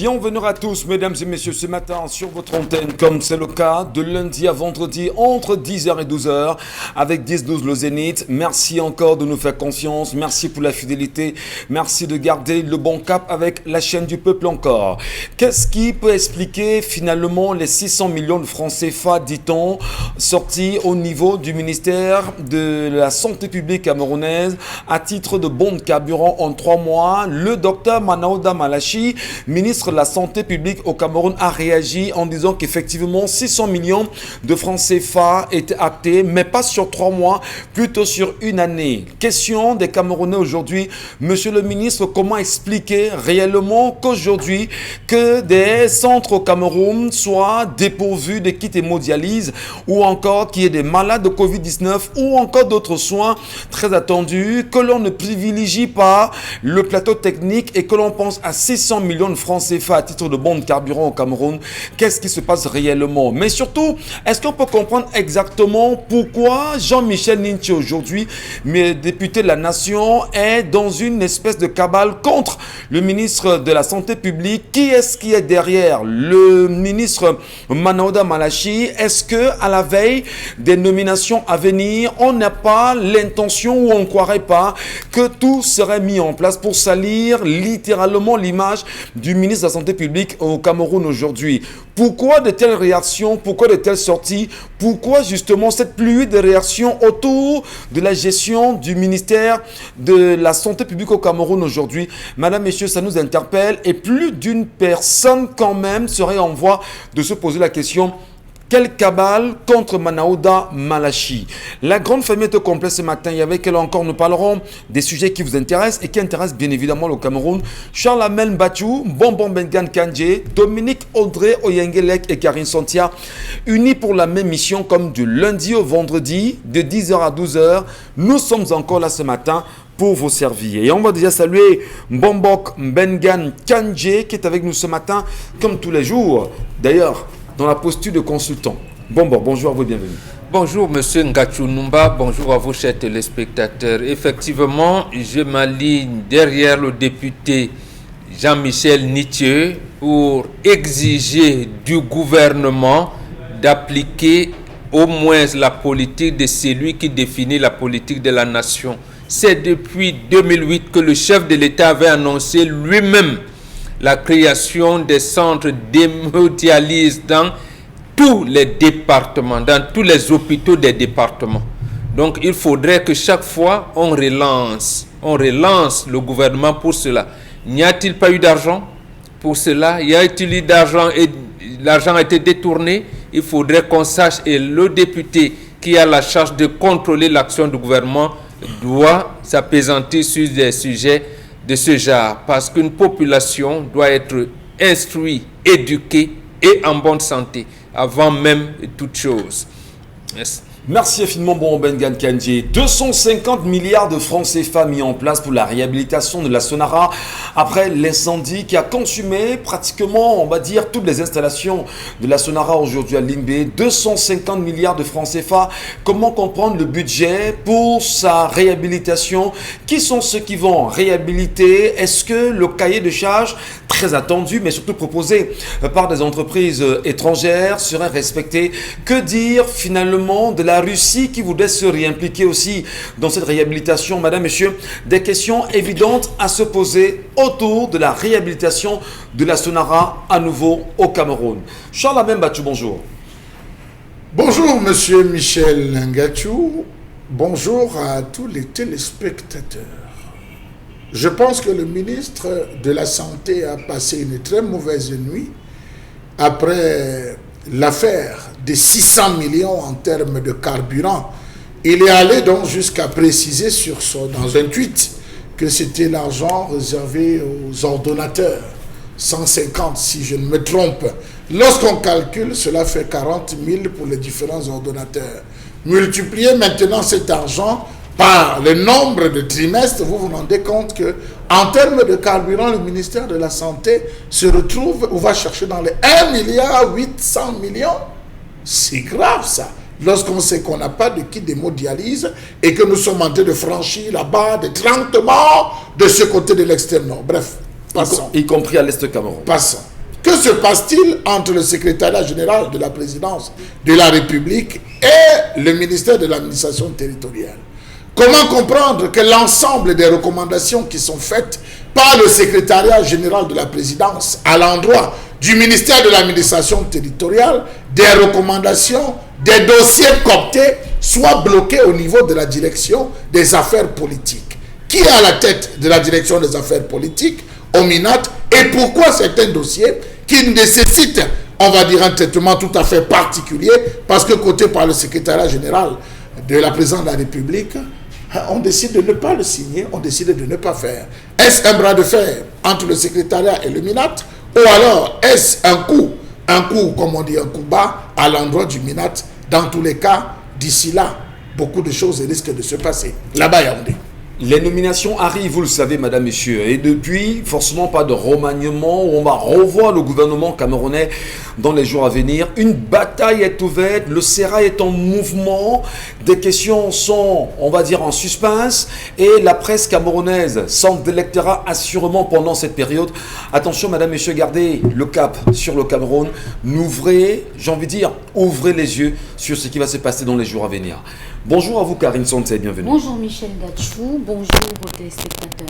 Bienvenue à tous, mesdames et messieurs, ce matin sur votre antenne, comme c'est le cas, de lundi à vendredi, entre 10h et 12h, avec 10-12 le Zénith. Merci encore de nous faire confiance, merci pour la fidélité, merci de garder le bon cap avec la chaîne du peuple encore. Qu'est-ce qui peut expliquer finalement les 600 millions de francs CFA, dit-on, sortis au niveau du ministère de la Santé publique camerounaise à titre de bons de carburant en 3 mois? Le docteur Manaouda Malachi, ministre de la Santé publique au Cameroun, a réagi en disant qu'effectivement 600 millions de francs CFA étaient actés, mais pas sur 3 mois, plutôt sur une année. Question des Camerounais aujourd'hui, monsieur le ministre, comment expliquer réellement qu'aujourd'hui que des centres au Cameroun soient dépourvus de kits hémodialyse, ou encore qu'il y ait des malades de Covid-19 ou encore d'autres soins très attendus, que l'on ne privilégie pas le plateau technique et que l'on pense à 600 millions de francs CFA à titre de bons de carburant au Cameroun? Qu'est-ce qui se passe réellement? Mais surtout, est-ce qu'on peut comprendre exactement pourquoi Jean-Michel Ninche aujourd'hui, député de la Nation, est dans une espèce de cabale contre le ministre de la Santé publique? Qui est-ce qui est derrière? Le ministre Manaouda Malachi? Est-ce que à la veille des nominations à venir, on n'a pas l'intention ou on ne croirait pas que tout serait mis en place pour salir littéralement l'image du ministre de la Santé publique au Cameroun aujourd'hui? Pourquoi de telles réactions? Pourquoi de telles sorties? Pourquoi justement cette pluie de réactions autour de la gestion du ministère de la Santé publique au Cameroun aujourd'hui? Madame, messieurs, ça nous interpelle et plus d'une personne quand même serait en voie de se poser la question: quelle cabale contre Manaouda Malachi? La grande famille est au complet ce matin. Et avec elle encore, nous parlerons des sujets qui vous intéressent et qui intéressent bien évidemment le Cameroun. Charles Amel Bachou, Bonbon Bengan Kandje, Dominique Audrey Oyengelek et Karine Santia, unis pour la même mission comme du lundi au vendredi, de 10h à 12h. Nous sommes encore là ce matin pour vous servir. Et on va déjà saluer Bombok Bengan Kandje qui est avec nous ce matin, comme tous les jours. D'ailleurs, dans la posture de consultant. Bonjour à vous, bienvenue. Bonjour Monsieur Ngachou Numba, bonjour à vous chers téléspectateurs. Effectivement, je m'aligne derrière le député Jean-Michel Ninche pour exiger du gouvernement d'appliquer au moins la politique de celui qui définit la politique de la nation. C'est depuis 2008 que le chef de l'État avait annoncé lui-même la création des centres d'hémodialyse dans tous les départements, dans tous les hôpitaux des départements. Donc il faudrait que chaque fois on relance le gouvernement pour cela. N'y a-t-il pas eu d'argent pour cela? Y a-t-il eu d'argent et l'argent a été détourné? Il faudrait qu'on sache, et le député qui a la charge de contrôler l'action du gouvernement doit s'appesantir sur des sujets de ce genre, parce qu'une population doit être instruite, éduquée et en bonne santé avant même toute chose. Merci. Merci infiniment, bon Bengan Kandje. 250 milliards de francs CFA mis en place pour la réhabilitation de la Sonara après l'incendie qui a consumé pratiquement, on va dire, toutes les installations de la Sonara aujourd'hui à Limbé. 250 milliards de francs CFA. Comment comprendre le budget pour sa réhabilitation? Qui sont ceux qui vont réhabiliter? Est-ce que le cahier de charges, très attendu, mais surtout proposé par des entreprises étrangères, serait respecté? Que dire finalement de la Russie qui voudrait se réimpliquer aussi dans cette réhabilitation? Madame, messieurs, des questions évidentes à se poser autour de la réhabilitation de la Sonara à nouveau au Cameroun. Charles Amel Bachou, bonjour. Bonjour monsieur Michel Ngachou, bonjour à tous les téléspectateurs. Je pense que le ministre de la Santé a passé une très mauvaise nuit après l'affaire des 600 millions en termes de carburant. Il est allé donc jusqu'à préciser dans un tweet que c'était l'argent réservé aux ordonnateurs. 150 si je ne me trompe. Lorsqu'on calcule, cela fait 40 000 pour les différents ordonnateurs. Multipliez maintenant cet argent par le nombre de trimestres, vous vous rendez compte que en termes de carburant, le ministère de la Santé se retrouve ou va chercher dans les 1,8 milliard. C'est grave ça. Lorsqu'on sait qu'on n'a pas de kit d'hémodialyse et que nous sommes en train de franchir la barre de 30 morts de ce côté de l'extrême nord. Bref, passons. Y compris à l'Est Cameroun. Passons. Que se passe-t-il entre le secrétariat général de la présidence de la République et le ministère de l'administration territoriale? Comment comprendre que l'ensemble des recommandations qui sont faites par le secrétariat général de la présidence à l'endroit du ministère de l'administration territoriale, des recommandations, des dossiers cooptés, soient bloqués au niveau de la direction des affaires politiques? Qui est à la tête de la direction des affaires politiques au MINAT, et pourquoi certains dossiers qui nécessitent, on va dire, un traitement tout à fait particulier, parce que coté par le secrétariat général de la présidence de la République, on décide de ne pas le signer, on décide de ne pas faire. Est-ce un bras de fer entre le secrétariat et le MINAT, ou alors est-ce un coup, comme on dit, un coup bas à l'endroit du MINAT? Dans tous les cas, d'ici là, beaucoup de choses risquent de se passer. Là-bas, Yaoundé. Les nominations arrivent, vous le savez, madame, messieurs, et depuis, forcément pas de remaniement, où on va revoir le gouvernement camerounais dans les jours à venir. Une bataille est ouverte, le sérail est en mouvement, des questions sont, on va dire, en suspense, et la presse camerounaise s'en délectera assurément pendant cette période. Attention, madame, messieurs, gardez le cap sur le Cameroun, ouvrez les yeux sur ce qui va se passer dans les jours à venir. Bonjour à vous, Karine Sonsé, bienvenue. Bonjour Michel Gatchou, bonjour aux téléspectateurs.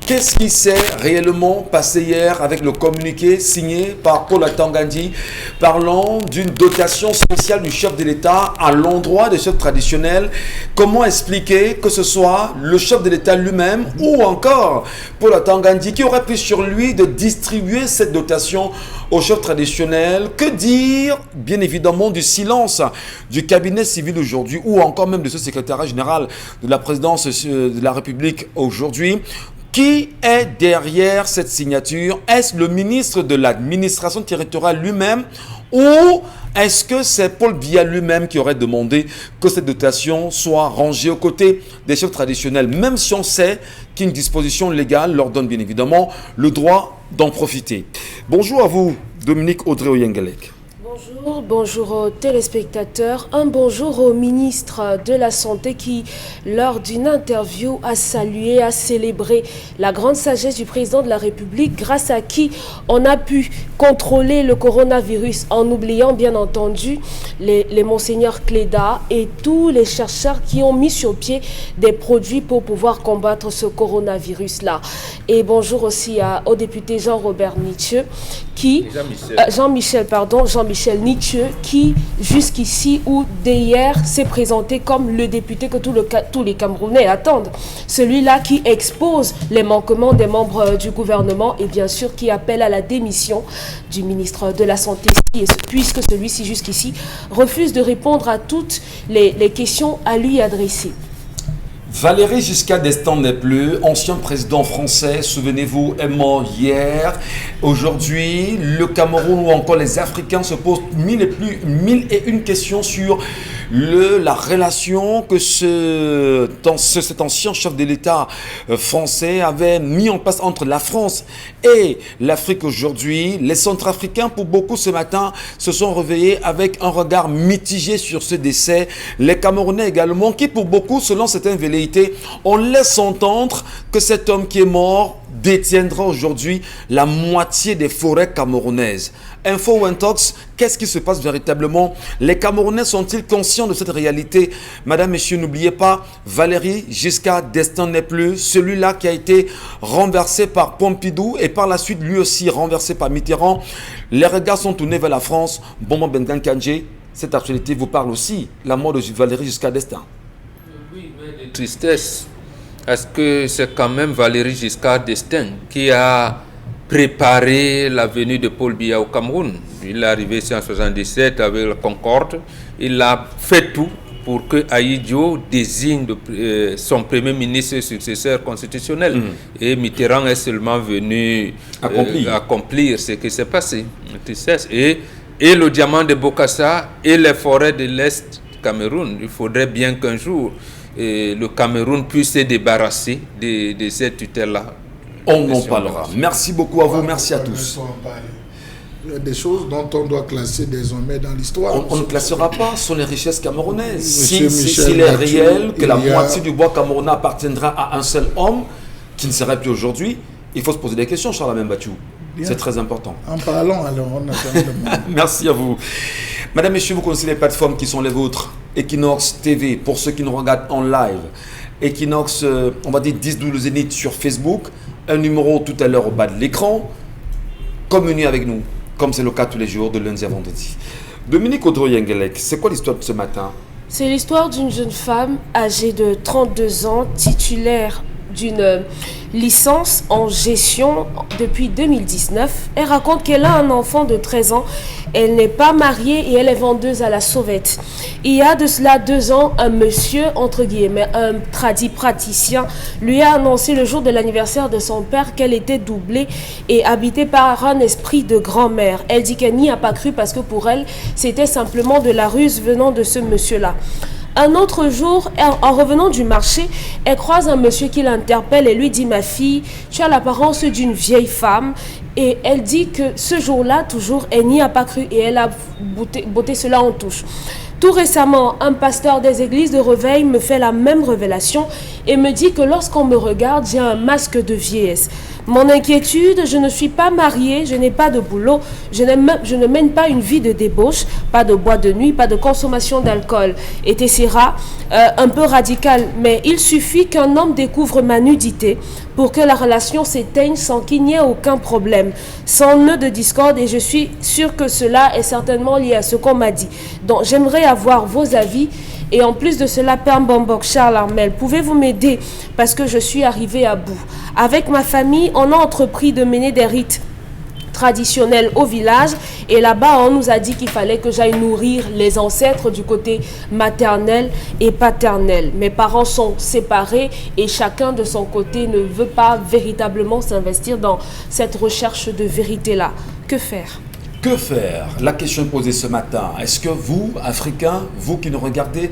Qu'est-ce qui s'est réellement passé hier avec le communiqué signé par Paul Atangandi parlant d'une dotation spéciale du chef de l'État à l'endroit des chefs traditionnels? Comment expliquer que ce soit le chef de l'État lui-même ou encore Paul Atangandi qui aurait pris sur lui de distribuer cette dotation aux chefs traditionnels? Que dire, bien évidemment, du silence du cabinet civil aujourd'hui ou encore même de ce secrétariat général de la présidence de la République aujourd'hui? Qui est derrière cette signature? Est-ce le ministre de l'administration territoriale lui-même ou est-ce que c'est Paul Biya lui-même qui aurait demandé que cette dotation soit rangée aux côtés des chefs traditionnels, même si on sait qu'une disposition légale leur donne bien évidemment le droit d'en profiter? Bonjour à vous, Dominique Audrey-Oyengalek. Bonjour aux téléspectateurs, un bonjour au ministre de la Santé qui, lors d'une interview, a salué, a célébré la grande sagesse du président de la République grâce à qui on a pu contrôler le coronavirus en oubliant bien entendu les monseigneurs Cléda et tous les chercheurs qui ont mis sur pied des produits pour pouvoir combattre ce coronavirus-là. Et bonjour aussi au député Jean-Robert Nithieu qui... Jean-Michel Nithieu qui jusqu'ici ou d'hier s'est présenté comme le député que tous les Camerounais attendent. Celui-là qui expose les manquements des membres du gouvernement et bien sûr qui appelle à la démission du ministre de la Santé puisque celui-ci jusqu'ici refuse de répondre à toutes les questions à lui adressées. Valéry Giscard d'Estaing n'est plus, ancien président français, souvenez-vous, est mort hier. Aujourd'hui, le Cameroun ou encore les Africains se posent mille et une questions sur la relation que cet ancien chef de l'État français avait mis en place entre la France et l'Afrique aujourd'hui. Les Centrafricains, pour beaucoup ce matin, se sont réveillés avec un regard mitigé sur ce décès. Les Camerounais également, qui pour beaucoup, selon certaines velléités, on laisse entendre que cet homme qui est mort détiendra aujourd'hui la moitié des forêts camerounaises. Info Wentox, qu'est-ce qui se passe véritablement? Les Camerounais sont-ils conscients de cette réalité? Madame, messieurs, n'oubliez pas, Valéry Giscard d'Estaing n'est plus, celui-là qui a été renversé par Pompidou et par la suite lui aussi renversé par Mitterrand. Les regards sont tournés vers la France. Bonbon Bengan Kandji, cette actualité vous parle aussi, la mort de Valéry Giscard d'Estaing. Oui, mais de tristesse. Est-ce que c'est quand même Valéry Giscard d'Estaing qui a préparé la venue de Paul Biya au Cameroun? Il est arrivé en 1977 avec la Concorde. Il a fait tout pour que Ahidjo désigne son premier ministre successeur constitutionnel. Et Mitterrand est seulement venu accomplir ce qui s'est passé. Tristesse. Et le diamant de Bokassa et les forêts de l'Est du Cameroun. Il faudrait bien qu'un jour le Cameroun puisse se débarrasser de cette tutelle-là. On en parlera. Merci beaucoup à vous, merci à tous. Il y a des choses dont on doit classer désormais dans l'histoire. On ne classera pas sur les richesses camerounaises. S'il est réel que la moitié du bois camerounais appartiendra à un seul homme qui ne serait plus aujourd'hui, il faut se poser des questions, Charles Membachou. C'est très important. En parlant, alors, on attend le moment. Merci à vous. Madame, Messieurs, vous connaissez les plateformes qui sont les vôtres. Equinox TV, pour ceux qui nous regardent en live. Equinox, on va dire 10-12 Zénith sur Facebook. Un numéro tout à l'heure au bas de l'écran. Communiez avec nous, comme c'est le cas tous les jours, de lundi à vendredi. Dominique Audroy-Yengelek, c'est quoi l'histoire de ce matin? C'est l'histoire d'une jeune femme âgée de 32 ans, titulaire d'une licence en gestion depuis 2019. Elle raconte qu'elle a un enfant de 13 ans. Elle n'est pas mariée et elle est vendeuse à la sauvette. Il y a de cela 2 ans, un monsieur, entre guillemets, un praticien, lui a annoncé le jour de l'anniversaire de son père qu'elle était doublée et habitée par un esprit de grand-mère. Elle dit qu'elle n'y a pas cru parce que pour elle, c'était simplement de la ruse venant de ce monsieur-là. Un autre jour, en revenant du marché, elle croise un monsieur qui l'interpelle et lui dit « Ma fille, tu as l'apparence d'une vieille femme ». Et elle dit que ce jour-là, toujours, elle n'y a pas cru et elle a botté cela en touche. Tout récemment, un pasteur des églises de Reveil me fait la même révélation et me dit que lorsqu'on me regarde, j'ai un masque de vieillesse. Mon inquiétude, je ne suis pas mariée, je n'ai pas de boulot, je ne mène pas une vie de débauche, pas de boîte de nuit, pas de consommation d'alcool, etc. Un peu radical, mais il suffit qu'un homme découvre ma nudité pour que la relation s'éteigne sans qu'il n'y ait aucun problème, sans nœud de discorde, et je suis sûre que cela est certainement lié à ce qu'on m'a dit. Donc j'aimerais avoir vos avis. Et en plus de cela, Père Mbambok, Charles Armel, pouvez-vous m'aider parce que je suis arrivée à bout. Avec ma famille, on a entrepris de mener des rites traditionnels au village et là-bas, on nous a dit qu'il fallait que j'aille nourrir les ancêtres du côté maternel et paternel. Mes parents sont séparés et chacun de son côté ne veut pas véritablement s'investir dans cette recherche de vérité-là. Que faire ? Que faire? La question est posée ce matin. Est-ce que vous, Africains, vous qui nous regardez,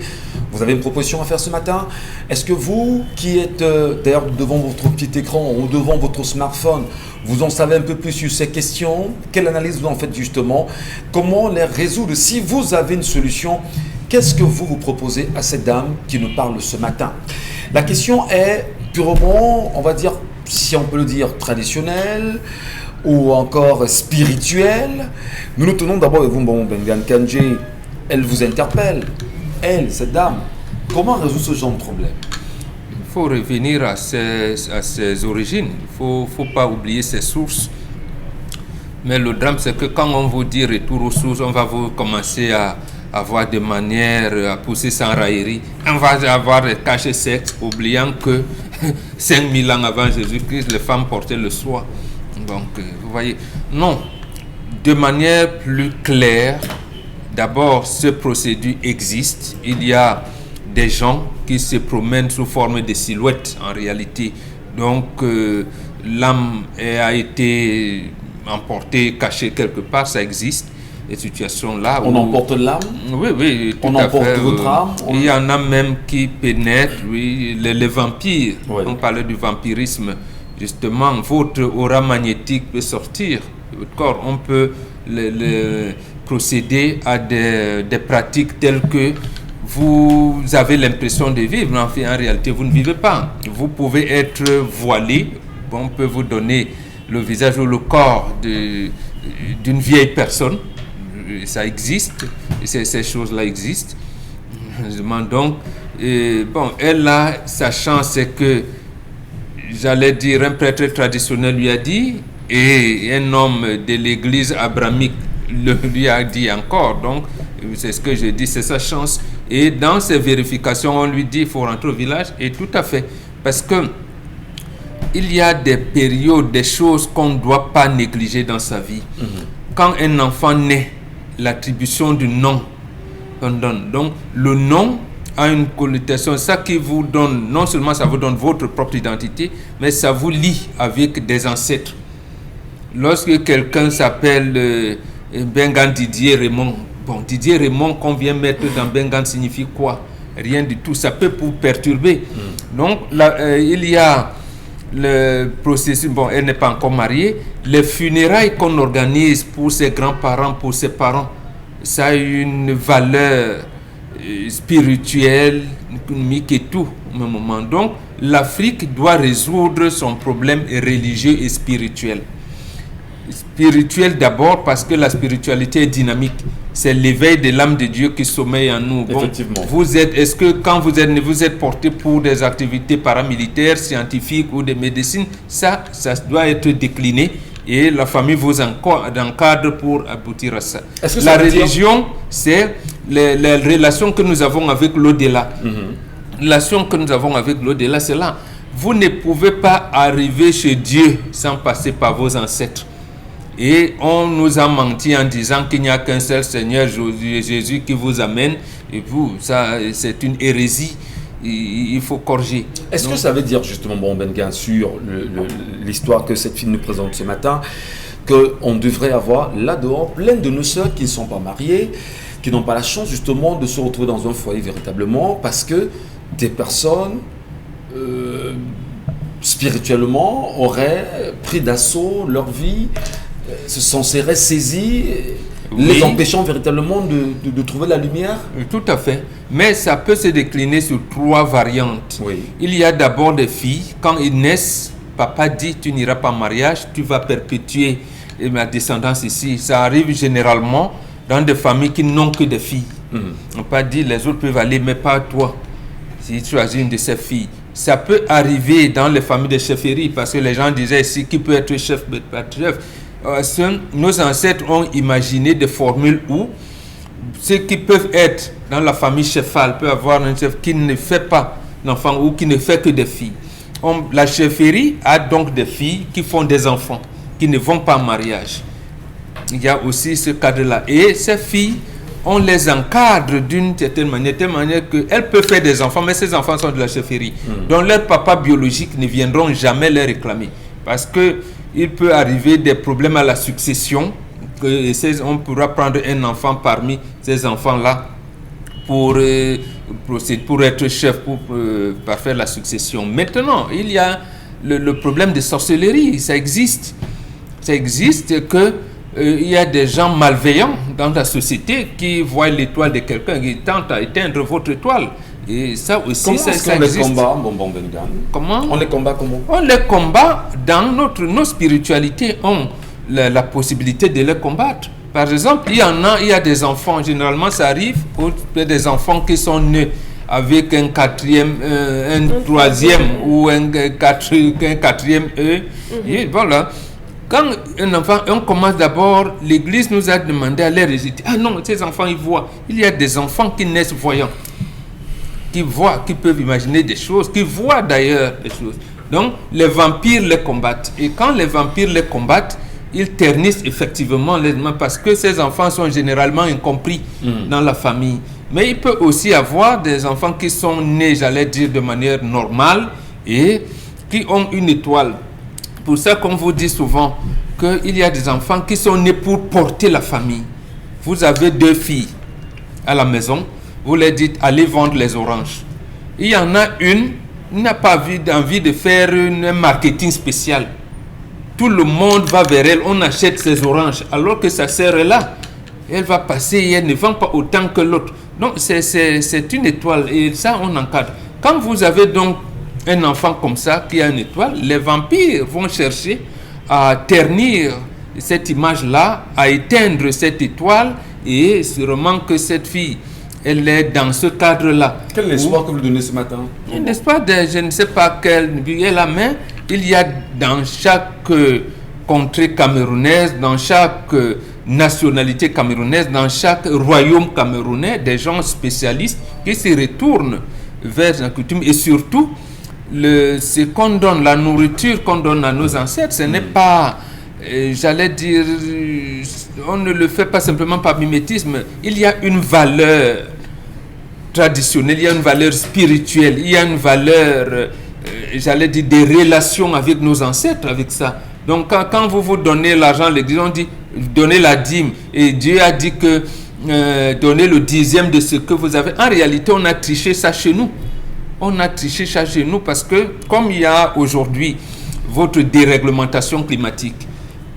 vous avez une proposition à faire ce matin? Est-ce que vous qui êtes d'ailleurs devant votre petit écran ou devant votre smartphone, vous en savez un peu plus sur ces questions? Quelle analyse vous en faites justement? Comment les résoudre? Si vous avez une solution, qu'est-ce que vous proposez à cette dame qui nous parle ce matin? La question est purement, on va dire, si on peut le dire, traditionnelle, ou encore spirituel. Nous nous tenons d'abord avec vous, Bengan Kandji. Elle vous interpelle. Elle, cette dame. Comment résoudre ce genre de problème? Il faut revenir à ses origines. Il ne faut pas oublier ses sources. Mais le drame, c'est que quand on vous dit retour aux sources, on va vous commencer à avoir des manières, à pousser sans raillerie. On va avoir des cachets secs, oubliant que 5000 ans avant Jésus-Christ, les femmes portaient le soie. Donc, vous voyez, non, de manière plus claire, d'abord, ce procédé existe. Il y a des gens qui se promènent sous forme de silhouettes, en réalité. Donc, l'âme a été emportée, cachée quelque part, ça existe. Des situations-là. On emporte l'âme? Oui, tout on à emporte fait. Votre âme? Il y en a même qui pénètrent, oui, les vampires. Oui. On parlait du vampirisme. Justement, votre aura magnétique peut sortir de votre corps. On peut procéder à des pratiques telles que vous avez l'impression de vivre, mais en réalité, vous ne vivez pas. Vous pouvez être voilé. On peut vous donner le visage ou le corps d'une vieille personne. Ça existe. Ces choses-là existent. Donc, elle a sa chance, c'est que j'allais dire, un prêtre traditionnel lui a dit, et un homme de l'église abrahamique lui a dit encore. Donc, c'est ce que je dis, c'est sa chance. Et dans ces vérifications, on lui dit, il faut rentrer au village. Et tout à fait. Parce que il y a des périodes, des choses qu'on ne doit pas négliger dans sa vie. Quand un enfant naît, l'attribution du nom, on donne. Donc, le nom a une connotation, ça qui vous donne, non seulement ça vous donne votre propre identité, mais ça vous lie avec des ancêtres. Lorsque quelqu'un s'appelle Bengan Didier Raymond, Didier Raymond qu'on vient mettre dans Bengan signifie quoi? Rien du tout, ça peut vous perturber. Donc, il y a le processus, elle n'est pas encore mariée, les funérailles qu'on organise pour ses grands-parents, pour ses parents, ça a une valeur spirituelle, économique et tout au même moment. Donc, l'Afrique doit résoudre son problème religieux et spirituel. Spirituel d'abord parce que la spiritualité est dynamique. C'est l'éveil de l'âme de Dieu qui sommeille en nous. Bon, Effectivement. est-ce que quand vous êtes porté pour des activités paramilitaires, scientifiques ou de médecine, ça doit être décliné et la famille vous encadre pour aboutir à ça. La religion, c'est les relations que nous avons avec l'au-delà. Les relations que nous avons avec l'au-delà, c'est là. Vous ne pouvez pas arriver chez Dieu sans passer par vos ancêtres. Et on nous a menti en disant qu'il n'y a qu'un seul Seigneur Jésus qui vous amène. Et vous, ça, c'est une hérésie. Il faut corriger. Est-ce que ça veut dire justement, Benga, sur l'histoire que cette fille nous présente ce matin, qu'on devrait avoir là dehors plein de nos sœurs qui ne sont pas mariées, qui n'ont pas la chance justement de se retrouver dans un foyer véritablement, parce que des personnes spirituellement auraient pris d'assaut leur vie, se seraient saisis, les empêchant véritablement de trouver la lumière? Tout à fait. Mais ça peut se décliner sur 3 variantes. Oui. Il y a d'abord des filles, quand ils naissent, papa dit tu n'iras pas en mariage, tu vas perpétuer ma descendance ici. Ça arrive généralement dans des familles qui n'ont que des filles. On peut dire les autres peuvent aller, mais pas toi. Si tu choisis une de ces filles. Ça peut arriver dans les familles de chefferies, parce que les gens disaient ici qui peut être chef, pas chef. Nos ancêtres ont imaginé des formules où ceux qui peuvent être dans la famille cheffale peuvent avoir un chef qui ne fait pas d'enfants ou qui ne fait que des filles. La chefferie a donc des filles qui font des enfants, qui ne vont pas en mariage. Il y a aussi ce cadre-là. Et ces filles, on les encadre d'une certaine manière, qu'elles peuvent faire des enfants, mais ces enfants sont de la chefferie. Donc leurs papas biologiques ne viendront jamais les réclamer. Parce qu'il peut arriver des problèmes à la succession. On pourra prendre un enfant parmi ces enfants-là pour être chef, pour faire la succession. Maintenant, il y a le problème de sorcellerie. Ça existe. Ça existe que il y a des gens malveillants dans la société qui voient l'étoile de quelqu'un et tentent à éteindre votre étoile. Et ça aussi, comment ça est-ce qu'on existe. les combat, Benga? Comment on les combat comment? On les combat dans nos spiritualités ont la possibilité de les combattre. Par exemple, il y a des enfants, généralement ça arrive, des enfants qui sont nés avec un troisième ou un quatrième E. Et voilà. Quand un enfant, on commence d'abord, l'Église nous a demandé à les résister. Ah non, ces enfants, ils voient. Il y a des enfants qui naissent voyants, qui voient, qui peuvent imaginer des choses, qui voient d'ailleurs des choses. Donc, les vampires les combattent. Et quand les vampires les combattent, ils ternissent effectivement les mains parce que ces enfants sont généralement incompris dans la famille. Mais il peut aussi y avoir des enfants qui sont nés, j'allais dire, de manière normale et qui ont une étoile. Pour ça qu'on vous dit souvent qu'il y a des enfants qui sont nés pour porter la famille. Vous avez 2 filles à la maison, vous leur dites allez vendre les oranges. Il y en a une qui n'a pas envie de faire un marketing spécial. Tout le monde va vers elle, on achète ses oranges, alors que sa sœur est là. Elle va passer et elle ne vend pas autant que l'autre. Donc c'est une étoile et ça on encadre. Quand vous avez donc un enfant comme ça qui a une étoile, les vampires vont chercher à ternir cette image-là, à éteindre cette étoile et sûrement que cette fille, elle est dans ce cadre-là. Quel espoir que vous donnez ce matin? Un espoir de je ne sais pas quel but est là, mais il y a dans chaque contrée camerounaise, dans chaque nationalité camerounaise, dans chaque royaume camerounais, des gens spécialistes qui se retournent vers la coutume et surtout ce qu'on donne, la nourriture qu'on donne à nos ancêtres, ce n'est pas, j'allais dire, on ne le fait pas simplement par mimétisme. Il y a une valeur traditionnelle, il y a une valeur spirituelle, il y a une valeur, j'allais dire, des relations avec nos ancêtres, avec ça. Donc quand vous donnez l'argent à l'église, on dit donnez la dîme. Et Dieu a dit que donnez le 10e de ce que vous avez. En réalité, on a triché ça chez nous. On a triché ça chez nous parce que comme il y a aujourd'hui votre déréglementation climatique,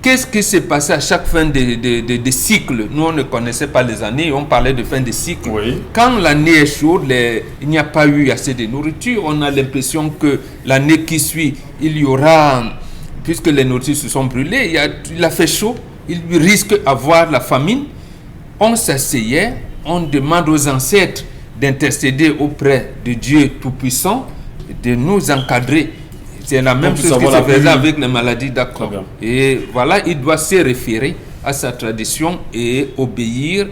qu'est-ce qui s'est passé à chaque fin de cycle? Nous, on ne connaissait pas les années, on parlait de fin de cycle. Oui. Quand l'année est chaude, il n'y a pas eu assez de nourriture. On a l'impression que l'année qui suit, il y aura puisque les nourritures se sont brûlées, il a fait chaud, il risque d'avoir la famine. On s'asseyait, on demande aux ancêtres d'intercéder auprès de Dieu Tout-Puissant, de nous encadrer. C'est la même chose qui se faisait avec les maladies d'accord. Et voilà, il doit se référer à sa tradition et obéir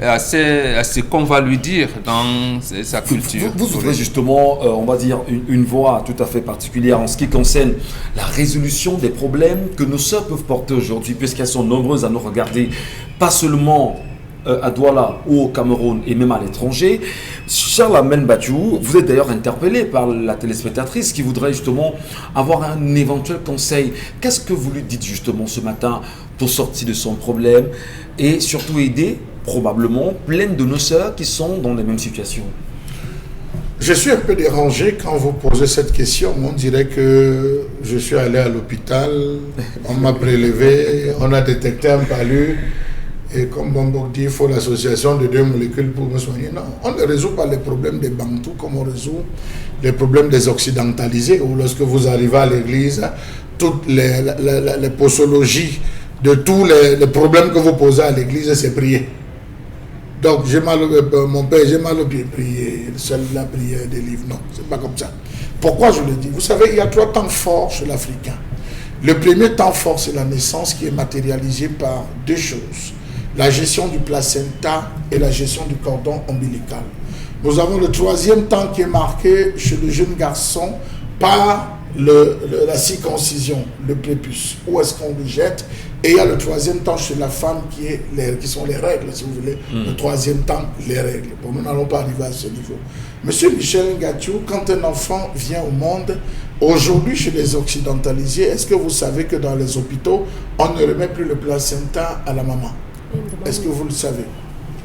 à ce qu'on va lui dire dans sa culture. Vous ouvrez justement, on va dire, une voie tout à fait particulière en ce qui concerne la résolution des problèmes que nos sœurs peuvent porter aujourd'hui, puisqu'elles sont nombreuses à nous regarder, pas seulement à Douala ou au Cameroun et même à l'étranger. Charles Menbachou, vous êtes d'ailleurs interpellé par la téléspectatrice qui voudrait justement avoir un éventuel conseil. Qu'est-ce que vous lui dites justement ce matin pour sortir de son problème et surtout aider probablement plein de nos sœurs qui sont dans les mêmes situations? Je suis un peu dérangé quand vous posez cette question. On dirait que je suis allé à l'hôpital, on m'a prélevé, on a détecté un palu. Et comme Bambok dit, il faut l'association de 2 molécules pour me soigner. Non, on ne résout pas les problèmes des Bantous comme on résout les problèmes des occidentalisés. Ou lorsque vous arrivez à l'église, toutes les posologies de tous les problèmes que vous posez à l'église, c'est prier. Donc, j'ai mal mon père, j'ai mal au pied, prier. Seule la prière des livres. Non, c'est pas comme ça. Pourquoi je le dis? Vous savez, il y a 3 temps forts chez l'Africain. Le premier temps fort, c'est la naissance qui est matérialisée par 2 choses. La gestion du placenta et la gestion du cordon ombilical. Nous avons le 3e temps qui est marqué chez le jeune garçon par la circoncision, le prépuce. Où est-ce qu'on le jette? Et il y a le 3e temps chez la femme qui sont les règles, si vous voulez. Le 3e temps, les règles. Bon, nous n'allons pas arriver à ce niveau. Monsieur Michel Ngatiou, quand un enfant vient au monde, aujourd'hui chez les occidentalisés, est-ce que vous savez que dans les hôpitaux, on ne remet plus le placenta à la maman? Est-ce que vous le savez?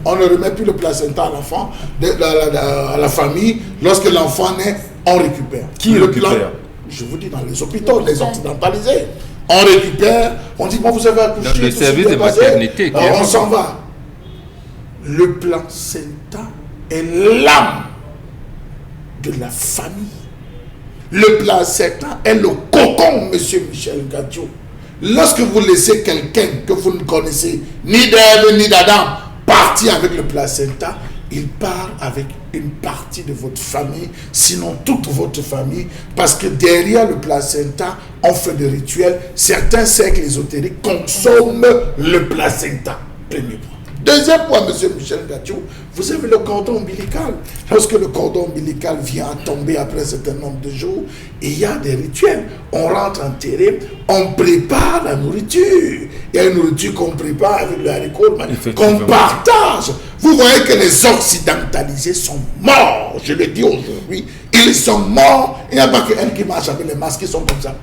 On ne remet plus le placenta à l'enfant, à la famille. Lorsque l'enfant naît, on récupère. Qui le récupère? Je vous dis, dans les hôpitaux, les occidentalisés. On récupère, on dit, bon, vous avez accouché. Dans le service de maternité. On s'en va. Le placenta est l'âme de la famille. Le placenta est le cocon, monsieur Michel Ngatiou. Lorsque vous laissez quelqu'un que vous ne connaissez ni d'Ève ni d'Adam partir avec le placenta, il part avec une partie de votre famille, sinon toute votre famille, parce que derrière le placenta, on fait des rituels. Certains cercles ésotériques consomment le placenta. Premier point. Deuxième point, monsieur Michel Ngatiou, vous avez le cordon ombilical. Lorsque le cordon ombilical vient à tomber après un certain nombre de jours, il y a des rituels. On rentre en terrain, on prépare la nourriture. Il y a une nourriture qu'on prépare avec le haricot, qu'on partage. Vous voyez que les occidentalisés sont morts. Je le dis aujourd'hui, ils sont morts. Il n'y a pas qu'un qui marche avec les masques qui sont comme ça.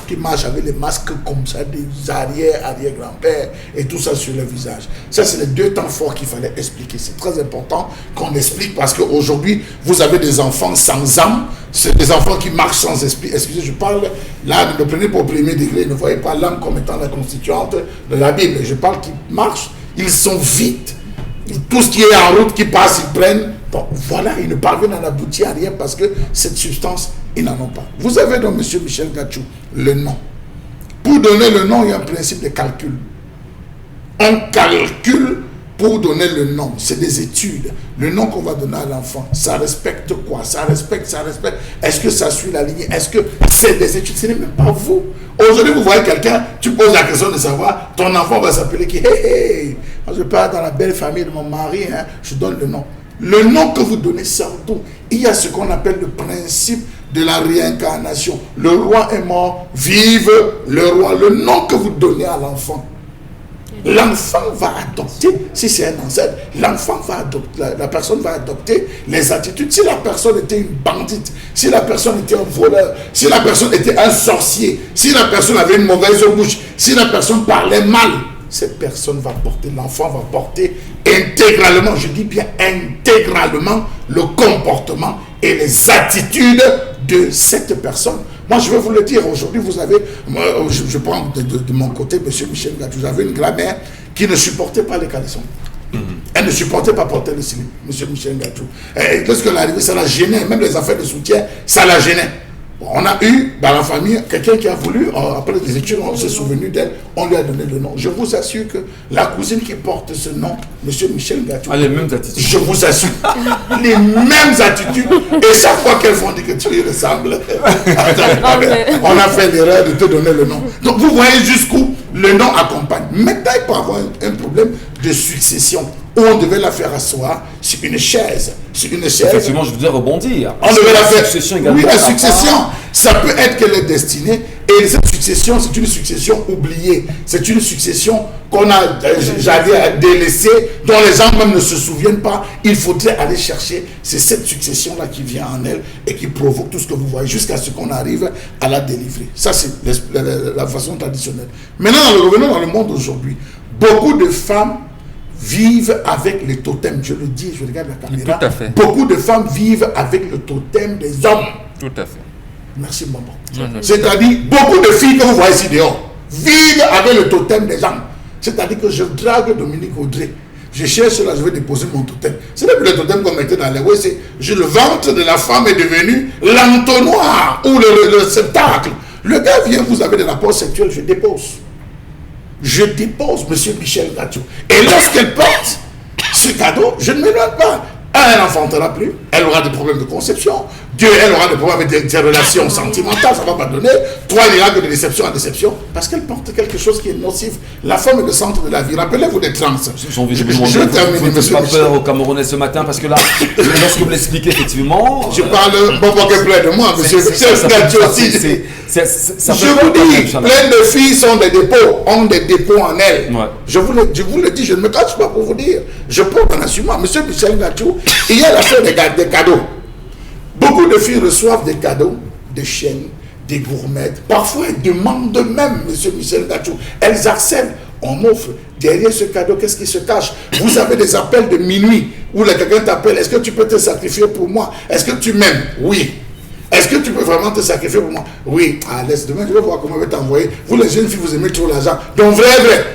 Qui marchent avec les masques comme ça, des arrière-grands-pères et tout ça sur le visage. Ça, c'est les 2 temps forts qu'il fallait expliquer. C'est très important qu'on explique parce qu'aujourd'hui, vous avez des enfants sans âme, c'est des enfants qui marchent sans esprit. Excusez, je parle, là, ne prenez pas au premier degré, ne voyez pas l'âme comme étant la constituante de la Bible. Je parle qu'ils marchent, ils sont vides. Tout ce qui est en route, qui passe, ils prennent. Bon, voilà, ils ne parviennent à n'aboutir à rien parce que cette substance, ils n'en ont pas. Vous avez donc, monsieur Michel Ngatiou, le nom. Pour donner le nom, il y a un principe de calcul. On calcule pour donner le nom. C'est des études. Le nom qu'on va donner à l'enfant, ça respecte quoi? Ça respecte. Est-ce que ça suit la lignée? Est-ce que c'est des études? Ce n'est même pas vous. Aujourd'hui, vous voyez quelqu'un, tu poses la question de savoir, ton enfant va s'appeler qui? Hey, moi, je pars dans la belle famille de mon mari, hein, je donne le nom. Le nom que vous donnez, c'est tout. Il y a ce qu'on appelle le principe de la réincarnation. Le roi est mort, vive le roi. Le nom que vous donnez à l'enfant, l'enfant va adopter, si c'est un ancêtre, l'enfant va adopter, la personne va adopter les attitudes. Si la personne était une bandite, si la personne était un voleur, si la personne était un sorcier, si la personne avait une mauvaise bouche, si la personne parlait mal, cette personne va porter, l'enfant va porter intégralement, je dis bien intégralement, le comportement et les attitudes de cette personne. Moi, je vais vous le dire, aujourd'hui, vous avez, moi, je prends de mon côté, monsieur Michel Ngatiou, vous avez une grand-mère qui ne supportait pas les caleçons. Elle ne supportait pas porter le slip, monsieur Michel Ngatiou. Et lorsqu'elle est arrivée, ça la gênait, même les affaires de soutien, ça la gênait. On a eu dans la famille quelqu'un qui a voulu, après les études, on s'est souvenu d'elle, on lui a donné le nom. Je vous assure que la cousine qui porte ce nom, M. Michel Ngachou, a les mêmes attitudes. Je vous assure, les mêmes attitudes. Et chaque fois qu'elles font dire que tu y ressembles, on a fait l'erreur de te donner le nom. Donc vous voyez jusqu'où le nom accompagne. Maintenant, il peut avoir un problème de succession où on devait la faire asseoir sur une chaise. Effectivement, je voudrais rebondir. On devait la faire. Succession également. Oui, la succession, ça peut être qu'elle est destinée. Et cette succession, c'est une succession oubliée. C'est une succession qu'on a, j'allais délaissée, dont les gens même ne se souviennent pas. Il faudrait aller chercher. C'est cette succession-là qui vient en elle et qui provoque tout ce que vous voyez jusqu'à ce qu'on arrive à la délivrer. Ça, c'est la façon traditionnelle. Maintenant, revenons dans le monde aujourd'hui. Beaucoup de femmes vivent avec les totems. Je le dis, je regarde la caméra. Tout à fait. Beaucoup de femmes vivent avec le totem des hommes. Tout à fait. Merci, maman. C'est-à-dire, beaucoup de filles que vous voyez ici dehors vivent avec le totem des hommes. C'est-à-dire que je drague Dominique Audrey. Je cherche là, je vais déposer mon totem. Ce n'est plus le totem qu'on mettait dans les ouais, c'est le ventre de la femme est devenu l'entonnoir ou le réceptacle. Le gars vient, vous avez des rapports sexuels, je dépose. Je dépose M. Michel Ngachou. Et lorsqu'elle porte ce cadeau, je ne m'éloigne pas. Elle n'enfantera plus, elle aura des problèmes de conception. Dieu, elle aura des problèmes avec des relations sentimentales, ça ne va pas donner. Toi, il ira que de déception en déception, parce qu'elle porte quelque chose qui est nocif. La femme est le centre de la vie. Rappelez-vous des trans. Je termine, monsieur. Pas peur aux Camerounais ce matin, parce que là, lorsque vous l'expliquez, effectivement. Je parle, bon, plein de moi, monsieur. Je vous dis, plein de filles sont des dépôts, ont des dépôts en elles. Ouais. Je vous le dis, je ne me cache pas pour vous dire. Je porte un assumant. Monsieur Michel Ngachou, hier, il a fait des cadeaux. Beaucoup de filles reçoivent des cadeaux, des chaînes, des gourmettes. Parfois, elles demandent même, monsieur Michel Ngachou. Elles acceptent. On offre. Derrière ce cadeau, qu'est-ce qui se cache? Vous avez des appels de minuit où quelqu'un t'appelle. Est-ce que tu peux te sacrifier pour moi? Est-ce que tu m'aimes? Oui. Est-ce que tu peux vraiment te sacrifier pour moi? Oui. Ah, laisse demain, je vais voir comment je vais t'envoyer. Vous, les jeunes filles, vous aimez trop l'argent. Donc, vrai,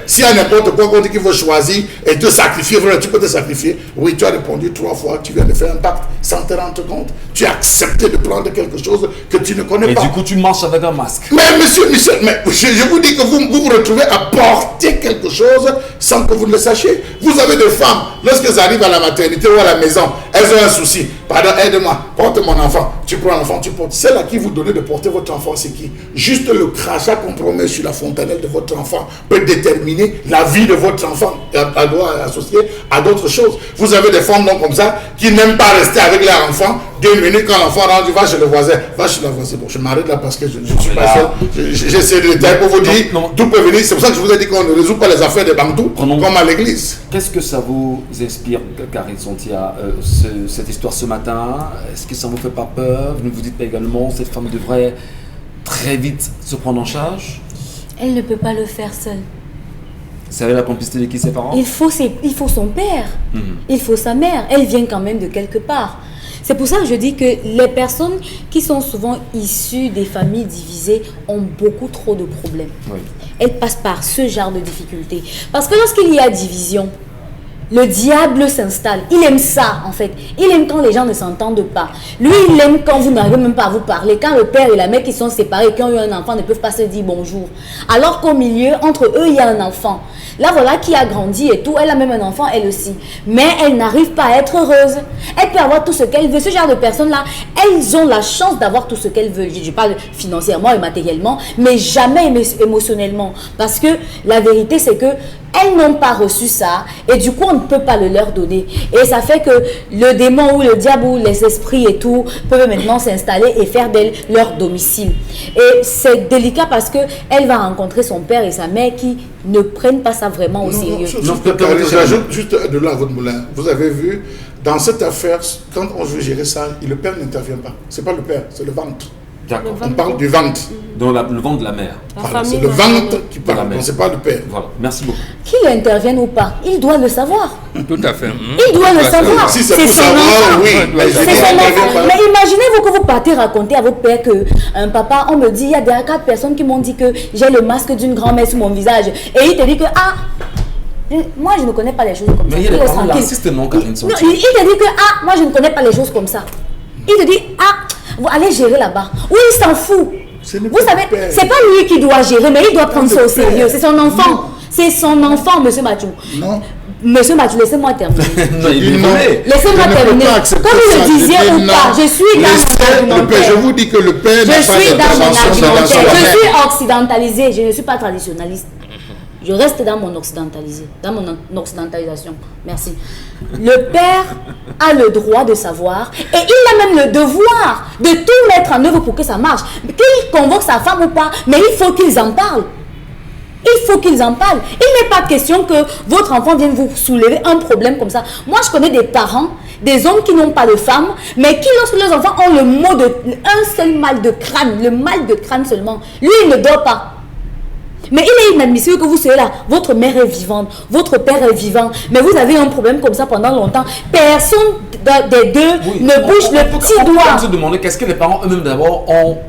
s'il y a n'importe quoi qu'on dit qu'il faut choisir et te sacrifier, vrai, tu peux te sacrifier. Oui, tu as répondu 3 fois, tu viens de faire un pacte sans te rendre compte. Tu as accepté de prendre quelque chose que tu ne connais pas. Et du coup, tu marches avec un masque. Mais monsieur Michel, mais je vous dis que vous vous retrouvez à porter quelque chose sans que vous ne le sachiez. Vous avez des femmes, lorsqu'elles arrivent à la maternité ou à la maison, elles ont un souci. Pardon, aide-moi, porte mon enfant. Tu prends l'enfant, tu portes. Celle à qui vous donnez de porter votre enfant, c'est qui? Juste le crachat qu'on promet sur la fontanelle de votre enfant peut déterminer la vie de votre enfant. Elle doit associer à d'autres choses. Vous avez des femmes non comme ça qui n'aiment pas rester avec leur enfant. 2 minutes quand l'enfant rentre, va chez le voisin. Va chez la voisine. Bon, je m'arrête là parce que je ne suis pas seul. J'essaie de détailler pour vous dire. Tout peut venir. C'est pour ça que je vous ai dit qu'on ne résout pas les affaires des bantous comme à l'église. Qu'est-ce que ça vous inspire, Karine Sontia, cette histoire ce matin? Est-ce que ça ne vous fait pas peur? Vous ne vous dites pas également cette femme devrait très vite se prendre en charge? Elle ne peut pas le faire seule. C'est avec la complicité de qui, ses parents? Il faut son père, il faut sa mère. Elle vient quand même de quelque part. C'est pour ça que je dis que les personnes qui sont souvent issues des familles divisées ont beaucoup trop de problèmes. Oui. Elles passent par ce genre de difficultés. Parce que lorsqu'il y a division, le diable s'installe. Il aime ça, en fait. Il aime quand les gens ne s'entendent pas. Lui, il aime quand vous n'arrivez même pas à vous parler. Quand le père et la mère qui sont séparés, qui ont eu un enfant, ne peuvent pas se dire bonjour. Alors qu'au milieu, entre eux, il y a un enfant. Là, voilà, qui a grandi et tout. Elle a même un enfant, elle aussi. Mais elle n'arrive pas à être heureuse. Elle peut avoir tout ce qu'elle veut. Ce genre de personnes-là, elles ont la chance d'avoir tout ce qu'elles veulent. Je parle financièrement et matériellement, mais jamais émotionnellement. Parce que la vérité, c'est que elles n'ont pas reçu ça et du coup on ne peut pas le leur donner et ça fait que le démon ou le diable ou les esprits et tout peuvent maintenant s'installer et faire d'elle leur domicile. Et c'est délicat parce que elle va rencontrer son père et sa mère qui ne prennent pas ça vraiment au sérieux. J'ajoute juste de là à votre moulin. Vous avez vu, dans cette affaire, quand on veut gérer ça, le père n'intervient pas. C'est pas le père, c'est le ventre. D'accord. On parle du ventre. Dans le ventre de la mère. Voilà, c'est le ventre qui parle, c'est pas le père. Voilà, merci beaucoup. Qu'il intervienne ou pas, il doit le savoir. Tout à fait. Il doit le savoir. Si c'est pour savoir, oui. Mais imaginez-vous que vous partez raconter à votre père que un papa, on me dit, il y a 4 personnes qui m'ont dit que j'ai le masque d'une grand-mère sur mon visage. Et il te dit que, moi je ne connais pas les choses comme ça. Mais il y a des parents racistes, non, Karine Sontia? Il te dit que, moi je ne connais pas les choses comme ça. Il te dit, Vous allez gérer là-bas. Oui, il s'en fout. Vous savez, père. c'est pas lui qui doit gérer, mais il doit prendre ça au sérieux. C'est son enfant. Non. C'est son enfant, monsieur Mathieu. Non. Monsieur Mathieu, laissez-moi terminer. Non, il est Non. volé. Laissez-moi Je ne peux terminer. pas accepter Comme vous ça. le disiez Je dis ou non. pas, je suis dans Laissez mon le père. Je vous dis que le père Je n'a pas suis dans mon d'intervention dans argumentaire. son Je domaine. suis occidentalisée. Je ne suis pas traditionnaliste. Je reste dans mon occidentalisation. Merci. Le père a le droit de savoir et il a même le devoir de tout mettre en œuvre pour que ça marche. Qu'il convoque sa femme ou pas, mais il faut qu'ils en parlent. Il faut qu'ils en parlent. Il n'est pas question que votre enfant vienne vous soulever un problème comme ça. Moi, je connais des parents, des hommes qui n'ont pas de femmes, mais qui, lorsque leurs enfants ont le mot de un seul mal de crâne, le mal de crâne seulement, lui, il ne dort pas. Mais il est inadmissible que vous soyez là. Votre mère est vivante, votre père est vivant, mais vous avez un problème comme ça pendant longtemps. Personne des deux ne bouge le petit doigt. On peut se demander qu'est-ce que les parents eux-mêmes d'abord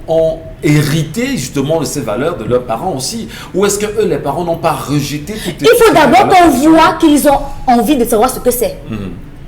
ont hérité justement de ces valeurs de leurs parents aussi, ou est-ce que eux les parents n'ont pas rejeté toutes Il faut d'abord qu'on voit qu'ils ont envie de savoir ce que c'est.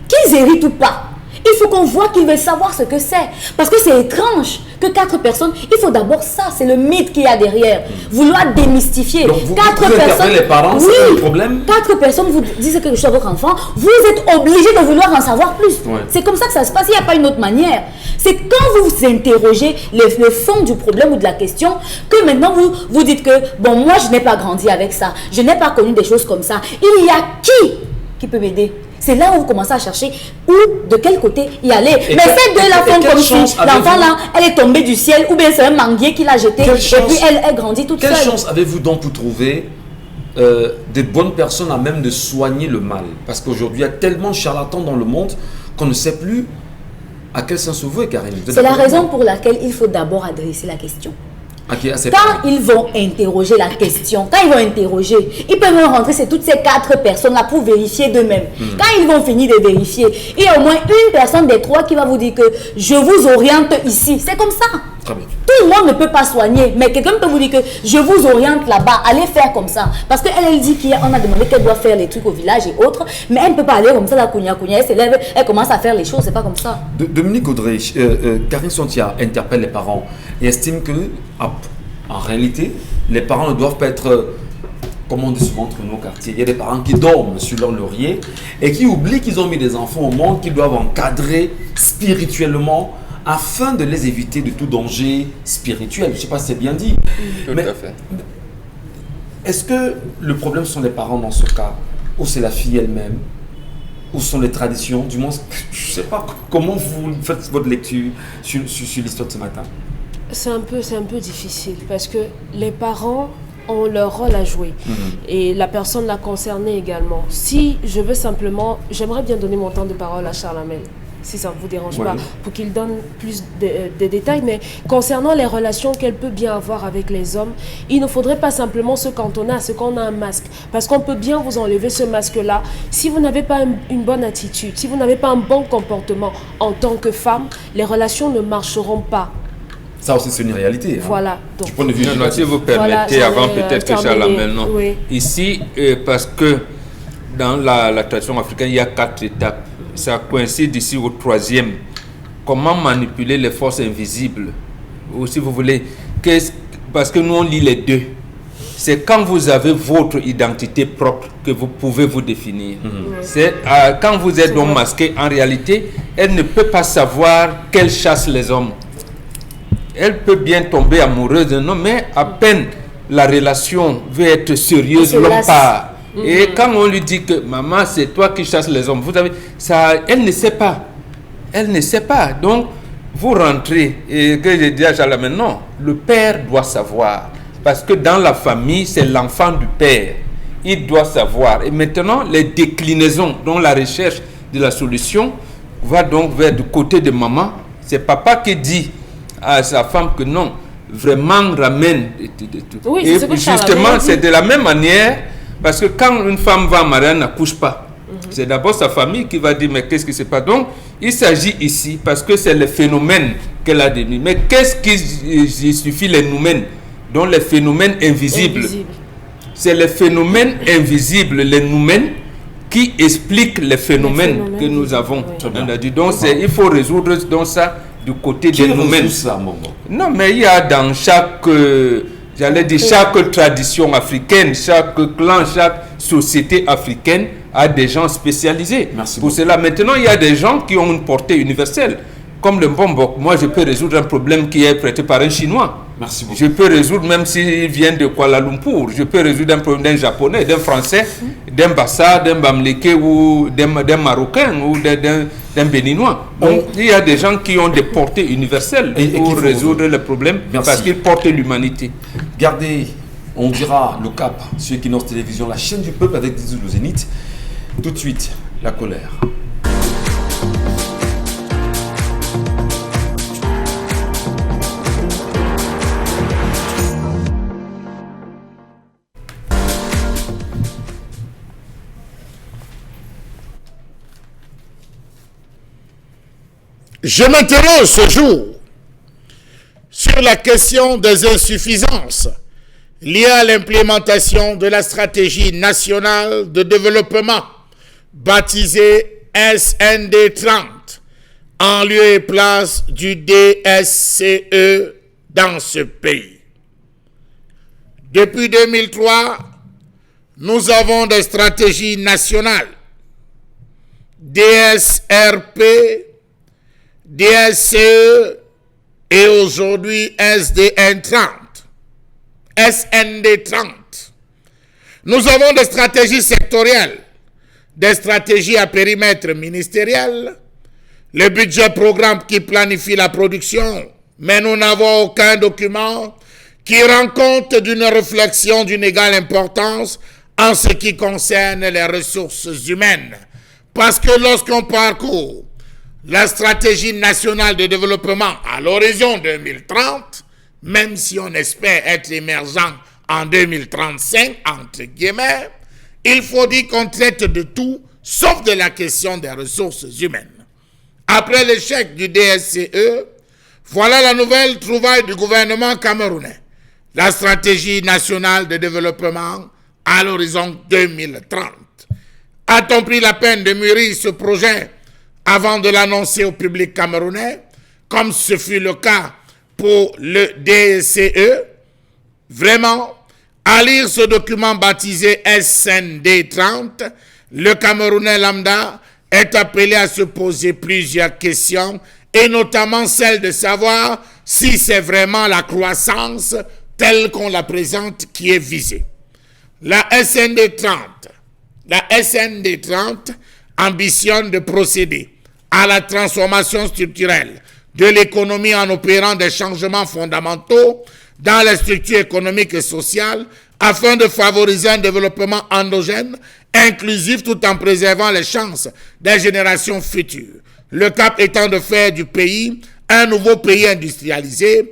Qu'ils héritent ou pas. Il faut qu'on voit qu'ils veulent savoir ce que c'est. Parce que c'est étrange que 4 personnes, il faut d'abord ça, c'est le mythe qu'il y a derrière. Vouloir démystifier. Donc vous 4 interpellez les parents, oui, c'est un problème. 4 personnes vous disent quelque chose à votre enfant, vous êtes obligé de vouloir en savoir plus. Ouais. C'est comme ça que ça se passe, il n'y a pas une autre manière. C'est quand vous interrogez le fond du problème ou de la question, que maintenant vous dites que, bon, moi je n'ai pas grandi avec ça, je n'ai pas connu des choses comme ça. Il y a qui peut m'aider? C'est là où vous commencez à chercher où, de quel côté y aller. Mais ces deux-là font comme si l'enfant là, elle est tombée du ciel, ou bien c'est un manguier qui l'a jeté, et puis elle grandit toute seule. Quelle chance avez-vous donc pour trouver des bonnes personnes à même de soigner le mal? Parce qu'aujourd'hui, il y a tellement de charlatans dans le monde qu'on ne sait plus à quel sens s'ouvrir, Karine. C'est la raison pour laquelle il faut d'abord adresser la question. Okay, Quand ils vont interroger la question, quand ils vont interroger, ils peuvent rentrer c'est toutes ces 4 personnes-là pour vérifier d'eux-mêmes. Quand ils vont finir de vérifier, il y a au moins une personne des 3 qui va vous dire que je vous oriente ici. C'est comme ça. Très bien. Tout le monde ne peut pas soigner, mais quelqu'un peut vous dire que je vous oriente là-bas, allez faire comme ça. Parce qu'elle dit qu'on a demandé qu'elle doit faire les trucs au village et autres, mais elle ne peut pas aller comme ça, la cogna, elle s'élève, elle commence à faire les choses, c'est pas comme ça. Dominique Audrey, Karine Sontia interpelle les parents et estime que, en réalité, les parents ne doivent pas être, comme on dit souvent entre nos quartiers, il y a des parents qui dorment sur leur laurier et qui oublient qu'ils ont mis des enfants au monde, qu'ils doivent encadrer spirituellement afin de les éviter de tout danger spirituel. Je ne sais pas si c'est bien dit. Tout à fait. Est-ce que le problème sont les parents dans ce cas, ou c'est la fille elle-même, ou sont les traditions? Du moins, je ne sais pas comment vous faites votre lecture sur l'histoire de ce matin. C'est un peu difficile parce que les parents ont leur rôle à jouer et la personne la concernée également. Si je veux simplement, j'aimerais bien donner mon temps de parole à Charles Hamel, si ça ne vous dérange pas, pour qu'il donne plus de détails. Mais concernant les relations qu'elle peut bien avoir avec les hommes, il ne faudrait pas simplement se cantonner à ce qu'on a un masque. Parce qu'on peut bien vous enlever ce masque-là. Si vous n'avez pas une bonne attitude, si vous n'avez pas un bon comportement en tant que femme, les relations ne marcheront pas. Ça aussi, c'est une réalité. Hein. Voilà. Donc, du point de vue non, si vous permettez, avant peut-être que Charles Hamel, non. Oui. Ici, parce que dans la tradition africaine, il y a 4 étapes. Ça coïncide ici au 3e. Comment manipuler les forces invisibles? Ou si vous voulez, parce que nous on lit les deux. C'est quand vous avez votre identité propre que vous pouvez vous définir. C'est quand vous êtes donc masqué, en réalité, elle ne peut pas savoir qu'elle chasse les hommes. Elle peut bien tomber amoureuse d'un homme, mais à peine la relation veut être sérieuse, l'homme part. Et quand on lui dit que maman, c'est toi qui chasses les hommes, vous avez ça, elle ne sait pas. Elle ne sait pas. Donc, vous rentrez et que je dis à Charles, non, le père doit savoir. Parce que dans la famille, c'est l'enfant du père. Il doit savoir. Et maintenant, les déclinaisons, dont la recherche de la solution va donc vers du côté de maman. C'est papa qui dit à sa femme que non, vraiment ramène. Oui, et justement, c'est de la même manière, parce que quand une femme va marier, elle n'accouche pas. C'est d'abord sa famille qui va dire mais qu'est-ce qui se passe. Donc, il s'agit ici, parce que c'est le phénomène qu'elle a déduit. Mais qu'est-ce qui suffit les noumènes? Donc les phénomènes invisibles. C'est les phénomènes invisibles, les noumènes, qui expliquent les phénomènes que nous avons. On a dit. Donc il faut résoudre donc ça du côté Qui des noumens. résout ça, Momo? Non, mais il y a dans chaque, chaque tradition africaine, chaque clan, chaque société africaine a des gens spécialisés. Merci Pour beaucoup. cela, maintenant, il y a des gens qui ont une portée universelle. Comme le Mbombok, moi je peux résoudre un problème qui est prêté par un Chinois. Merci beaucoup. Je peux résoudre, même s'il vient de Kuala Lumpur, je peux résoudre un problème d'un Japonais, d'un Français, d'un Bassa, d'un Bamléké ou d'un Marocain ou d'un Béninois. Donc il y a des gens qui ont des portées universelles Et qui pour font résoudre le problème Merci. parce qu'ils portent l'humanité. Gardez, on dira le cap sur Equinox Télévision, la chaîne du peuple avec Dizou le Zénith. Tout de suite, la colère. Je m'interroge ce jour sur la question des insuffisances liées à l'implémentation de la stratégie nationale de développement baptisée SND 30 en lieu et place du DSCE dans ce pays. Depuis 2003, nous avons des stratégies nationales, DSRP, DSCE et aujourd'hui SDN 30, SND 30. Nous avons des stratégies sectorielles, des stratégies à périmètre ministériel, le budget programme qui planifie la production, mais nous n'avons aucun document qui rend compte d'une réflexion d'une égale importance en ce qui concerne les ressources humaines. Parce que lorsqu'on parcourt la stratégie nationale de développement à l'horizon 2030, même si on espère être émergent en 2035, entre guillemets, il faut dire qu'on traite de tout, sauf de la question des ressources humaines. Après l'échec du DSCE, voilà la nouvelle trouvaille du gouvernement camerounais. La stratégie nationale de développement à l'horizon 2030. A-t-on pris la peine de mûrir ce projet avant de l'annoncer au public camerounais, comme ce fut le cas pour le DSCE? Vraiment, à lire ce document baptisé SND 30, le Camerounais lambda est appelé à se poser plusieurs questions, et notamment celle de savoir si c'est vraiment la croissance telle qu'on la présente qui est visée. La SND 30 ambitionne de procéder à la transformation structurelle de l'économie en opérant des changements fondamentaux dans les structures économiques et sociales afin de favoriser un développement endogène, inclusif tout en préservant les chances des générations futures. Le cap étant de faire du pays un nouveau pays industrialisé,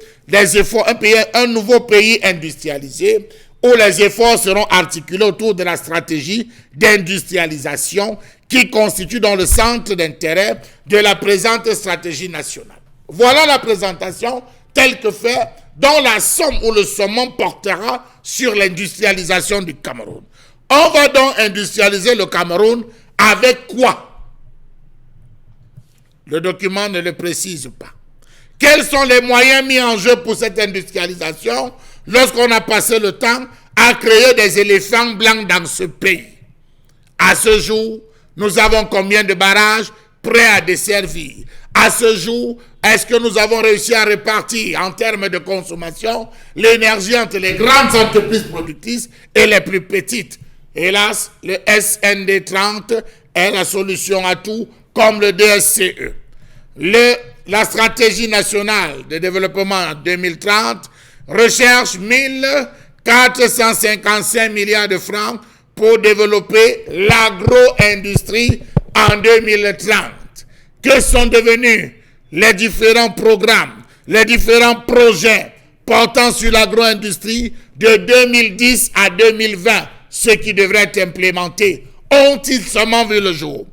un nouveau pays industrialisé où les efforts seront articulés autour de la stratégie d'industrialisation qui constitue dans le centre d'intérêt de la présente stratégie nationale. Voilà la présentation telle que fait, dont la somme ou le summum portera sur l'industrialisation du Cameroun. On va donc industrialiser le Cameroun avec quoi? Le document ne le précise pas. Quels sont les moyens mis en jeu pour cette industrialisation lorsqu'on a passé le temps à créer des éléphants blancs dans ce pays? À ce jour, nous avons combien de barrages prêts à desservir? À ce jour, est-ce que nous avons réussi à répartir en termes de consommation l'énergie entre les grandes entreprises productrices et les plus petites? Hélas, le SND 30 est la solution à tout, comme le DSCE. La stratégie nationale de développement 2030 recherche 1455 milliards de francs pour développer l'agro-industrie en 2030. Que sont devenus les différents programmes, les différents projets portant sur l'agro-industrie de 2010 à 2020, ceux qui devraient être implémentés, ont-ils seulement vu le jour?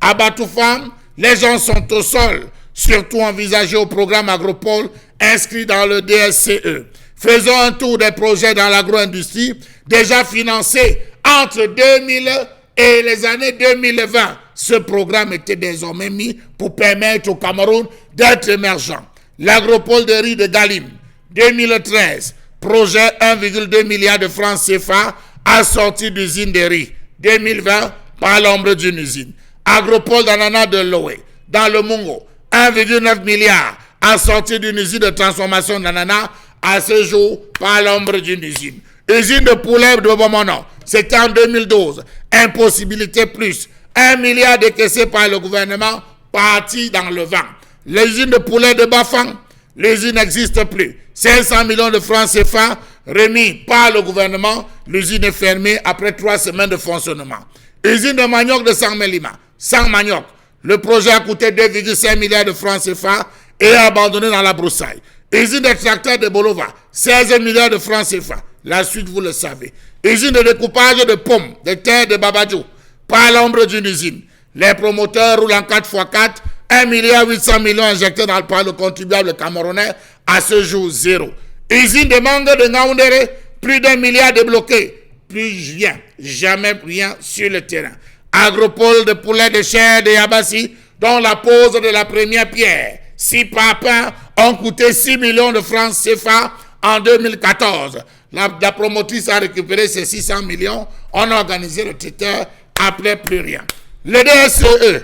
À Batoufam, les gens sont au sol, surtout envisagés au programme Agropole inscrit dans le DSCE. Faisons un tour des projets dans l'agro-industrie déjà financés entre 2000 et les années 2020. Ce programme était désormais mis pour permettre au Cameroun d'être émergent. L'agropole de riz de Galim, 2013, projet 1,2 milliard de francs CFA assorti d'usine de riz. 2020, pas l'ombre d'une usine. Agropole d'ananas de Loé, dans le Mungo, 1,9 milliard assorti d'une usine de transformation d'ananas. À ce jour, pas l'ombre d'une usine. Usine de poulet de Bomono, c'était en 2012. Impossibilité plus. 1 milliard décaissé par le gouvernement, parti dans le vent. L'usine de poulet de Bafang, l'usine n'existe plus. 500 millions de francs CFA remis par le gouvernement. L'usine est fermée après 3 semaines de fonctionnement. Usine de manioc de Sangmelima, sans manioc. Le projet a coûté 2,5 milliards de francs CFA et est abandonné dans la broussaille. Usine de tracteurs de Bolova, 16 milliards de francs CFA. La suite, vous le savez. Usine de découpage de pommes, de terre de Babadjou. Pas l'ombre d'une usine. Les promoteurs roulent en 4x4. 1 milliard 800 millions injectés par le contribuable camerounais. À ce jour, zéro. Usine de mangue de Ngaoundéré, plus d'1 milliard débloqué. Plus rien. Jamais rien sur le terrain. Agropole de poulet de chair de Yabassi, dont la pose de la première pierre. 6 papins ont coûté 6 millions de francs CFA en 2014. La promotrice a récupéré ces 600 millions. On a organisé le traiteur, après plus rien. Le DSE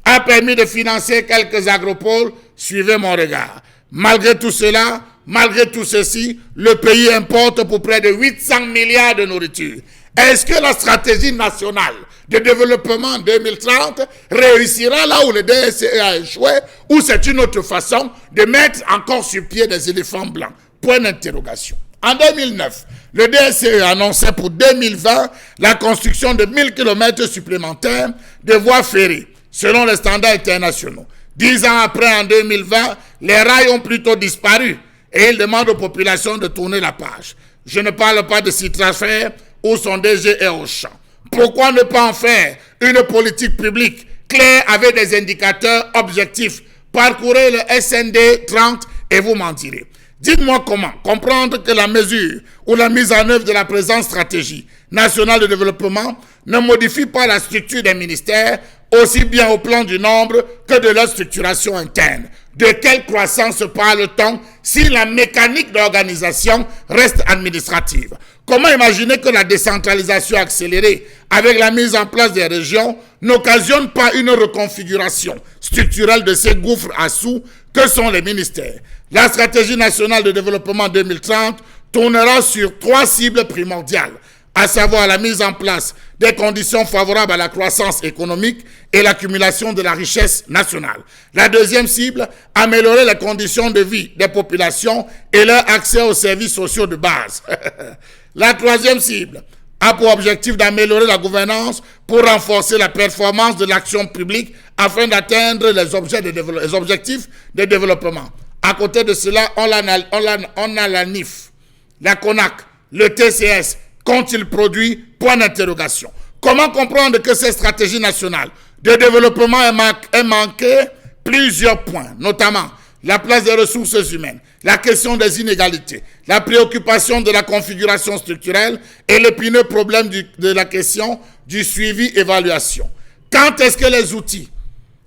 a permis de financer quelques agropoles. Suivez mon regard. Malgré tout cela, malgré tout ceci, le pays importe pour près de 800 milliards de nourriture. Est-ce que la stratégie nationale de développement 2030 réussira là où le DSE a échoué, ou c'est une autre façon de mettre encore sur pied des éléphants blancs? Point d'interrogation. En 2009, le DSE annonçait pour 2020 la construction de 1000 km supplémentaires de voies ferrées, selon les standards internationaux. 10 ans après, en 2020, les rails ont plutôt disparu et il demande aux populations de tourner la page. Je ne parle pas de Citrafer où son DG est au champ. Pourquoi ne pas en faire une politique publique claire avec des indicateurs objectifs? Parcourez le SND 30 et vous m'en direz. Dites-moi comment comprendre que la mesure ou la mise en œuvre de la présente stratégie nationale de développement ne modifie pas la structure des ministères, aussi bien au plan du nombre que de leur structuration interne. De quelle croissance parle-t-on si la mécanique d'organisation reste administrative? Comment imaginer que la décentralisation accélérée avec la mise en place des régions n'occasionne pas une reconfiguration structurelle de ces gouffres à sous que sont les ministères? La stratégie nationale de développement 2030 tournera sur 3 cibles primordiales, à savoir la mise en place des conditions favorables à la croissance économique et l'accumulation de la richesse nationale. La deuxième cible, améliorer les conditions de vie des populations et leur accès aux services sociaux de base. La troisième cible a pour objectif d'améliorer la gouvernance pour renforcer la performance de l'action publique afin d'atteindre les objectifs de développement. À côté de cela, on a la NIF, la CONAC, le TCS. Qu'ont-ils produit? Point d'interrogation. Comment comprendre que cette stratégie nationale de développement est manquée? Plusieurs points, notamment la place des ressources humaines, la question des inégalités, la préoccupation de la configuration structurelle et l'épineux problème de la question du suivi-évaluation. Quand est-ce que les outils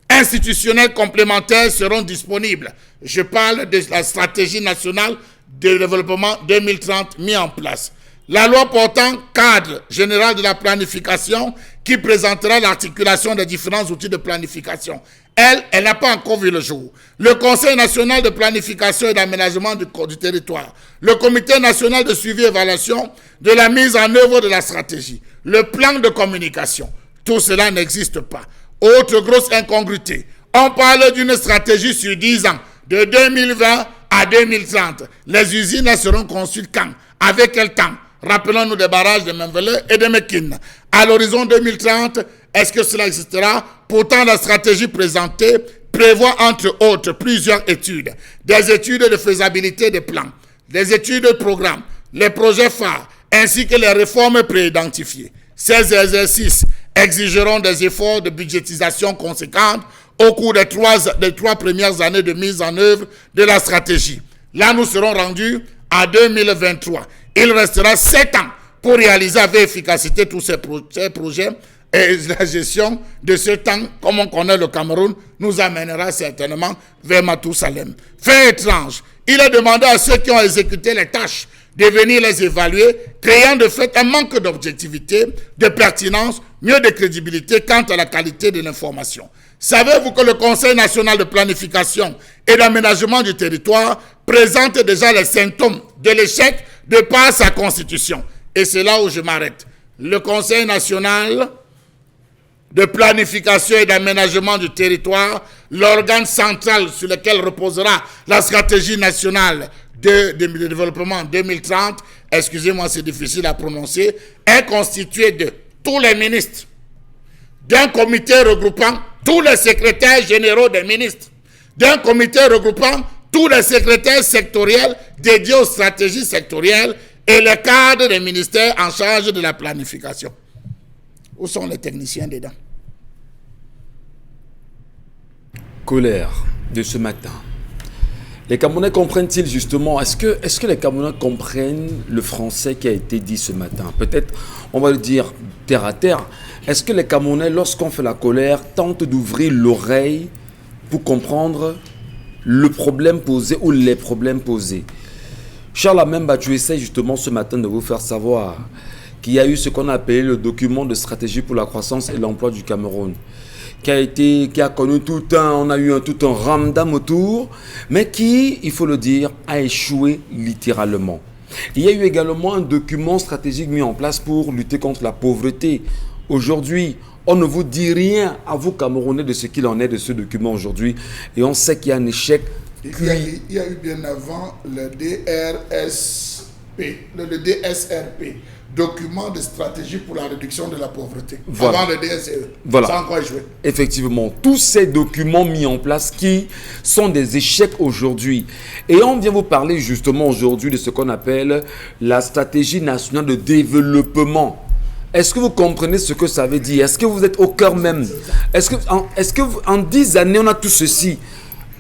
institutionnels complémentaires seront disponibles? Je parle de la stratégie nationale de développement 2030 mise en place. La loi portant cadre général de la planification qui présentera l'articulation des différents outils de planification. Elle n'a pas encore vu le jour. Le Conseil national de planification et d'aménagement du territoire. Le Comité national de suivi et évaluation de la mise en œuvre de la stratégie. Le plan de communication. Tout cela n'existe pas. Autre grosse incongruité. On parle d'une stratégie sur 10 ans, de 2020 à 2030. Les usines seront conçues quand? Avec quel temps? Rappelons-nous des barrages de Menvele et de Mekine. À l'horizon 2030, est-ce que cela existera? Pourtant, la stratégie présentée prévoit entre autres plusieurs études. Des études de faisabilité des plans, des études de programme, les projets phares, ainsi que les réformes préidentifiées. Ces exercices exigeront des efforts de budgétisation conséquents au cours des trois premières années de mise en œuvre de la stratégie. Là, nous serons rendus à 2023. Il restera 7 ans pour réaliser avec efficacité tous ces projets Et la gestion de ce temps, comme on connaît le Cameroun, nous amènera certainement vers Matousalem. Fait étrange, il a demandé à ceux qui ont exécuté les tâches de venir les évaluer, créant de fait un manque d'objectivité, de pertinence, mieux de crédibilité quant à la qualité de l'information. Savez-vous que le Conseil national de planification et d'aménagement du territoire présente déjà les symptômes de l'échec de par sa constitution? Et c'est là où je m'arrête. Le Conseil national de planification et d'aménagement du territoire, l'organe central sur lequel reposera la stratégie nationale de développement 2030, excusez-moi, c'est difficile à prononcer, est constitué de tous les ministres, d'un comité regroupant tous les secrétaires généraux des ministres, d'un comité regroupant tous les secrétaires sectoriels dédiés aux stratégies sectorielles et les cadres des ministères en charge de la planification. Où sont les techniciens dedans? Colère de ce matin. Les Camerounais comprennent-ils justement, est-ce que les Camerounais comprennent le français qui a été dit ce matin? Peut-être, on va le dire terre à terre. Est-ce que les Camerounais, lorsqu'on fait la colère, tentent d'ouvrir l'oreille pour comprendre le problème posé ou les problèmes posés? Charles Amemba, tu essaies justement ce matin de vous faire savoir qu'il y a eu ce qu'on a appelé le document de stratégie pour la croissance et l'emploi du Cameroun, qui a connu on a eu tout un ramdam autour, mais qui, il faut le dire, a échoué littéralement. Il y a eu également un document stratégique mis en place pour lutter contre la pauvreté. Aujourd'hui, on ne vous dit rien à vous Camerounais de ce qu'il en est de ce document aujourd'hui, et on sait qu'il y a un échec. Il y a eu bien avant le DSRP, document de stratégie pour la réduction de la pauvreté. Voilà. Avant le DSE. Voilà. Ça a encore échoué. Effectivement, tous ces documents mis en place qui sont des échecs aujourd'hui. Et on vient vous parler justement aujourd'hui de ce qu'on appelle la stratégie nationale de développement. Est-ce que vous comprenez ce que ça veut dire? Est-ce que vous êtes au cœur même? Est-ce que en 10 années, on a tout ceci?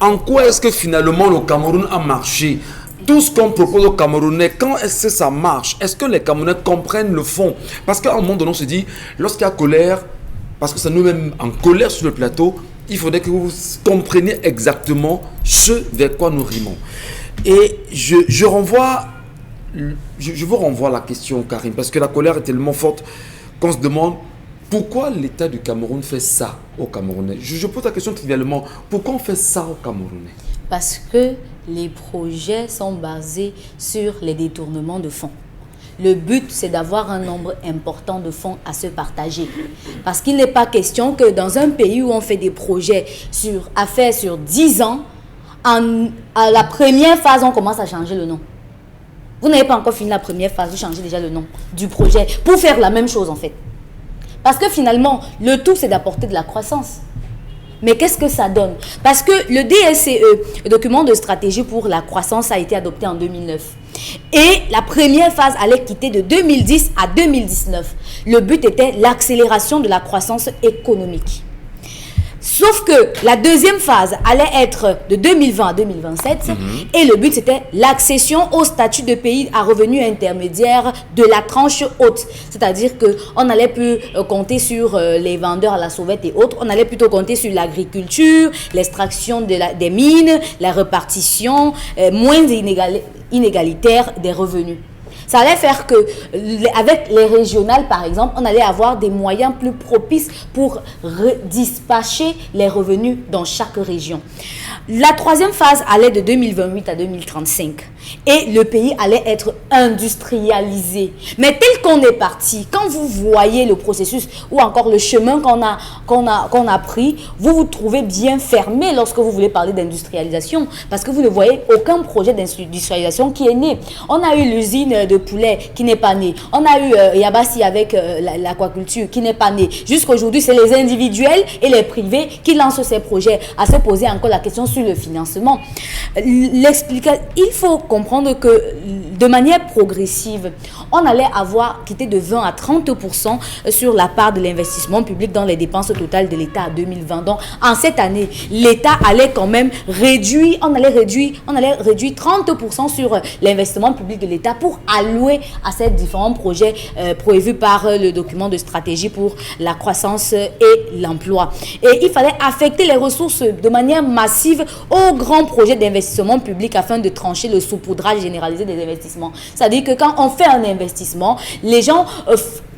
En quoi est-ce que finalement le Cameroun a marché? Tout ce qu'on propose aux Camerounais, quand est-ce que ça marche? Est-ce que les Camerounais comprennent le fond? Parce qu'à un moment donné, on se dit, lorsqu'il y a colère, parce que c'est nous-mêmes en colère sur le plateau, il faudrait que vous compreniez exactement ce vers quoi nous rimons. Et je vous renvoie à la question, Karim, parce que la colère est tellement forte qu'on se demande pourquoi l'État du Cameroun fait ça aux Camerounais. Je pose la question trivialement, pourquoi on fait ça aux Camerounais? Parce que les projets sont basés sur les détournements de fonds. Le but, c'est d'avoir un nombre important de fonds à se partager. Parce qu'il n'est pas question que dans un pays où on fait des projets à faire sur 10 ans, à la première phase, on commence à changer le nom. Vous n'avez pas encore fini la première phase, vous changez déjà le nom du projet pour faire la même chose en fait. Parce que finalement, le tout, c'est d'apporter de la croissance. Mais qu'est-ce que ça donne? Parce que le DSCE, le document de stratégie pour la croissance, a été adopté en 2009. Et la première phase allait quitter de 2010 à 2019. Le but était l'accélération de la croissance économique. Sauf que la deuxième phase allait être de 2020 à 2027 et le but c'était l'accession au statut de pays à revenus intermédiaires de la tranche haute. C'est-à-dire qu'on allait plus compter sur les vendeurs à la sauvette et autres, on allait plutôt compter sur l'agriculture, l'extraction des mines, la répartition moins inégalitaire des revenus. Ça allait faire que, avec les régionales par exemple, on allait avoir des moyens plus propices pour dispatcher les revenus dans chaque région. La troisième phase allait de 2028 à 2035 et le pays allait être industrialisé. Mais tel qu'on est parti, quand vous voyez le processus ou encore le chemin qu'on a pris, vous vous trouvez bien fermé lorsque vous voulez parler d'industrialisation parce que vous ne voyez aucun projet d'industrialisation qui est né. On a eu l'usine de poulet qui n'est pas née. On a eu Yabassi avec l'aquaculture qui n'est pas née. Jusqu'aujourd'hui, c'est les individuels et les privés qui lancent ces projets à se poser encore la question sur le financement. Il faut comprendre que de manière progressive, on allait avoir quitté de 20 à 30% sur la part de l'investissement public dans les dépenses totales de l'État à 2020. Donc, en cette année, l'État allait quand même réduire 30% sur l'investissement public de l'État pour aller alloués à ces différents projets prévus par le document de stratégie pour la croissance et l'emploi. Et il fallait affecter les ressources de manière massive aux grands projets d'investissement public afin de trancher le saupoudrage généralisé des investissements. C'est-à-dire que quand on fait un investissement, les gens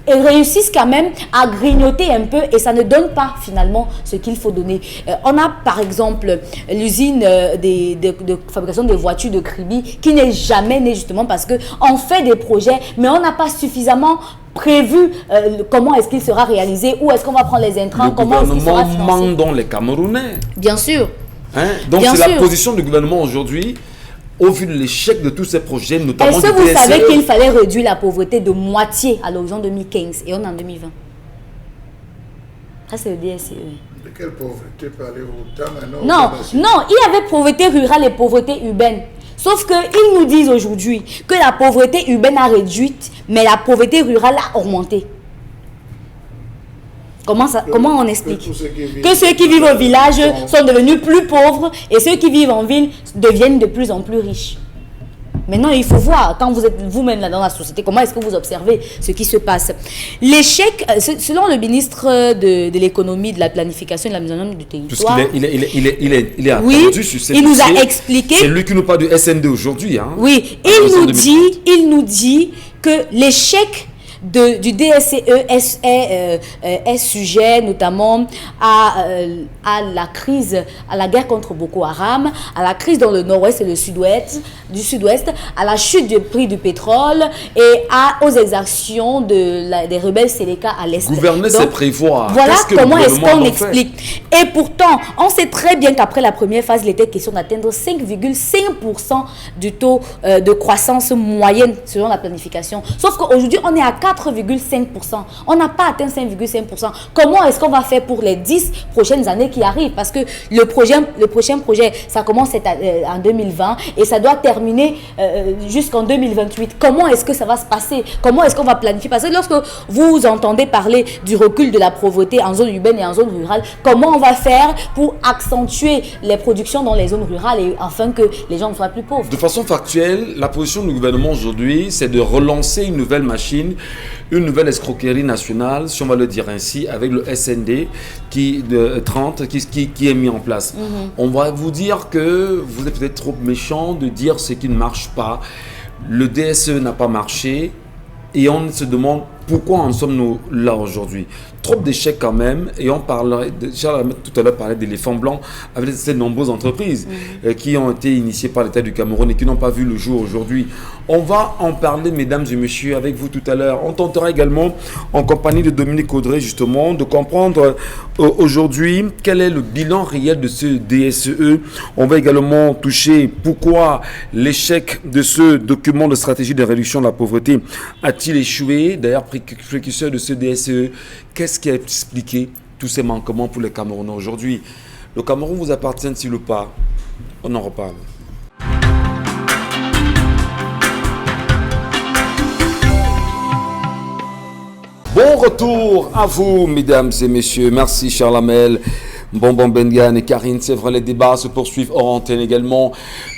réussissent quand même à grignoter un peu et ça ne donne pas finalement ce qu'il faut donner. On a par exemple l'usine de fabrication des voitures de Kribi qui n'est jamais née justement parce qu'on fait des projets mais on n'a pas suffisamment prévu comment est-ce qu'il sera réalisé, où est-ce qu'on va prendre les intrants, comment est-ce qu'il sera financé. Le gouvernement manque les Camerounais. Bien sûr. Hein? Donc c'est la position du gouvernement aujourd'hui. Au vu de l'échec de tous ces projets, notamment est-ce que vous savez qu'il fallait réduire la pauvreté de moitié à l'horizon 2015 et on est en 2020? Ça, c'est le DSE. De quelle pauvreté parlez-vous? Non, il y avait pauvreté rurale et pauvreté urbaine. Sauf qu'ils nous disent aujourd'hui que la pauvreté urbaine a réduite, mais la pauvreté rurale a augmenté. Comment on explique? Que ceux qui vivent au village sont devenus plus pauvres et ceux qui vivent en ville deviennent de plus en plus riches. Maintenant, il faut voir, quand vous êtes vous-même là dans la société, comment est-ce que vous observez ce qui se passe. L'échec, selon le ministre de l'économie, de la planification et de l'aménagement du territoire... Il est attendu sur ces il nous a expliqué... C'est lui qui nous parle du SND aujourd'hui. Hein, oui, il nous dit que l'échec du DSE est sujet notamment à la crise, à la guerre contre Boko Haram, à la crise dans le nord-ouest et le sud-ouest, à la chute du prix du pétrole et aux exactions des rebelles Séléka à l'est. Gouverner, c'est prévoir. Voilà comment est-ce qu'on explique. Et pourtant, on sait très bien qu'après la première phase, il était question d'atteindre 5,5% du taux de croissance moyenne selon la planification. Sauf qu'aujourd'hui, on est à 4,5%. On n'a pas atteint 5,5%. Comment est-ce qu'on va faire pour les 10 prochaines années qui arrivent? Parce que le prochain projet, ça commence en 2020 et ça doit terminer jusqu'en 2028. Comment est-ce que ça va se passer? Comment est-ce qu'on va planifier? Parce que lorsque vous entendez parler du recul de la pauvreté en zone urbaine et en zone rurale, comment on va faire pour accentuer les productions dans les zones rurales et afin que les gens ne soient plus pauvres? De façon factuelle, la position du gouvernement aujourd'hui, c'est de relancer une nouvelle machine, une nouvelle escroquerie nationale, si on va le dire ainsi, avec le SND qui est mis en place. On va vous dire que vous êtes peut-être trop méchant de dire ce qui ne marche pas. Le DSE n'a pas marché et on se demande pourquoi en sommes-nous là aujourd'hui. Trop d'échecs quand même, et on parlerait, Charles tout à l'heure parlait d'éléphants blancs, avec ces nombreuses entreprises qui ont été initiées par l'État du Cameroun et qui n'ont pas vu le jour aujourd'hui. On va en parler, mesdames et messieurs, avec vous tout à l'heure. On tentera également, en compagnie de Dominique Audrey, justement, de comprendre aujourd'hui quel est le bilan réel de ce DSE. On va également toucher pourquoi l'échec de ce document de stratégie de réduction de la pauvreté a-t-il échoué. D'ailleurs, précurseur de ce DSE, qu'est-ce qui a expliqué tous ces manquements pour les Camerounais aujourd'hui? Le Cameroun vous appartient-il ou pas? On en reparle. Bon retour à vous, mesdames et messieurs. Merci, Charles Hamel. Bonbon Bengan et Karine, c'est vrai, les débats se poursuivent hors antenne également.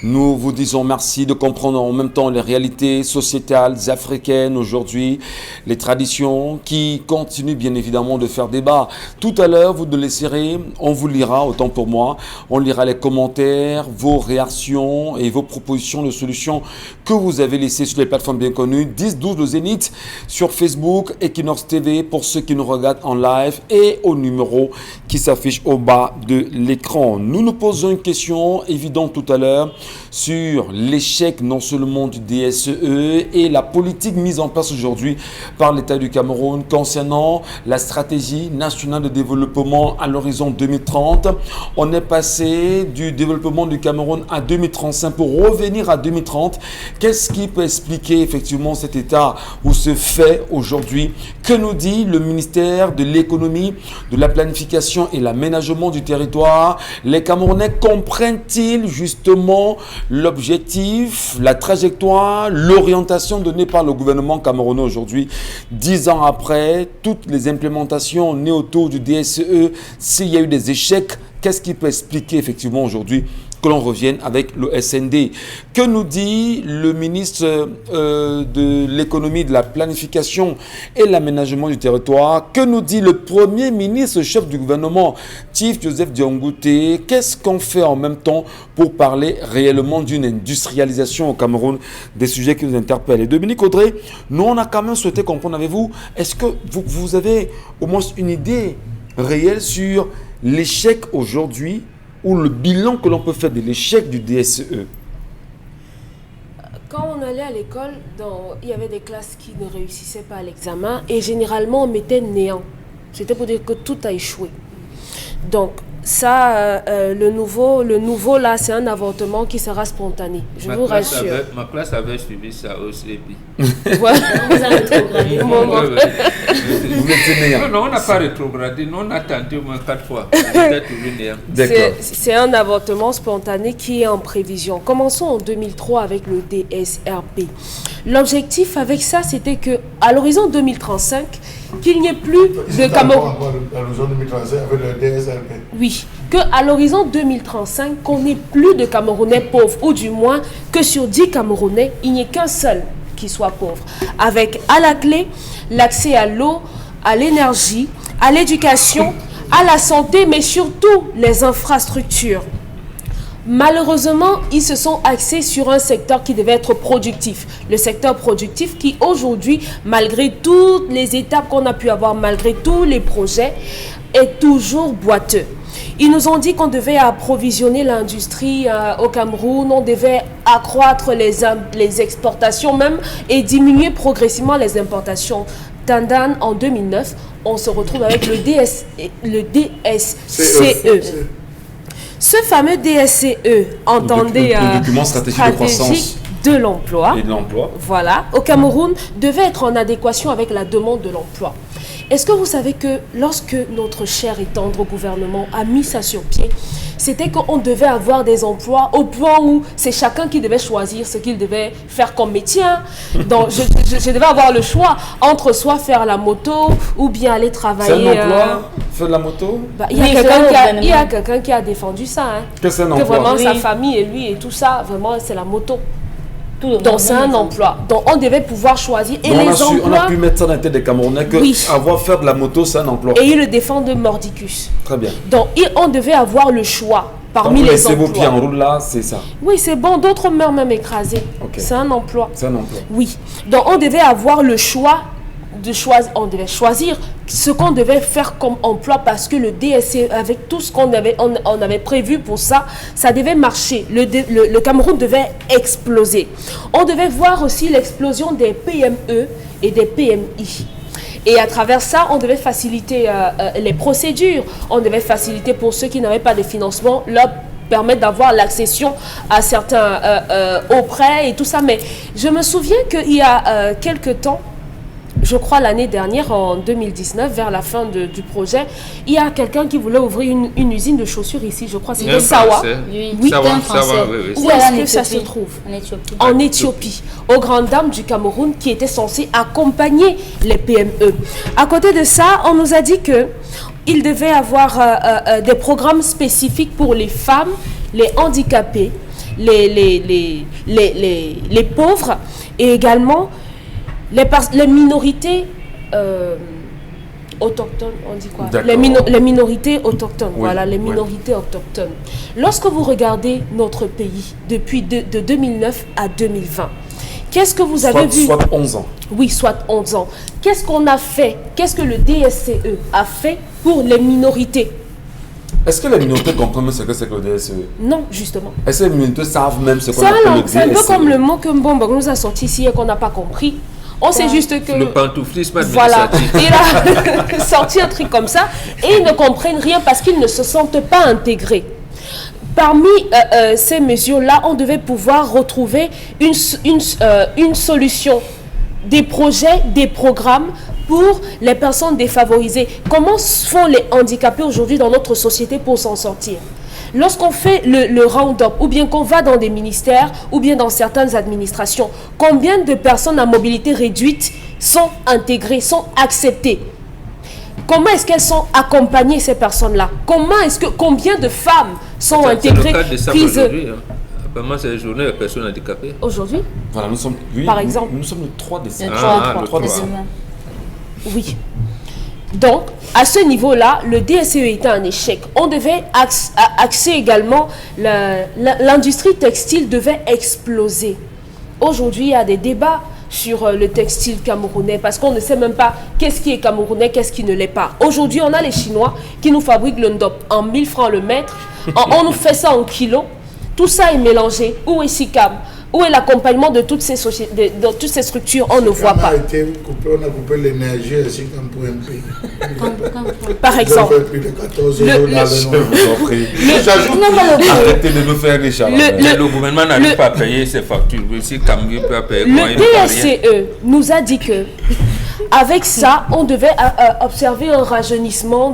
Nous vous disons merci de comprendre en même temps les réalités sociétales africaines aujourd'hui, les traditions qui continuent bien évidemment de faire débat. Tout à l'heure, vous nous laisserez, on vous lira, autant pour moi, on lira les commentaires, vos réactions et vos propositions de solutions que vous avez laissées sur les plateformes bien connues. 10-12 le Zénith sur Facebook, Equinox TV pour ceux qui nous regardent en live et au numéro qui s'affiche au bas de l'écran. Nous nous posons une question évidente tout à l'heure sur l'échec non seulement du DSE et la politique mise en place aujourd'hui par l'État du Cameroun concernant la stratégie nationale de développement à l'horizon 2030. On est passé du développement du Cameroun à 2035 pour revenir à 2030. Qu'est-ce qui peut expliquer effectivement cet état ou ce fait aujourd'hui? Que nous dit le ministère de l'économie, de la planification et l'aménagement du territoire? Les Camerounais comprennent-ils justement l'objectif, la trajectoire, l'orientation donnée par le gouvernement camerounais aujourd'hui? 10 ans après, toutes les implémentations nées autour du DSE, s'il y a eu des échecs, qu'est-ce qui peut expliquer effectivement aujourd'hui que l'on revienne avec le SND. Que nous dit le ministre de l'économie, de la planification et l'aménagement du territoire? Que nous dit le premier ministre, chef du gouvernement, Chief Joseph Diongouté? Qu'est-ce qu'on fait en même temps pour parler réellement d'une industrialisation au Cameroun, des sujets qui nous interpellent? Et Dominique Audrey, nous on a quand même souhaité comprendre avec vous, est-ce que vous avez au moins une idée réelle sur l'échec aujourd'hui ou le bilan que l'on peut faire de l'échec du DSE? Quand on allait à l'école, il y avait des classes qui ne réussissaient pas à l'examen et généralement on mettait néant. C'était pour dire que tout a échoué. Donc ça, le nouveau là, c'est un avortement qui sera spontané. Je vous rassure. Ma classe avait suivi ça aussi. Voilà. Vous avez rétrogradé. Vous êtes néant. Non, on n'a pas rétrogradé. Non, on a tenté au moins 4 fois. C'est un avortement spontané qui est en prévision. Commençons en 2003 avec le DSRP. L'objectif avec ça, c'était qu'à l'horizon 2035, qu'il n'y ait plus de Cameroun. À l'horizon 2035 avec le DSRP. Oui, qu'à l'horizon 2035, qu'on n'ait plus de Camerounais pauvres, ou du moins que sur 10 Camerounais, il n'y ait qu'un seul qui soit pauvre. Avec à la clé l'accès à l'eau, à l'énergie, à l'éducation, à la santé, mais surtout les infrastructures. Malheureusement, ils se sont axés sur un secteur qui devait être productif. Le secteur productif qui aujourd'hui, malgré toutes les étapes qu'on a pu avoir, malgré tous les projets, est toujours boiteux. Ils nous ont dit qu'on devait approvisionner l'industrie au Cameroun, on devait accroître les exportations même et diminuer progressivement les importations. Tandan, en 2009, on se retrouve avec le DSCE. Ce fameux DSCE, entendez, le document stratégique de croissance de l'emploi, et de l'emploi, voilà, au Cameroun, devait être en adéquation avec la demande de l'emploi. Est-ce que vous savez que lorsque notre cher et tendre gouvernement a mis ça sur pied, c'était qu'on devait avoir des emplois au point où c'est chacun qui devait choisir ce qu'il devait faire comme métier. Donc, je devais avoir le choix entre soit faire la moto ou bien aller travailler. C'est un emploi, faire de la moto? Il y a quelqu'un qui a défendu ça. Hein, que c'est un emploi? Que vraiment sa famille et lui et tout ça, vraiment c'est la moto. Donc c'est un emploi. Donc on devait pouvoir choisir. Et donc, les emplois... on a pu mettre ça dans la tête des Camerounais que avoir faire de la moto, c'est un emploi. Et ils le défendent de mordicus. Très bien. Donc on devait avoir le choix parmi donc, les emplois. Vos pieds en roule là, c'est ça? Oui, c'est bon. D'autres meurent même écrasés. Okay. C'est un emploi. C'est un emploi. Oui. Donc on devait avoir le choix de choisir. On devait choisir ce qu'on devait faire comme emploi parce que le DSC, avec tout ce qu'on avait, on avait prévu pour ça, ça devait marcher. Le Cameroun devait exploser. On devait voir aussi l'explosion des PME et des PMI. Et à travers ça, on devait faciliter les procédures. On devait faciliter pour ceux qui n'avaient pas de financement, leur permettre d'avoir l'accession à certains aux prêts et tout ça. Mais je me souviens qu'il y a quelques temps, je crois l'année dernière, en 2019, vers la fin du projet, il y a quelqu'un qui voulait ouvrir une usine de chaussures ici, je crois, c'était Sawa. Oui, Sawa, oui. Où est-ce que ça se trouve? En Éthiopie. En Éthiopie, aux grandes dames du Cameroun qui étaient censées accompagner les PME. À côté de ça, on nous a dit qu'il devait avoir des programmes spécifiques pour les femmes, les handicapés, les pauvres et également les minorités autochtones, on dit quoi? Les minorités autochtones, oui, voilà, les minorités autochtones. Lorsque vous regardez notre pays depuis de 2009 à 2020, qu'est-ce que vous avez vu? Soit 11 ans. Oui, soit 11 ans. Qu'est-ce qu'on a fait? Qu'est-ce que le DSCE a fait pour les minorités? Est-ce que les minorités comprennent ce que c'est que le DSE? Non, justement. Est-ce que les minorités savent même ce qu'on appelle le DSE? C'est un peu comme le mot que Mbomba nous a sorti ici et qu'on n'a pas compris. On sait juste que... Le pantouflisme administratif. Voilà, il a sorti un truc comme ça et ils ne comprennent rien parce qu'ils ne se sentent pas intégrés. Parmi ces mesures-là, on devait pouvoir retrouver une solution, des projets, des programmes pour les personnes défavorisées. Comment font les handicapés aujourd'hui dans notre société pour s'en sortir? Lorsqu'on fait le round-up, ou bien qu'on va dans des ministères, ou bien dans certaines administrations, combien de personnes à mobilité réduite sont intégrées, sont acceptées? Comment est-ce qu'elles sont accompagnées, ces personnes-là? Combien de femmes sont intégrées. C'est le cas de ça aujourd'hui. Apparemment, c'est la journée des personnes handicapées. Aujourd'hui? Voilà, nous sommes, oui, Par exemple. nous sommes le 3 décembre. Le 3 décembre. Oui. Donc, à ce niveau-là, le DSE était un échec. On devait axer également, l'industrie textile devait exploser. Aujourd'hui, il y a des débats sur le textile camerounais parce qu'on ne sait même pas qu'est-ce qui est camerounais, qu'est-ce qui ne l'est pas. Aujourd'hui, on a les Chinois qui nous fabriquent le ndop en 1000 francs le mètre. On nous fait ça en kilos. Tout ça est mélangé. Où est SICAM? Où est l'accompagnement de toutes ces sociétés, de toutes ces structures? On ne voit pas. On a coupé l'énergie ainsi comme pour un pays. Par exemple. Plus de 14 jours Arrêtez de nous faire Richard. Le gouvernement n'arrive pas à payer ses factures. Si Camille peut payer, le DSCE nous a dit que avec ça, on devait observer un rajeunissement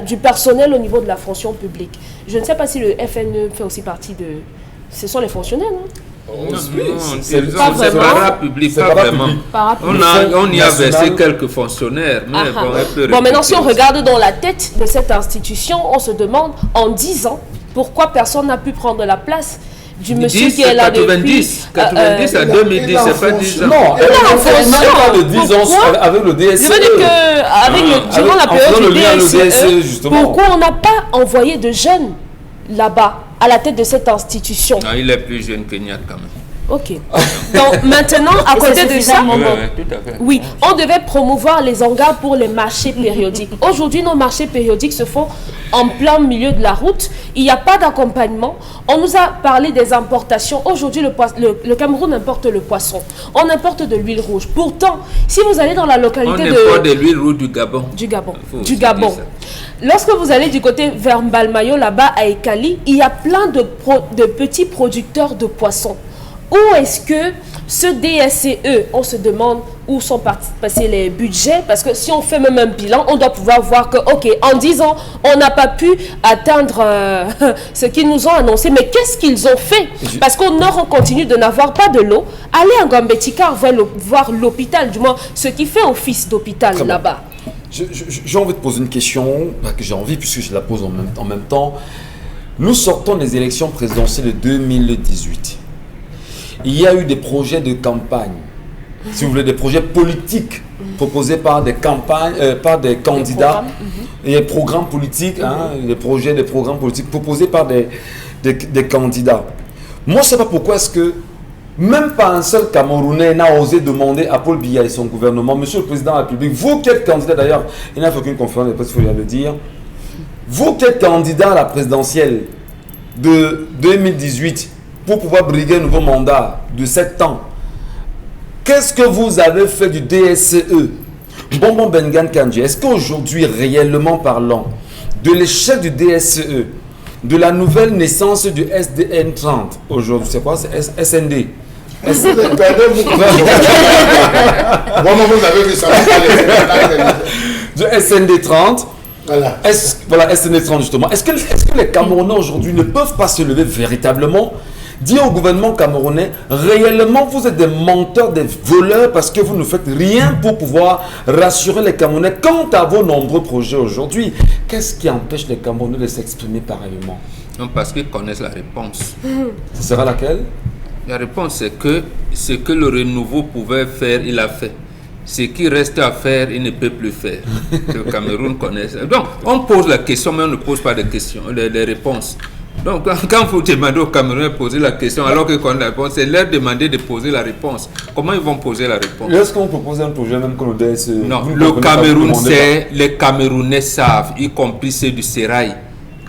du personnel au niveau de la fonction publique. Je ne sais pas si le FNE fait aussi partie de... Ce sont les fonctionnaires, non? C'est parapublic, pas vraiment. On y a versé quelques fonctionnaires. Mais bon, maintenant, si on regarde dans la tête de cette institution, on se demande, en 10 ans, pourquoi personne n'a pu prendre la place du monsieur qui est là 90, depuis... 90 à 2010, c'est pas 10 ans. Non, il a en fonction de 10 ans avec le DSE. Je veux dire que durant la période du DSE, pourquoi on n'a pas envoyé de jeunes là-bas, à la tête de cette institution? Non, il est plus jeune que Niat quand même. Ok. Donc maintenant, à côté de ça, oui, on devait promouvoir les hangars pour les marchés périodiques. Aujourd'hui, nos marchés périodiques se font en plein milieu de la route. Il n'y a pas d'accompagnement. On nous a parlé des importations. Aujourd'hui, le Cameroun importe le poisson. On importe de l'huile rouge. Pourtant, si vous allez dans la localité on importe de l'huile rouge du Gabon. Du Gabon. Lorsque vous allez du côté vers Mbalmayo, là-bas à Ekali, il y a plein de petits producteurs de poissons. Où est-ce que ce DSCE, on se demande où sont passés les budgets? Parce que si on fait même un bilan, on doit pouvoir voir que, ok, en 10 ans, on n'a pas pu atteindre ce qu'ils nous ont annoncé. Mais qu'est-ce qu'ils ont fait? Parce qu'au nord, on continue de n'avoir pas de l'eau. Allez à Gambétikar voir l'hôpital, du moins ce qui fait office d'hôpital là-bas. J'ai envie de poser une question, que j'ai envie puisque je la pose en même temps. Nous sortons des élections présidentielles de 2018. Il y a eu des projets de campagne, si vous voulez, des projets politiques proposés par des campagnes, par des candidats, et des programmes politiques, des programmes politiques proposés par des candidats. Moi, je ne sais pas pourquoi est-ce que même pas un seul Camerounais n'a osé demander à Paul Biya et son gouvernement, Monsieur le Président de la République, vous qui êtes candidat d'ailleurs, il n'a fait aucune conférence de presse, il faut le dire, vous qui êtes candidat à la présidentielle de 2018, pour pouvoir briguer un nouveau mandat de 7 ans, qu'est-ce que vous avez fait du DSCE? Bonbon Bengan Kandji, est-ce qu'aujourd'hui, réellement parlant, de l'échec du DSCE, de la nouvelle naissance du SDN 30, aujourd'hui, c'est quoi? C'est SND. Du SND 30. Voilà, SND 30 justement. Est-ce que les Camerounais aujourd'hui ne peuvent pas se lever véritablement, dire au gouvernement camerounais, réellement vous êtes des menteurs, des voleurs parce que vous ne faites rien pour pouvoir rassurer les Camerounais quant à vos nombreux projets aujourd'hui? Qu'est-ce qui empêche les Camerounais de s'exprimer pareillement? Non, parce qu'ils connaissent la réponse. Ce sera laquelle? La réponse c'est que ce que le renouveau pouvait faire, il a fait. Ce qui reste à faire, il ne peut plus faire. Le Cameroun connaît ça. Donc, on pose la question, mais on ne pose pas de questions, les réponses. Donc, quand vous demandez aux Camerounais de poser la question, alors qu'ils connaissent la réponse, c'est leur demander de poser la réponse. Comment ils vont poser la réponse? Est-ce qu'on propose un projet même que le DSE? Non, le Cameroun sait, les Camerounais savent, y compris ceux du Sérail,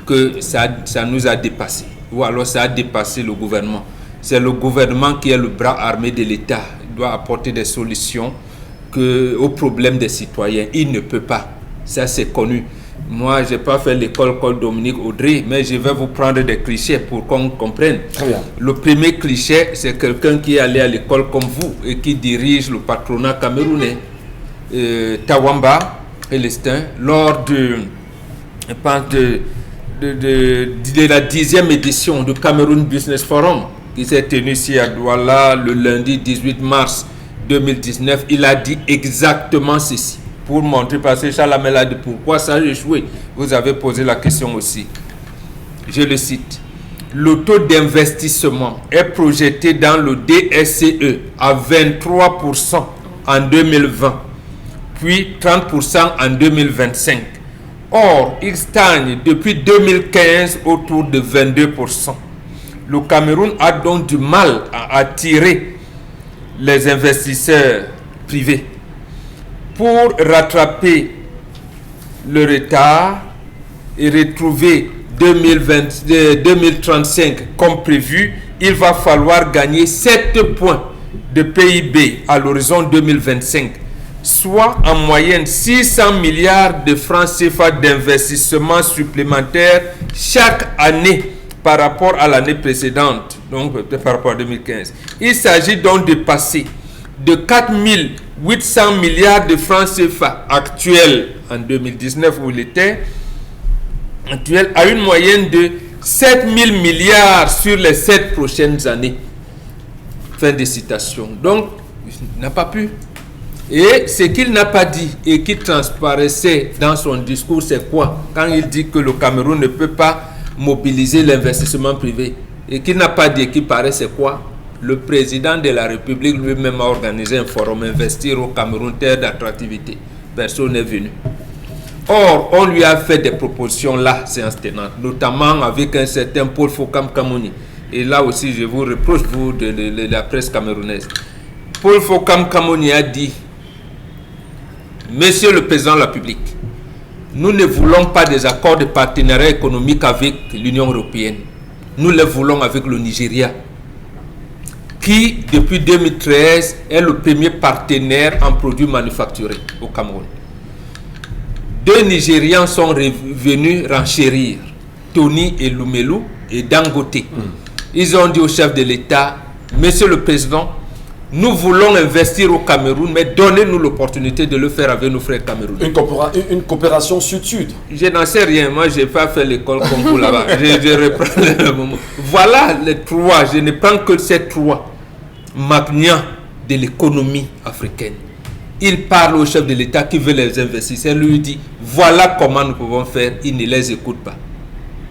que ça nous a dépassé. Ou alors ça a dépassé le gouvernement. C'est le gouvernement qui est le bras armé de l'État. Il doit apporter des solutions aux problèmes des citoyens. Il ne peut pas. Ça, c'est connu. Moi, je n'ai pas fait l'école comme Dominique Audrey, mais je vais vous prendre des clichés pour qu'on comprenne. Très bien. Le premier cliché, c'est quelqu'un qui est allé à l'école comme vous et qui dirige le patronat camerounais. Tawamba, Célestin, lors de la 10e édition du Cameroun Business Forum, qui s'est tenu ici à Douala le lundi 18 mars 2019, il a dit exactement ceci. Pour montrer, parce que Chalamel a dit pourquoi ça a échoué. Vous avez posé la question aussi. je le cite, le taux d'investissement est projeté dans le DSCE à 23% en 2020, puis 30% en 2025. Or, il stagne depuis 2015 autour de 22%. Le Cameroun a donc du mal à attirer les investisseurs privés. Pour rattraper le retard et retrouver 2035 comme prévu, il va falloir gagner 7 points de PIB à l'horizon 2025, soit en moyenne 600 milliards de francs CFA d'investissement supplémentaires chaque année par rapport à l'année précédente, donc par rapport à 2015. Il s'agit donc de passer de 4 800 milliards de francs CFA actuels en 2019 où il était, actuel, à une moyenne de 7 000 milliards sur les 7 prochaines années. Fin de citation. Donc, il n'a pas pu. Et ce qu'il n'a pas dit et qui transparaissait dans son discours, c'est quoi? Quand il dit que le Cameroun ne peut pas mobiliser l'investissement privé, et qu'il n'a pas dit, qui paraît, c'est quoi? Le président de la République lui-même a organisé un forum Investir au Cameroun, terre d'attractivité. Personne n'est venu. Or, on lui a fait des propositions là, séance tenante, notamment avec un certain Paul Fokam Kamoni. Et là aussi, je vous reproche, vous, de la presse camerounaise. Paul Fokam Kamoni a dit, Monsieur le Président de la République, nous ne voulons pas des accords de partenariat économique avec l'Union européenne. Nous les voulons avec le Nigeria, qui, depuis 2013, est le premier partenaire en produits manufacturés au Cameroun. 2 Nigérians sont venus renchérir, Tony et Lumelu et Dangote. Ils ont dit au chef de l'État, Monsieur le Président, nous voulons investir au Cameroun, mais donnez-nous l'opportunité de le faire avec nos frères camerounais. Une coopération sud-sud. Je n'en sais rien, moi je n'ai pas fait l'école comme vous là-bas. Je reprends le moment. Voilà les 3, je ne prends que ces 3 magnats de l'économie africaine. Il parle au chef de l'État qui veut les investisseurs, lui dit voilà comment nous pouvons faire, il ne les écoute pas.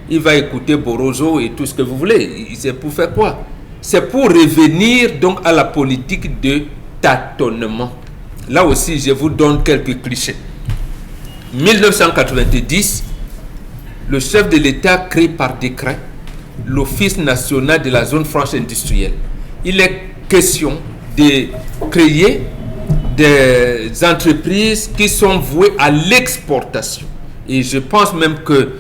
Il va écouter Borozo et tout ce que vous voulez. C'est pour faire quoi? C'est pour revenir donc à la politique de tâtonnement. Là aussi, je vous donne quelques clichés. 1990, le chef de l'État crée par décret l'Office national de la zone franche industrielle. Il est question de créer des entreprises qui sont vouées à l'exportation. Et je pense même que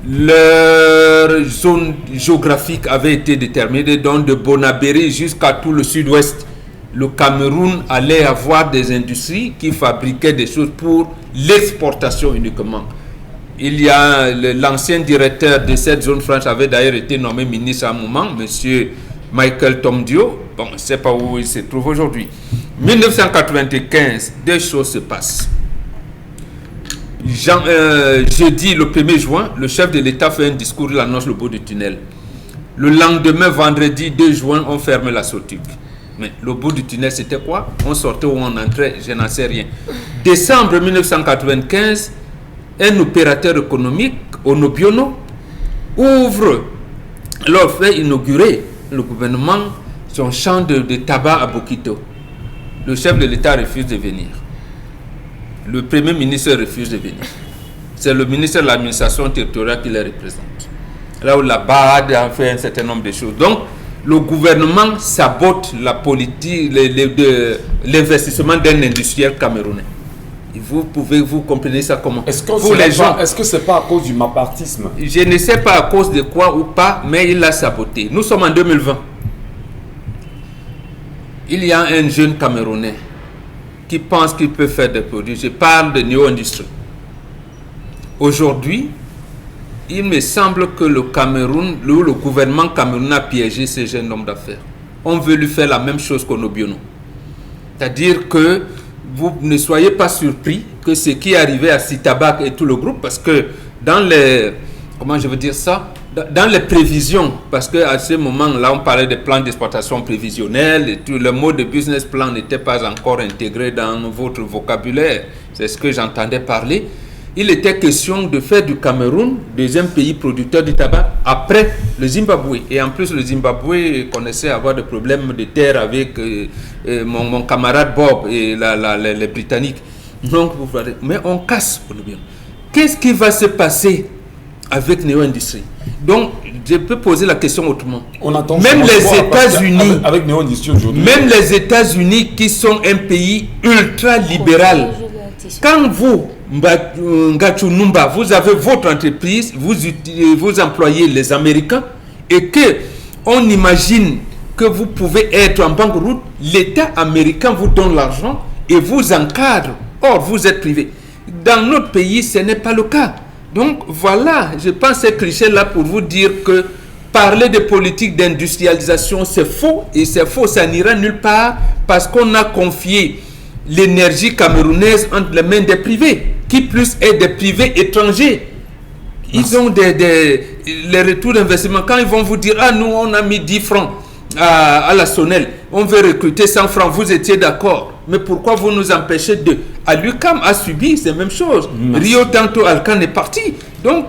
leur zone géographique avait été déterminée, donc de Bonabéry jusqu'à tout le sud-ouest. Le Cameroun allait avoir des industries qui fabriquaient des choses pour l'exportation uniquement. Il y a l'ancien directeur de cette zone franche avait d'ailleurs été nommé ministre à un moment, M. Michael Tomdio. Bon, je ne sais pas où il se trouve aujourd'hui. 1995, 2 choses se passent. Jeudi, le 1er juin, le chef de l'État fait un discours, il annonce le bout du tunnel. Le lendemain, vendredi 2 juin, on ferme la Sotuc. Mais le bout du tunnel, c'était quoi? On sortait ou on entrait? Je n'en sais rien. Décembre 1995, un opérateur économique, Onobiono, ouvre, alors fait inaugurer le gouvernement son champ de tabac à Bokito. Le chef de l'État refuse de venir. Le Premier ministre refuse de venir. C'est le ministre de l'administration territoriale qui les représente. Là où la BAD a fait un certain nombre de choses. Donc, le gouvernement sabote la politique, l'investissement d'un industriel camerounais. Et vous comprenez ça comment? Est-ce que c'est pas à cause du mapartisme? Je ne sais pas à cause de quoi ou pas, mais il l'a saboté. Nous sommes en 2020. Il y a un jeune Camerounais qui pense qu'il peut faire des produits. Je parle de néo-industrie. Aujourd'hui, il me semble que le Cameroun, le gouvernement camerounais a piégé ce jeune homme d'affaires. On veut lui faire la même chose qu'au Obiono. C'est-à-dire que vous ne soyez pas surpris que ce qui est arrivé à Citabac et tout le groupe, parce que dans les, comment je veux dire ça, dans les prévisions, parce qu'à ce moment-là, on parlait des plans d'exploitation prévisionnels, et tout, le mot de business plan n'était pas encore intégré dans votre vocabulaire. C'est ce que j'entendais parler. il était question de faire du Cameroun deuxième pays producteur du tabac après le Zimbabwe. Et en plus, le Zimbabwe connaissait avoir des problèmes de terre avec mon camarade Bob et les Britanniques. Donc, mais on casse pour le bien. Qu'est-ce qui va se passer avec Neo Industries? Donc, je peux poser la question autrement. On attend même les États-Unis, avec Neo Industries aujourd'hui. Même les États-Unis qui sont un pays ultra libéral. Quand vous, Ngachu Numba, vous avez votre entreprise, vous employez les Américains et que on imagine que vous pouvez être en banqueroute, l'État américain vous donne l'argent et vous encadre. Or, vous êtes privé. Dans notre pays, ce n'est pas le cas. Donc, voilà, je pense ces clichés-là pour vous dire que parler de politique d'industrialisation, c'est faux. Et c'est faux, ça n'ira nulle part parce qu'on a confié l'énergie camerounaise entre les mains des privés, qui plus est des privés étrangers. Ils ont les retours d'investissement. Quand ils vont vous dire, ah, nous, on a mis 10 francs à la Sonnelle, on veut recruter 100 francs, vous étiez d'accord. Mais pourquoi vous nous empêchez de... À l'UQAM a subi ces mêmes choses. Rio Tinto Alcan est parti. Donc,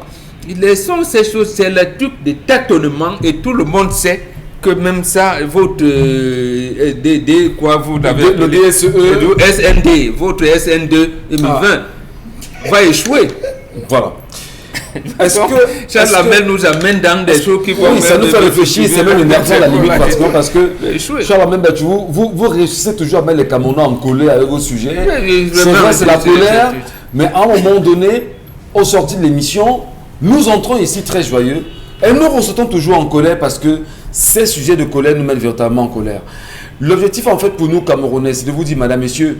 laissons ces choses, c'est le truc de tâtonnement et tout le monde sait que même ça, votre DD, quoi, vous avez... Le DSE. Le SND, votre SN2 2020 va échouer. Voilà. Est-ce que Charles Lamel nous amène dans des choses qui vont... Oui, ça nous fait réfléchir, c'est même énervant à la limite pratiquement parce que Charles Lamel, vous réussissez toujours à mettre les Camerounais en colère avec vos sujets. C'est vrai, c'est la colère, mais à un moment donné, au sorti de l'émission, nous entrons ici très joyeux et nous ressortons toujours en colère parce que ces sujets de colère nous mettent véritablement en colère. L'objectif en fait pour nous Camerounais, c'est de vous dire, madame, messieurs,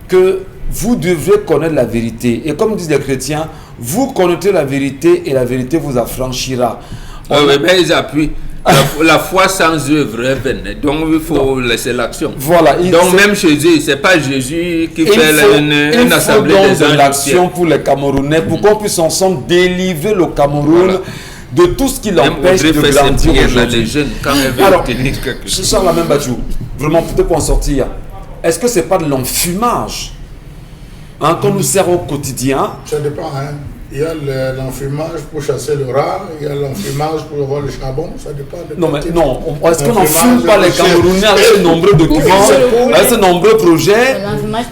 que vous devez connaître la vérité. Et comme disent les chrétiens, vous connaîtrez la vérité et la vérité vous affranchira. Mais ils appuient. La foi sans œuvre est vaine. Donc il faut laisser l'action. Voilà. Donc même chez eux, c'est pas Jésus qui fait une assemblée des anges. L'action pour les Camerounais, pour qu'on puisse ensemble délivrer le Cameroun de tout ce qui l'empêche de grandir aujourd'hui. Alors, Charles Lamel Bachou, vraiment peut-être pour en sortir, est-ce que c'est pas de l'enfumage qu'on nous sert au quotidien? Ça dépend. Il y a l'enfumage pour chasser le rat, il y a l'enfumage pour avoir le charbon, ça dépend. Est-ce qu'on n'enfume pas les Camerounais avec ces nombreux documents, avec ces nombreux projets?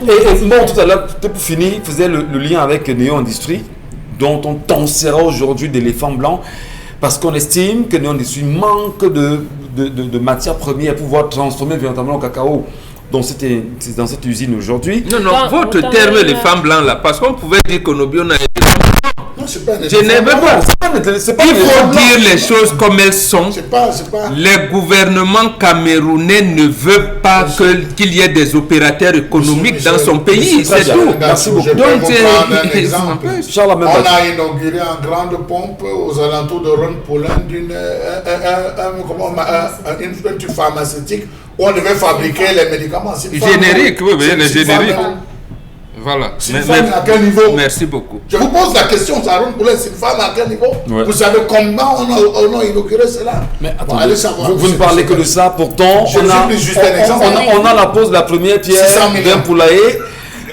Et bon, tout à l'heure, peut-être pour finir, faisait le lien avec Neo Industries, dont on tensera aujourd'hui d'éléphants blancs, parce qu'on estime que Neo Industries manque de matières premières pour pouvoir transformer véritablement le cacao. Donc c'était dans cette usine aujourd'hui. Non, votre terme les femmes blancs là, parce qu'on pouvait dire que nos bio n'a non, c'est pas je n'aime pas. Il faut dire les choses comme elles sont. C'est pas. Les gouvernements camerounais ne veulent pas qu'il y ait des opérateurs économiques dans son pays. C'est tout. Merci beaucoup. Donc, un exemple. On a inauguré en grande pompe aux alentours de Ron-Paulin une pharmaceutique où on devait fabriquer les médicaments. Génériques, oui, les génériques. Voilà. C'est une femme à quel niveau? Merci beaucoup. Je vous pose la question, Saron Poulet, c'est une femme à quel niveau? Vous savez comment on a inauguré cela? Mais attendez, vous ne parlez que de ça, pourtant on a la pose de la première pierre d'un poulailler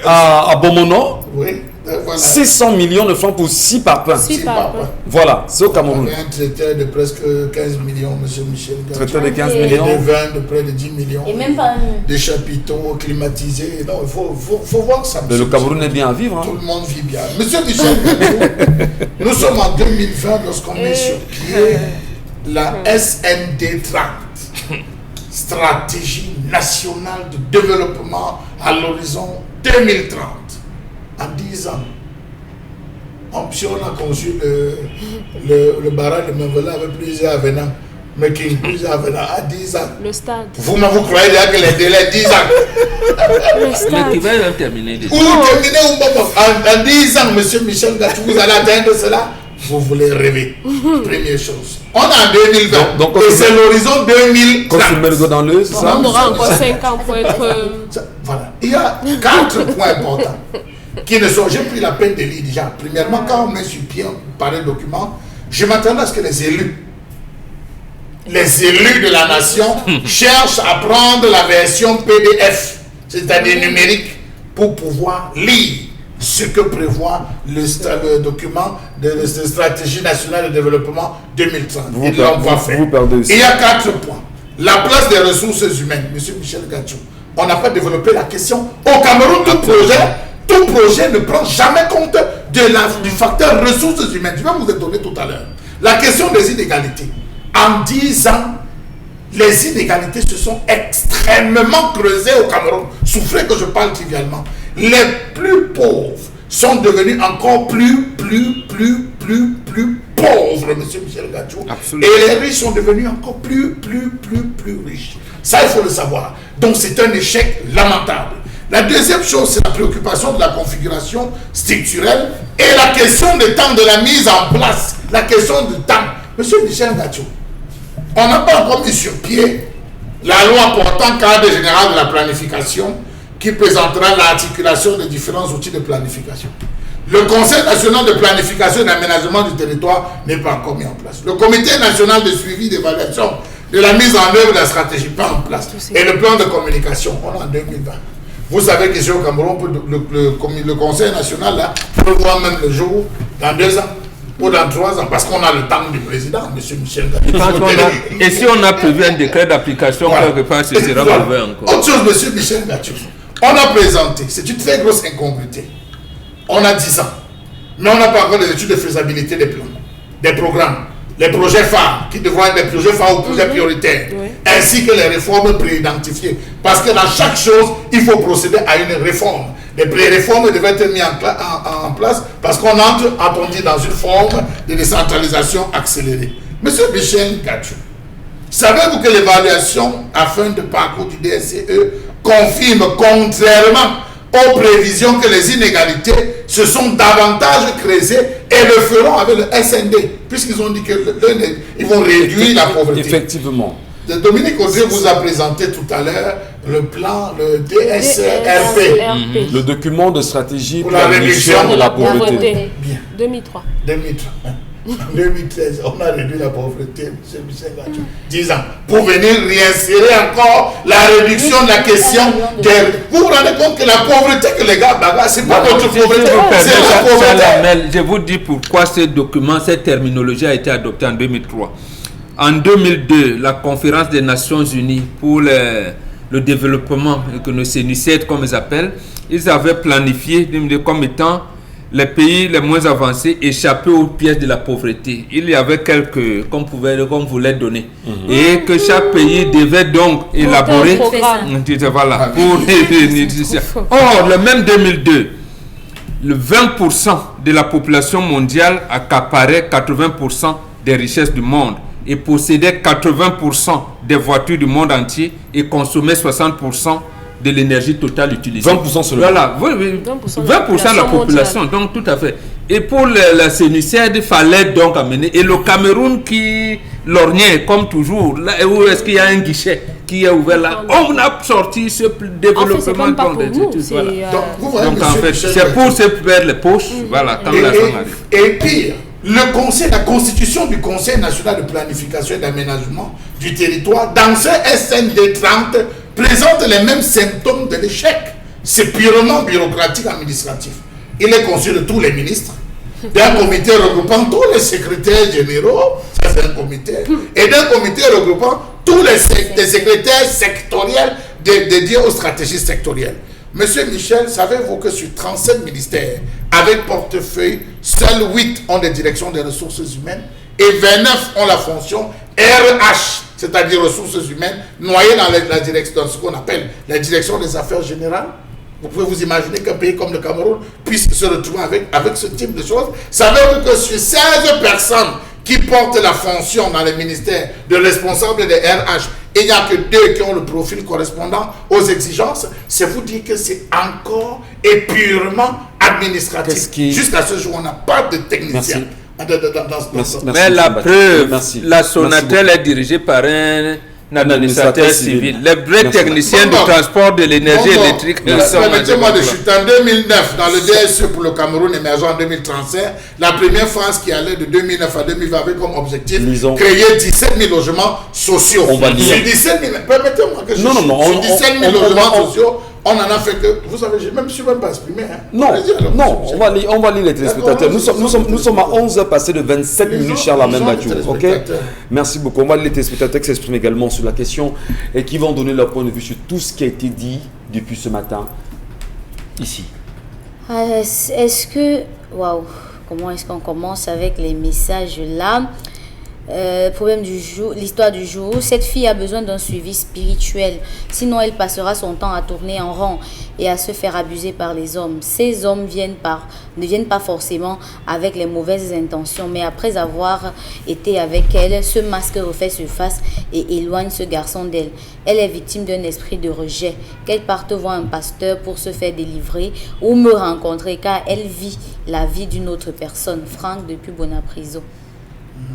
à Bomono. Oui. Voilà. 600 millions de francs pour 6 parpaings. 6 parpaings. Voilà, c'est au Cameroun. Un traiteur de presque 15 millions, M. Michel. Traiteur de 15 millions. Des vins de près de 10 millions. Et même pas des chapiteaux climatisés. Non, il faut voir ça. Le Cameroun est bien à vivre. Tout le monde vit bien. Monsieur Michel, nous sommes en 2020 lorsqu'on met sur pied la SND 30. Stratégie nationale de développement à l'horizon 2030. En 10 ans, on a conçu le barrage de Menvela avec plusieurs avenants, mais qui plusieurs avenants à 10 ans. Le stade. Vous croyez déjà que les délais 10 ans. Le stade. Mais qui va terminer déjà. En 10 ans, monsieur Michel Gachou, vous allez atteindre cela. Vous voulez rêver. Première chose. On est en 2020. Donc, et c'est l'horizon 2030. Quand tu mets le doigt dans l'œil, c'est ça? On aura encore 5 ans pour être... Voilà. Il y a 4 points importants qui ne sont... J'ai pris la peine de lire déjà. Premièrement, quand on met sur pied un pareil document, je m'attendais à ce que les élus de la nation cherchent à prendre la version PDF, c'est-à-dire numérique, pour pouvoir lire ce que prévoit le document de stratégie nationale de développement 2030. Ils l'ont pas fait. Il y a 4 points. La place des ressources humaines, M. Michel Gachou. On n'a pas développé la question. Au Cameroun, tout projet ne prend jamais compte du facteur ressources humaines. Je vais vous étonner tout à l'heure. La question des inégalités. En 10 ans, les inégalités se sont extrêmement creusées au Cameroun. Souffrez que je parle trivialement. Les plus pauvres sont devenus encore plus pauvres, M. Michel Gachou. Et les riches sont devenus encore plus riches. Ça, il faut le savoir. Donc, c'est un échec lamentable. La deuxième chose, c'est la préoccupation de la configuration structurelle et la question du temps de la mise en place. La question du temps. Monsieur Michel Gachou, on n'a pas encore mis sur pied la loi portant cadre général de la planification qui présentera l'articulation des différents outils de planification. Le Conseil national de planification et d'aménagement du territoire n'est pas encore mis en place. Le Comité national de suivi d'évaluation de la mise en œuvre de la stratégie pas en place. Et le plan de communication, on est en 2020. Vous savez qu'ici au Cameroun, le Conseil national là, peut voir même le jour dans 2 ans ou dans 3 ans, parce qu'on a le temps du président, M. Michel Gachou. Et si on a prévu un décret d'application, quelque part, ce sera mauvais encore. Autre chose, M. Michel Gachou. On a présenté, c'est une très grosse incongruité. On a 10 ans, mais on n'a pas encore les études de faisabilité des plans, des programmes, les projets phares, qui devront être des projets phares ou projets prioritaires, ainsi que les réformes préidentifiées. Parce que dans chaque chose, il faut procéder à une réforme. Les réformes devraient être mises en place parce qu'on entre, on dit, dans une forme de décentralisation accélérée. Monsieur Michel Gachou, savez-vous que l'évaluation à fin de parcours du DSCE confirme, contrairement aux prévisions, que les inégalités se sont davantage creusées et le feront avec le SND, puisqu'ils ont dit qu'ils vont réduire la pauvreté. Effectivement. Dominique Audrey vous a présenté tout à l'heure le plan, le DSRP. Le document de stratégie pour la réduction de la pauvreté. Bien. 2003. 2013, on a réduit la pauvreté, M. Michel Gachou. 10 ans. Pour venir réinsérer encore la réduction de la question des... Vous vous rendez compte que la pauvreté que les gars bagarrent, c'est pas votre pauvreté, c'est la pauvreté. Je vous dis pourquoi ce document, cette terminologie a été adoptée en 2003. En 2002, la conférence des Nations Unies pour le développement, que nous CNUCED comme ils appellent, ils avaient planifié comme étant les pays les moins avancés échapper aux pièges de la pauvreté. Il y avait quelques qu'on voulait donner. Et que chaque pays devait donc élaborer. Voilà. Or, le même 2002, le 20% de la population mondiale accaparait 80% des richesses du monde et possédait 80% des voitures du monde entier et consommait 60% de l'énergie totale utilisée. 20% seulement. Voilà, 20% de la population, donc tout à fait. Et pour la CNUCED, il fallait donc amener. Et le Cameroun qui lorgnait, comme toujours, là où est-ce qu'il y a un guichet qui est ouvert là, on a sorti ce développement. En fait, donc en fait, c'est pour se faire les poches, voilà, quand l'argent arrive. Et pire, la constitution du Conseil national de planification et d'aménagement du territoire, dans ce SND 30, présente les mêmes symptômes de l'échec. C'est purement bureaucratique administratif. Il est conçu de tous les ministres, d'un comité regroupant tous les secrétaires généraux, ça c'est un comité, et d'un comité regroupant tous les secrétaires sectoriels dédiés aux stratégies sectorielles. Monsieur Michel, savez-vous que sur 37 ministères, avec portefeuille, seuls 8 ont des directions des ressources humaines et 29 ont la fonction RH, c'est-à-dire ressources humaines, noyées dans la direction, dans ce qu'on appelle la direction des affaires générales. Vous pouvez vous imaginer qu'un pays comme le Cameroun puisse se retrouver avec ce type de choses. Savez-vous que sur 16 personnes qui portent la fonction dans les ministères de responsables des RH, il n'y a que 2 qui ont le profil correspondant aux exigences? C'est vous dire que c'est encore et purement administratif. Jusqu'à ce jour, on n'a pas de technicien. Mais la preuve, la Sonatel est dirigée par un administrateur civil. Les vrais techniciens du transport de l'énergie électrique. Permettez-moi de chuter. En 2009, dans le DSE pour le Cameroun émergent en 2035, la première phase qui allait de 2009 à 2020 avait comme objectif créer 17 000 logements sociaux. On va dire. Sur 17 000, permettez-moi que je sur 17 000 logements sociaux, On en a fait que, vous savez, je ne me suis même pas exprimé. Hein. Non, Allez-y, alors, non, monsieur on va lire les téléspectateurs. D'accord, Nous sommes à 11h passé de 27 Les minutes, autres- Charles Amel les autres Mathieu. Ok? téléspectateurs. Merci beaucoup. On va lire les téléspectateurs qui s'expriment également sur la question et qui vont donner leur point de vue sur tout ce qui a été dit depuis ce matin ici. Est-ce que... Waouh, comment est-ce qu'on commence avec les messages là? Problème du jour, l'histoire du jour. Cette fille a besoin d'un suivi spirituel, sinon elle passera son temps à tourner en rond et à se faire abuser par les hommes. Ces hommes ne viennent pas forcément avec les mauvaises intentions, mais après avoir été avec elle, ce masque refait surface et éloigne ce garçon d'elle. Elle est victime d'un esprit de rejet. Qu'elle parte voir un pasteur pour se faire délivrer ou me rencontrer, car elle vit la vie d'une autre personne. Franck depuis Bonapriso.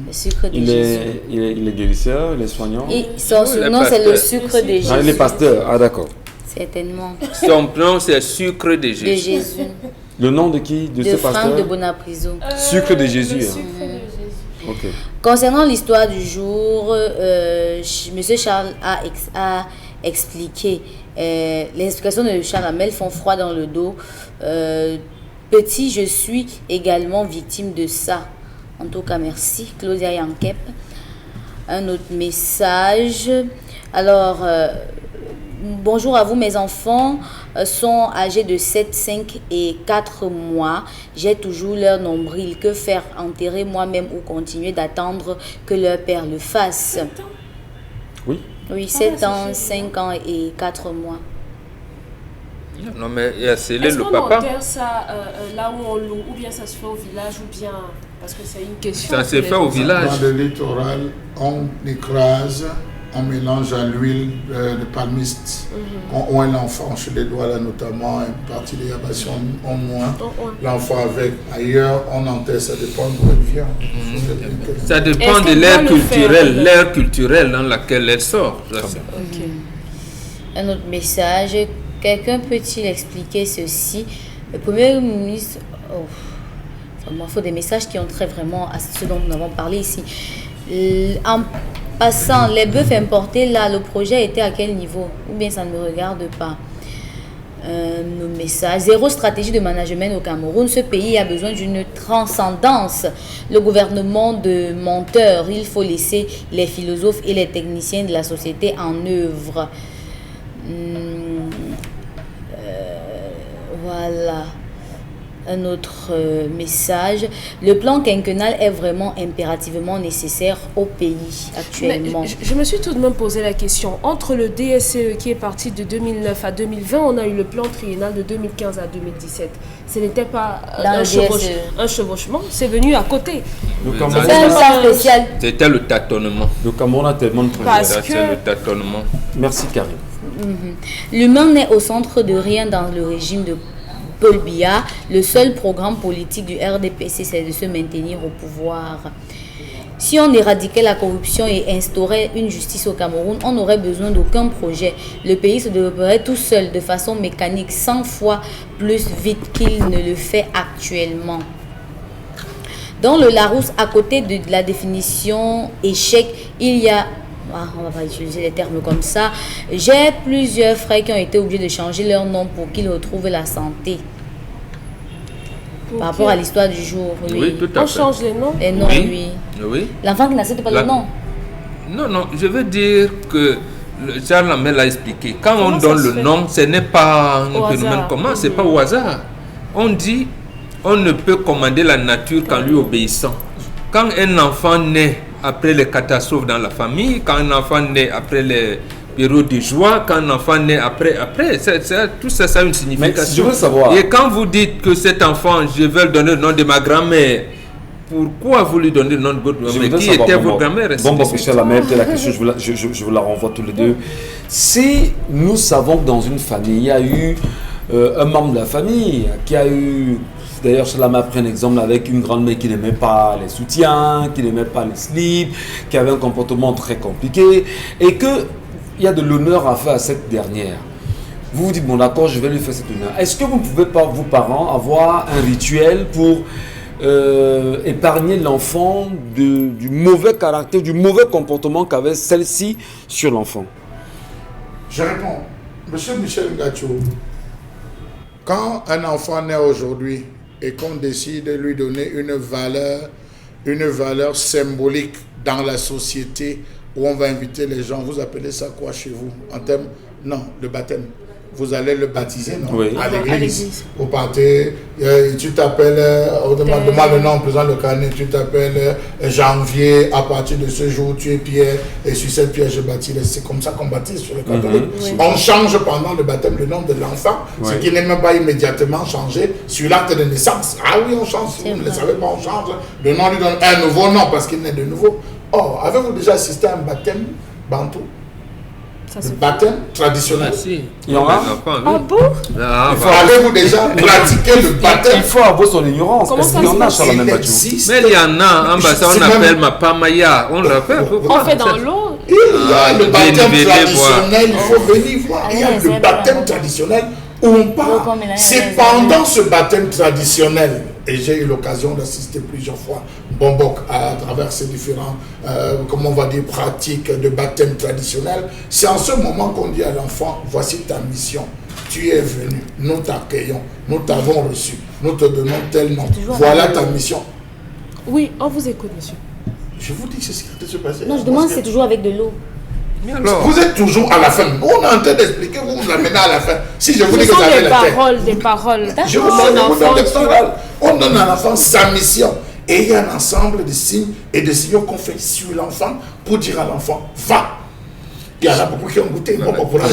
Le sucre de Jésus. Il est guérisseur, il est soignant. Et son nom, c'est le sucre de Jésus. Ah, il est pasteur. Ah, d'accord. Certainement. Son nom, c'est sucre de De Jésus. Jésus. Le nom de qui? De De ce Franck pasteur? de Bonapriso. Sucre de Jésus. Le hein. sucre de Jésus. Ok. Concernant l'histoire du jour, Monsieur Charles a expliqué. Les explications de Charles Amel font froid dans le dos. Petit, je suis également victime de ça. En tout cas, merci. Claudia Yankep. Un autre message. Alors, bonjour à vous, mes enfants sont âgés de 7, 5 et 4 mois. J'ai toujours leur nombril. Que faire? Enterrer moi-même ou continuer d'attendre que leur père le fasse? Oui. Oui, 7 ans, 5 ans et 4 mois. Non, mais il y a scellé Est-ce le qu'on papa. enterre ça là où on loue, ou bien ça se fait au village, ou bien... Parce que c'est une question. Ça s'est fait au village. Dans le littoral, on écrase, on mélange à l'huile de palmiste. On oint l'enfant chez les doigts, là, notamment, une partie des abations, on oint l'enfant avec. Ailleurs, on enterre, ça dépend d'où elle vient. Ça dépend Est-ce de qu'elle l'ère doit le faire, culturelle, elle? l'ère culturelle dans laquelle elle sort. Ça, c'est- Ok. Un autre message. Quelqu'un peut-il expliquer ceci? Le Premier ministre... Oh. Enfin, il faut des messages qui ont trait vraiment à ce dont nous avons parlé ici. En passant, les bœufs importés, là, le projet était à quel niveau? Ou bien ça ne me regarde pas? Nos messages. Zéro stratégie de management au Cameroun. Ce pays a besoin d'une transcendance. Le gouvernement de menteurs. Il faut laisser les philosophes et les techniciens de la société en œuvre. Voilà. Un autre message. Le plan quinquennal est vraiment impérativement nécessaire au pays actuellement. Mais je me suis tout de même posé la question. Entre le DSCE qui est parti de 2009 à 2020, on a eu le plan triennal de 2015 à 2017. Ce n'était pas Dans le DSCE. un chevauchement, c'est venu à côté. Le Oui, Cameroun, C'est un plan spécial. C'était le tâtonnement. le Cameroun a tellement de projets. Parce Ça, que- c'est le tâtonnement. Merci, Karim. L'humain n'est au centre de rien dans le régime de Paul Biya. Le seul programme politique du RDPC, c'est de se maintenir au pouvoir. Si on éradiquait la corruption et instaurait une justice au Cameroun, on n'aurait besoin d'aucun projet. Le pays se développerait tout seul, de façon mécanique, 100 fois plus vite qu'il ne le fait actuellement. Dans le Larousse, à côté de la définition échec, il y a... on va pas utiliser les termes comme ça. J'ai plusieurs frères qui ont été obligés de changer leur nom pour qu'ils retrouvent la santé. Par rapport à l'histoire du jour, oui. Oui, tout à On fait. change les noms. Les noms, Oui. oui. Oui. L'enfant qui n'accepte pas La- le nom. Non, non, je veux dire que Charles Lamel l'a expliqué. Quand Comment on ça donne se le fait? nom, ce n'est pas un Au phénomène hasard. commun, c'est pas au hasard. On dit, on ne peut commander la nature qu'en lui obéissant. Quand un enfant naît après les catastrophes dans la famille, quand un enfant naît après les périodes de joie, quand un enfant naît après, tout ça, ça a une signification. je veux savoir- Et quand vous dites que cet enfant, je veux le donner le nom de ma grand-mère, pourquoi vous lui donnez le nom de votre Je grand-mère? voudrais Qui savoir, était bon, votre grand-mère? ainsi Bon, de bon, suite. Michel Lamel, la question, je vous la renvoie tous les deux. Si nous savons que dans une famille, il y a eu un membre de la famille qui a eu... D'ailleurs, Michel Lamel a pris un exemple avec une grand-mère qui n'aimait pas les soutiens, qui n'aimait pas les slips, qui avait un comportement très compliqué, et qu'il y a de l'honneur à faire à cette dernière. Vous vous dites, bon d'accord, je vais lui faire cet honneur. Est-ce que vous ne pouvez pas, vous parents, avoir un rituel pour épargner l'enfant du mauvais caractère, du mauvais comportement qu'avait celle-ci sur l'enfant? Je réponds. Monsieur Michel Ngachou, quand un enfant naît aujourd'hui et qu'on décide de lui donner une valeur symbolique dans la société où on va inviter les gens, vous appelez ça quoi chez vous? En termes, non, le baptême. Vous allez le baptiser, non? Oui. À l'église. Vous partez, tu t'appelles, on demande le nom, présent le carnet, tu t'appelles Janvier, à partir de ce jour, tu es Pierre, et sur cette pierre, je baptise. C'est comme ça qu'on baptise sur le catholique. On change pendant le baptême le nom de l'enfant, ce qui n'est même pas immédiatement changé sur l'acte de naissance. Ah oui, on change, si vous ne le savez pas, on change. Le nom lui donne un nouveau nom parce qu'il naît de nouveau. Or, avez-vous déjà assisté à un baptême bantou? Le baptême traditionnel. Si. Il y en a. Ah bon? Avez-vous déjà pratiqué le baptême? Il faut avouer son ignorance. Comment Est-ce ça qu'il y en a, se Charles Il Mbatchou? existe. Mais il y en a, en bas, ça on appelle ma pamaya. On l'appelle. On fait dans l'eau. Il y a le baptême venez traditionnel, il faut venir voir. Il y a le baptême traditionnel où on part. C'est pendant ce baptême traditionnel, et j'ai eu l'occasion d'assister plusieurs fois Bombok à travers ces différents, comment on va dire, pratiques de baptême traditionnel. C'est en ce moment qu'on dit à l'enfant, voici ta mission. Tu es venu, nous t'accueillons, nous t'avons reçu, nous te donnons tel nom. Voilà ta mission. Oui, on vous écoute, monsieur. Je vous dis que c'est ce qui va se passer. Non, je demande si c'est toujours avec de l'eau. Mais alors, Vous êtes toujours à la fin. On est en train d'expliquer, vous vous amenez à la fin. Si je vous Ce dis que sont vous avez des la tête. paroles, des paroles. Je vous donne des paroles. On donne à l'enfant sa mission. Et il y a un ensemble de signes et de signaux qu'on fait sur l'enfant pour dire à l'enfant, va. Il y en a beaucoup qui ont goûté.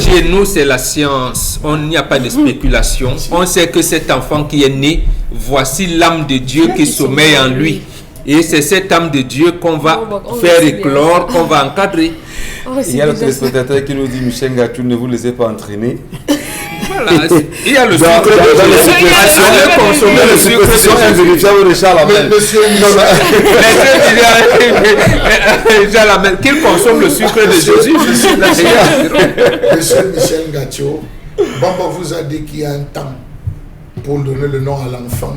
chez nous, c'est la science. On n'y a pas de spéculation. On sait que cet enfant qui est né, voici l'âme de Dieu qui sommeille en lui. Et c'est cette âme de Dieu qu'on va faire éclore, qu'on va encadrer. Il y a le téléspectateur qui nous dit Michel Ngachou, ne vous laissez pas entraîner. Voilà. Il y a le sucre de Monsieur qu'il consomme le sucre de Jésus. Monsieur Michel Ngachou, Bamba vous a dit qu'il y a un temps pour donner le nom à l'enfant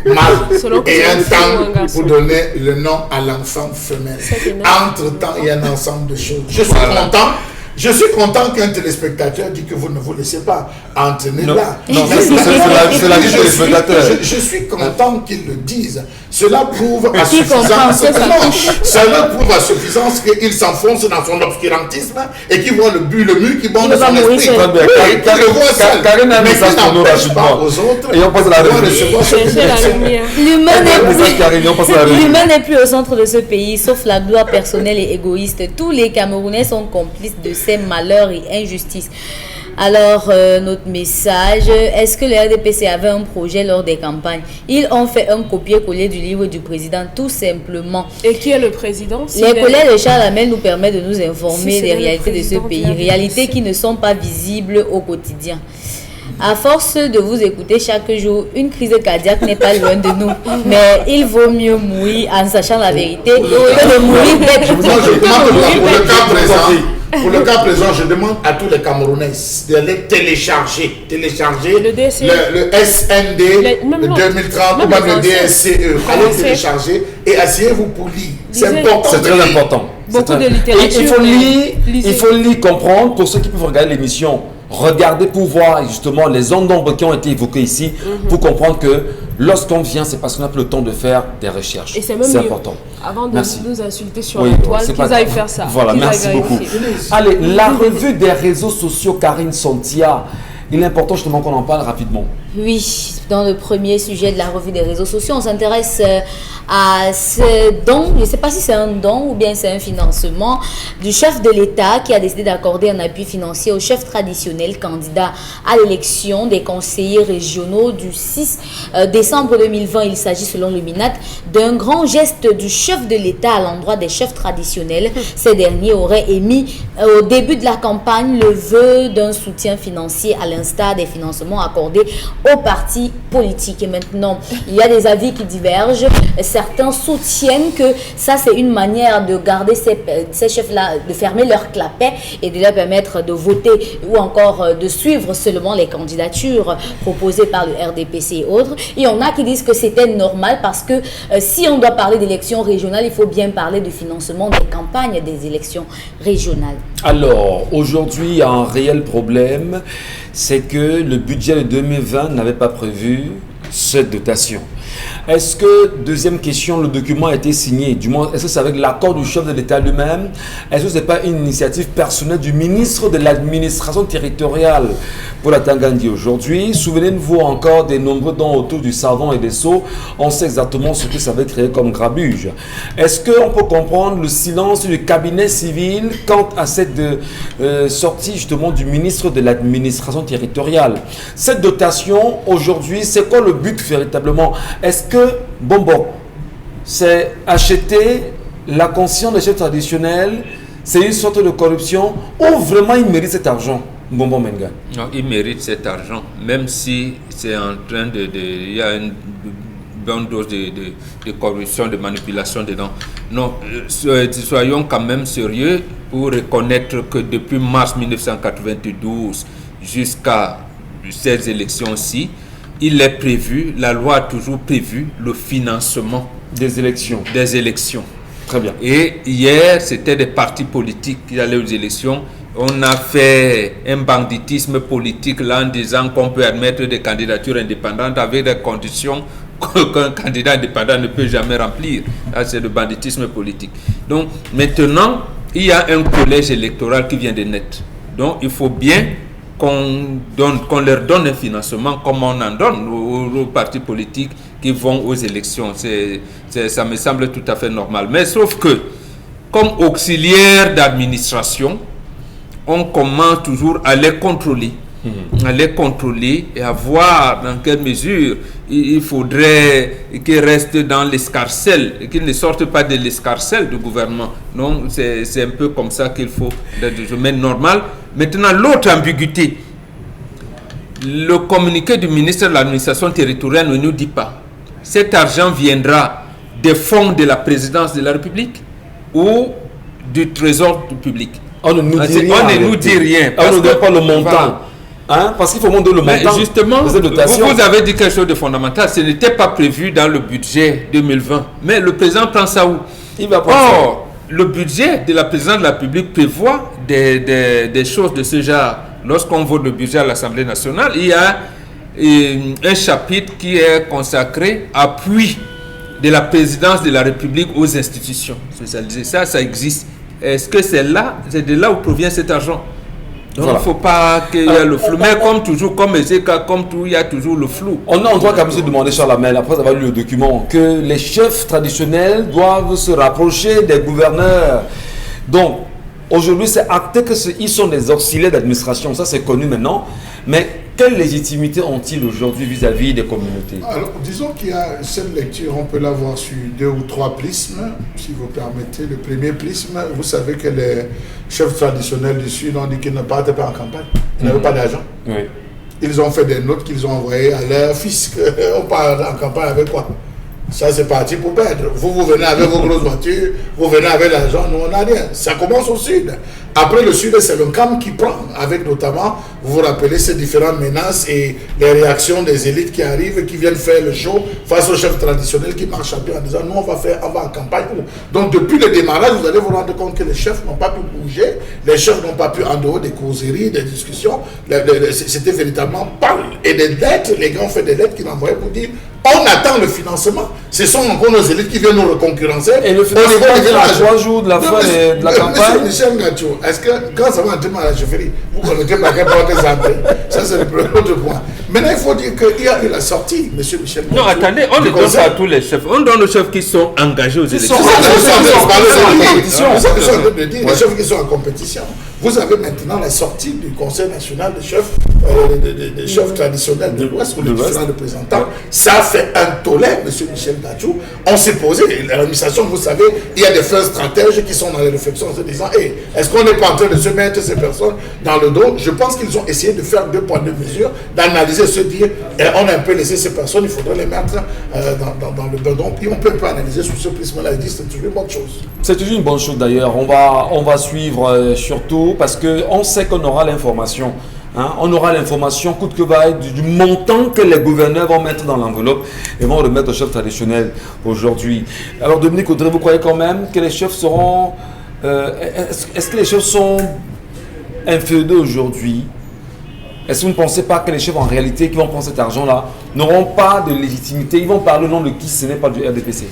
mâle et un temps pour donner le nom à l'enfant femelle. Entre-temps, il y a un ensemble de choses. Je suis content qu'un téléspectateur dit que vous ne vous laissez pas entraîner là. Non, c'est la vie du téléspectateur. Je suis content qu'ils le disent. Cela prouve à suffisance. Cela prouve à suffisance qu'il s'enfonce dans son obscurantisme et qu'il voit le mur qui bande son esprit. Karine a un message pour nous rapidement. Et on passe à la L'humain n'est plus au centre de ce pays, sauf la gloire personnelle et égoïste. Tous les Camerounais sont complices de ces malheurs et injustices. Alors, notre message, est-ce que le RDPC avait un projet lors des campagnes? Ils ont fait un copier-coller du livre du président, tout simplement. Et qui est le président? Les collègues de Charles Hamel nous permettent de nous informer des réalités de ce pays, réalités qui ne sont pas visibles au quotidien. À force de vous écouter chaque jour, une crise cardiaque n'est pas loin de nous. Mais il vaut mieux mourir en sachant la vérité que de mourir bête. Pour le cas présent, je demande à tous les Camerounais de les télécharger. Le SND, le 2030 ou même le DSCE. Allez télécharger et asseyez-vous pour lire. C'est important. C'est très important. Beaucoup de littérature. Il faut lire, comprendre. Pour ceux qui peuvent regarder l'émission, regardez pour voir justement les ondes d'ombre qui ont été évoquées ici, pour comprendre que lorsqu'on vient, c'est parce qu'on a pris le temps de faire des recherches. Et c'est même mieux, important. Avant de nous insulter sur oui, la toile, qu'ils aillent faire ça. Voilà, merci beaucoup. Allez, la revue des réseaux sociaux, Karine Santia. Il est important justement qu'on en parle rapidement. Oui, dans le premier sujet de la revue des réseaux sociaux, on s'intéresse à ce don, je ne sais pas si c'est un don ou bien c'est un financement du chef de l'État qui a décidé d'accorder un appui financier au chef traditionnel candidat à l'élection des conseillers régionaux du 6 décembre 2020. Il s'agit selon le MINAT d'un grand geste du chef de l'État à l'endroit des chefs traditionnels. Ces derniers auraient émis au début de la campagne le vœu d'un soutien financier à l'instar des financements accordés aux partis politique. Et maintenant, il y a des avis qui divergent. Certains soutiennent que ça, c'est une manière de garder ces chefs-là, de fermer leur clapet et de leur permettre de voter ou encore de suivre seulement les candidatures proposées par le RDPC et autres. Et on a qui disent que c'était normal parce que si on doit parler d'élections régionales, il faut bien parler du financement des campagnes des élections régionales. Alors, aujourd'hui, il y a un réel problème, c'est que le budget de 2020 n'avait pas prévu cette dotation. Est-ce que, deuxième question, le document a été signé? Du moins, est-ce que c'est avec l'accord du chef de l'État lui-même? Est-ce que ce n'est pas une initiative personnelle du ministre de l'administration territoriale pour la Tangandi aujourd'hui? Souvenez-vous encore des nombreux dons autour du Sardon et des Sceaux. On sait exactement ce que ça va créer comme grabuge. Est-ce qu'on peut comprendre le silence du cabinet civil quant à cette sortie justement du ministre de l'administration territoriale? Cette dotation, aujourd'hui, c'est quoi le but véritablement? Est-ce que, c'est acheter la conscience des chefs traditionnels, c'est une sorte de corruption, ou vraiment ils méritent cet argent, Bonbon Menga? Non, ils méritent cet argent, même si c'est en train il y a une bonne dose de corruption, de manipulation dedans. Non, soyons quand même sérieux pour reconnaître que depuis mars 1992 jusqu'à ces élections-ci, il est prévu, la loi a toujours prévu le financement des élections. Très bien. Et hier, c'était des partis politiques qui allaient aux élections. On a fait un banditisme politique là en disant qu'on peut admettre des candidatures indépendantes avec des conditions qu'un candidat indépendant ne peut jamais remplir. Là, c'est le banditisme politique. Donc, maintenant, il y a un collège électoral qui vient de naître. Donc, il faut bien qu'on leur donne un financement comme on en donne aux partis politiques qui vont aux élections. Ça me semble tout à fait normal. Mais sauf que, comme auxiliaire d'administration, on commence toujours à les contrôler. À les contrôler et à voir dans quelle mesure il faudrait qu'ils restent dans l'escarcelle et qu'ils ne sortent pas de l'escarcelle du gouvernement. Non, c'est un peu comme ça qu'il faut, mais normal. Maintenant, l'autre ambiguïté, le communiqué du ministre de l'administration territoriale ne nous dit pas cet argent viendra des fonds de la présidence de la République ou du trésor public. On ne nous dit rien. On ne nous dit rien. On ne donne pas le montant. Hein? Parce qu'il faut montrer le montant. Justement, vous avez dit quelque chose de fondamental. Ce n'était pas prévu dans le budget 2020. Mais le président prend ça où? Il va prendre ça. Le budget de la présidence de la République prévoit des choses de ce genre. Lorsqu'on vote le budget à l'Assemblée nationale, il y a un chapitre qui est consacré à appui de la présidence de la République aux institutions spécialisées. Ça existe. Est-ce que c'est de là où provient cet argent? Donc, il ne faut pas qu'il y ait le flou. Mais comme toujours, comme tout, il y a toujours le flou. On a en droit, comme je demandais sur la mail, après avoir lu le document, que les chefs traditionnels doivent se rapprocher des gouverneurs. Donc, aujourd'hui, c'est acté qu'ils sont des auxiliaires d'administration. Ça, c'est connu maintenant. Mais quelle légitimité ont-ils aujourd'hui vis-à-vis des communautés? Alors, disons qu'il y a cette lecture, on peut l'avoir sur 2 ou 3 prismes, si vous permettez. Le premier prisme, vous savez que les chefs traditionnels du Sud ont dit qu'ils ne partaient pas en campagne. Ils n'avaient pas d'argent. Oui. Ils ont fait des notes qu'ils ont envoyées à leur fils. On part en campagne avec quoi? Ça, c'est parti pour perdre. Vous venez avec vos grosses voitures, vous venez avec l'argent, nous, on n'a rien. Ça commence au Sud. Après, le Sud, c'est le CAM qui prend, avec notamment, vous vous rappelez, ces différentes menaces et les réactions des élites qui arrivent et qui viennent faire le show face aux chefs traditionnels qui marchent à pied en disant, nous, on va en campagne. Donc, depuis le démarrage, vous allez vous rendre compte que les chefs n'ont pas pu bouger, les chefs n'ont pas pu, en dehors des causeries, des discussions, c'était véritablement pas. Et des lettres, les grands ont fait des lettres qu'ils envoyaient pour dire, on attend le financement. Ce sont encore nos élites qui viennent nous reconcurrencer. Et le financement vient à 3 jours de la fin de la campagne. Monsieur Michel Ngachou, est-ce que quand ça va entrer à la chefferie, vous connaissez pas quel point des entrées? Ça, c'est le premier point. Maintenant, il faut dire qu'il y a eu la sortie, monsieur Michel Ngachou. Non, attendez, on ne donne pas à tous les chefs. On donne aux chefs qui sont engagés aux élections. Les chefs qui sont en compétition. Vous avez maintenant la sortie du Conseil national des chefs, des chefs traditionnels de l'Ouest, ou les différents représentants. Ça fait un tollé, monsieur Michel Ngachou. On s'est posé, l'administration, vous savez, il y a des fins stratèges qui sont dans les réflexions en se disant, hey, est-ce qu'on n'est pas en train de se mettre ces personnes dans le dos? Je pense qu'ils ont essayé de faire 2 points de mesure, d'analyser de se dire, on a un peu laissé ces personnes, il faudrait les mettre dans le bedon. Puis on peut pas analyser sous ce prisme-là. Il dit c'est toujours une bonne chose. C'est toujours une bonne chose d'ailleurs. On va suivre surtout parce qu'on sait qu'on aura l'information. Hein, on aura l'information coûte que vaille du montant que les gouverneurs vont mettre dans l'enveloppe et vont remettre au chef traditionnel aujourd'hui. Alors Dominique Audrey, vous croyez quand même que les chefs seront... est-ce que les chefs sont inféodés aujourd'hui? Est-ce que vous ne pensez pas que les chefs en réalité qui vont prendre cet argent-là n'auront pas de légitimité? Ils vont parler au nom de qui? Ce n'est pas du RDPC.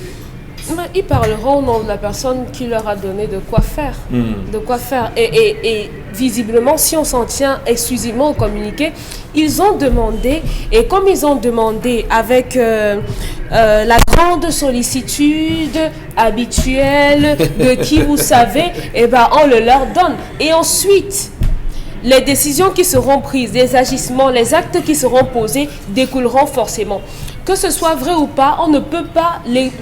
Ils parleront au nom de la personne qui leur a donné de quoi faire. De quoi faire. Et visiblement, si on s'en tient exclusivement au communiqué, ils ont demandé, et comme ils ont demandé avec la grande sollicitude habituelle de qui vous savez, eh ben, on le leur donne. Et ensuite, les décisions qui seront prises, les agissements, les actes qui seront posés découleront forcément. Que ce soit vrai ou pas, on ne peut pas les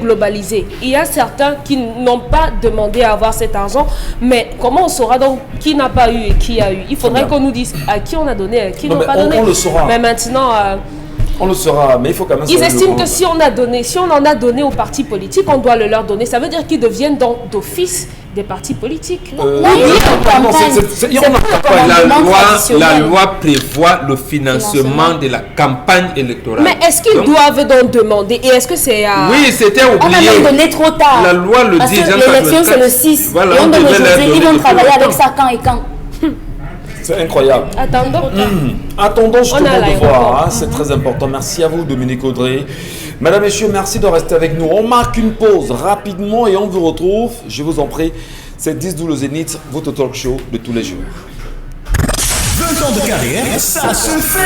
globaliser. Il y a certains qui n'ont pas demandé à avoir cet argent, mais comment on saura donc qui n'a pas eu et qui a eu? Il faudrait qu'on nous dise à qui on a donné et à qui n'ont pas donné. On le saura. Mais maintenant... on le saura, mais il faut quand même... Ils estiment que si on en a donné aux partis politiques, on doit le leur donner. Ça veut dire qu'ils deviennent donc d'office des partis politiques. La loi prévoit le financement de la campagne électorale. Mais est-ce qu'ils doivent donc demander? Et est-ce que c'est à... Oui, c'était oublié. On a même donné trop tard. La loi le parce dit. Que l'élection, c'est le 6. Voilà, et on donne aujourd'hui, ils vont travailler avec ça quand et quand. C'est incroyable. Attendons justement de voir. Hein, c'est très important. Merci à vous, Dominique Audrey. Mesdames, Messieurs, merci de rester avec nous. On marque une pause rapidement et on vous retrouve. Je vous en prie. C'est 10-12 le Zénith, votre talk show de tous les jours. 20 ans de carrière, ça se fait.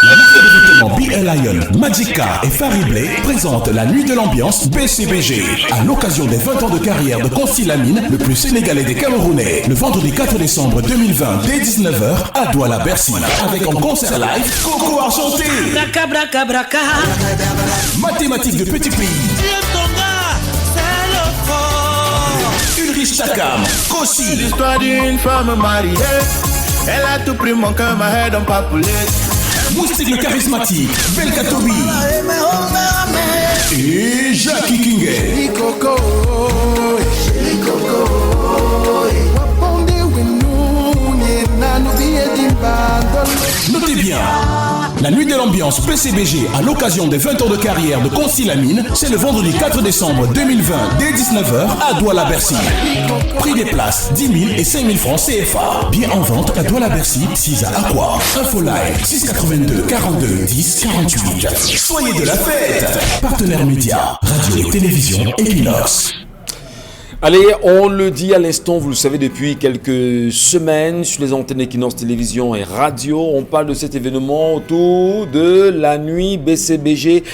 La marque de vêtements BL Lion, Magica et Fariblé présente la nuit de l'ambiance BCBG. À l'occasion des 20 ans de carrière de Consti Lamine, le plus sénégalais des Camerounais, le vendredi 4 décembre 2020 dès 19h à Douala-Bercy. Avec en concert live, Coco Enchanté. Mathématiques de Petit Pays. Ulrich Takam, Kossi. L'histoire d'une femme mariée. Elle a tout pris mon cœur, ma head en papoulet. Moustique le charismatique, Belkatobi. Et Jackie Kingé. Notez bien, la nuit de l'ambiance PCBG à l'occasion des 20 ans de carrière de Consti Lamine, c'est le vendredi 4 décembre 2020 dès 19h à Douala-Bercy. Prix des places 10 000 et 5 000 francs CFA. Bien en vente à Douala-Bercy, 6 à Aqua. Info live 682 42 10 48. Soyez de la fête. Partenaire média, radio et télévision Equinox. Allez, on le dit à l'instant, vous le savez depuis quelques semaines, sur les antennes Equinox Télévision et Radio, on parle de cet événement autour de la nuit BCBG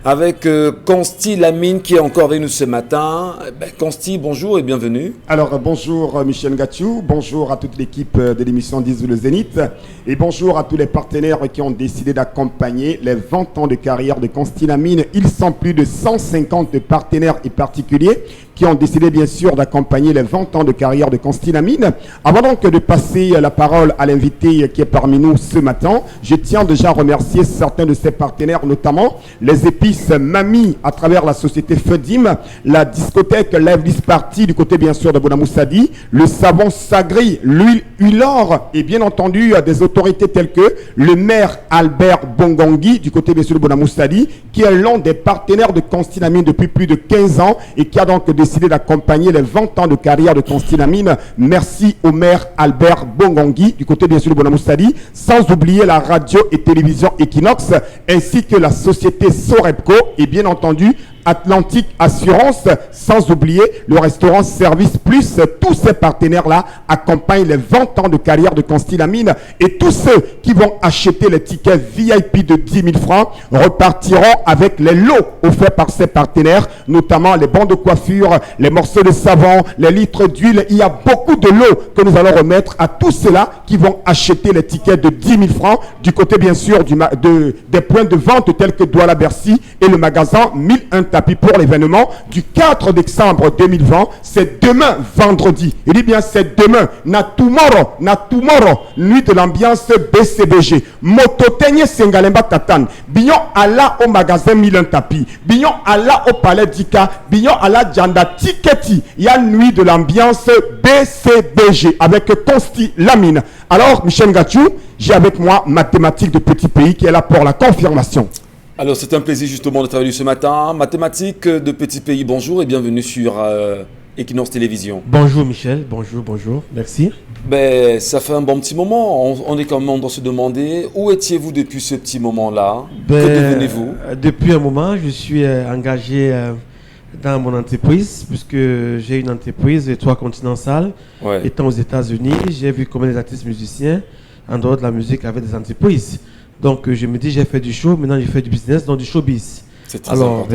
avec Consti Lamine qui est encore avec nous ce matin. Consti, bonjour et bienvenue. Alors bonjour Michel Ngachou, bonjour à toute l'équipe de l'émission 10 le Zénith et bonjour à tous les partenaires qui ont décidé d'accompagner les 20 ans de carrière de Consti Lamine. Ils sont plus de 150 partenaires et particuliers qui ont décidé bien sûr d'accompagner les 20 ans de carrière de Consti Lamine. Avant donc de passer la parole à l'invité qui est parmi nous ce matin, je tiens déjà à remercier certains de ces partenaires, notamment les épices Mami à travers la société Fedim, la discothèque Live Party du côté bien sûr de Bonamoussadi, le savon Sagri, l'huile Hulor et bien entendu des autorités telles que le maire Albert Bongangui du côté bien sûr de Bonamoussadi qui est l'un des partenaires de Consti Lamine depuis plus de 15 ans et qui a donc décidé d'accompagner les 20 ans de carrière de Consti Lamine. Merci au maire Albert Bongangui du côté bien sûr de Bonamoussadi, sans oublier la radio et télévision Equinox ainsi que la société Sorepco et bien entendu Atlantique Assurance, sans oublier le restaurant Service Plus. Tous ces partenaires-là accompagnent les 20 ans de carrière de Consti Lamine et tous ceux qui vont acheter les tickets VIP de 10 000 francs repartiront avec les lots offerts par ces partenaires, notamment les bancs de coiffure, les morceaux de savon, les litres d'huile. Il y a beaucoup de lots que nous allons remettre à tous ceux-là qui vont acheter les tickets de 10 000 francs du côté bien sûr des points de vente tels que Douala-Bercy et le magasin 1001 tapis pour l'événement du 4 décembre 2020. C'est demain, vendredi. Il dit bien c'est demain. Na tomorrow. Nuit de l'ambiance BCBG. Mototenye Sengalemba Tatan. Bignon alla au magasin Milan Tapis. Bignon alla au palais Dika. Bignon alla Djanda Tiketi. Il y a nuit de l'ambiance BCBG avec Consti Lamine. Alors, Michel Ngachou, j'ai avec moi Mathématiques de Petit Pays qui est là pour la confirmation. Alors, c'est un plaisir justement de travailler ce matin. Mathématiques de Petit Pays, bonjour et bienvenue sur Equinox Télévision. Bonjour Michel, bonjour, merci. Ben, ça fait un bon petit moment. On est quand même dans se demander où étiez-vous depuis ce petit moment-là? Que devenez-vous? Depuis un moment, je suis engagé dans mon entreprise, puisque j'ai une entreprise, Étoile Continentale, étant aux États-Unis. J'ai vu combien les artistes musiciens, en dehors de la musique, avaient des entreprises. Donc je me dis, j'ai fait du show, maintenant j'ai fait du business, donc du showbiz. Alors,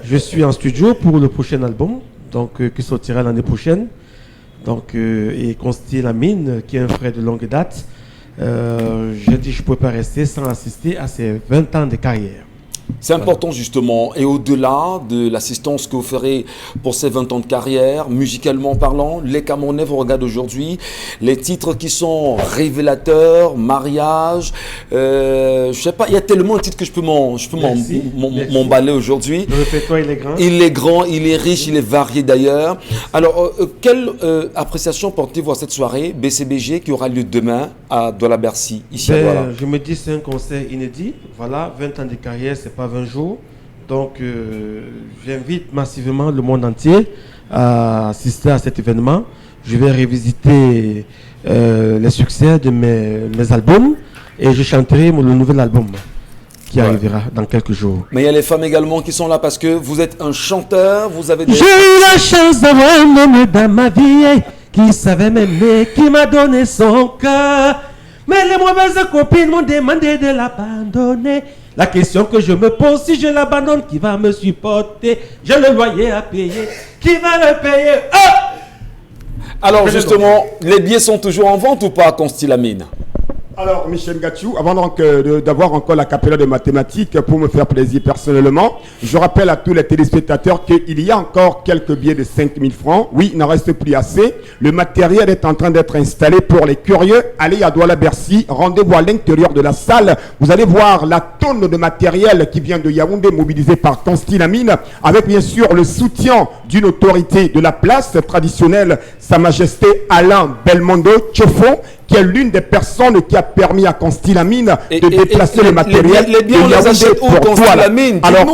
je suis en studio pour le prochain album, donc qui sortira l'année prochaine. Donc, et Consti Lamine, qui est un frère de longue date, j'ai dit je ne pouvais pas rester sans assister à ces 20 ans de carrière. C'est important justement, et au-delà de l'assistance que vous ferez pour ces 20 ans de carrière, musicalement parlant, les Camerounais vous regardent aujourd'hui, les titres qui sont révélateurs, mariage, je sais pas, il y a tellement de titres que je peux m'emballer aujourd'hui. Le répertoire, il est grand. Il est grand, il est riche, il est varié d'ailleurs. Alors, quelle appréciation portez-vous à cette soirée BCBG qui aura lieu demain à Douala-Bercy, ici à Douala? Je me dis c'est un concert inédit, voilà, 20 ans de carrière, c'est pas 20 jours. Donc, j'invite massivement le monde entier à assister à cet événement. Je vais revisiter les succès de mes albums et je chanterai le nouvel album qui arrivera dans quelques jours. Mais il y a les femmes également qui sont là parce que vous êtes un chanteur, vous avez des... J'ai eu la chance d'avoir un homme dans ma vie qui savait m'aimer, qui m'a donné son cœur. Mais les mauvaises copines m'ont demandé de l'abandonner. La question que je me pose, si je l'abandonne, qui va me supporter? J'ai le loyer à payer, qui va le payer? Alors justement, les billets sont toujours en vente ou pas, Consti Lamine? Alors, Michel Ngachou, avant donc d'avoir encore la capella de mathématiques pour me faire plaisir personnellement, je rappelle à tous les téléspectateurs qu'il y a encore quelques billets de 5 000 francs. Oui, il n'en reste plus assez. Le matériel est en train d'être installé pour les curieux. Allez à Douala-Bercy, rendez-vous à l'intérieur de la salle. Vous allez voir la tonne de matériel qui vient de Yaoundé, mobilisé par Consti Lamine, avec bien sûr le soutien d'une autorité de la place traditionnelle, Sa Majesté Alain Belmondo Tchofo, qui est l'une des personnes qui a permis à Consti Lamine de déplacer le matériel. Les billets, on les achète où, Consti Lamine? Alors,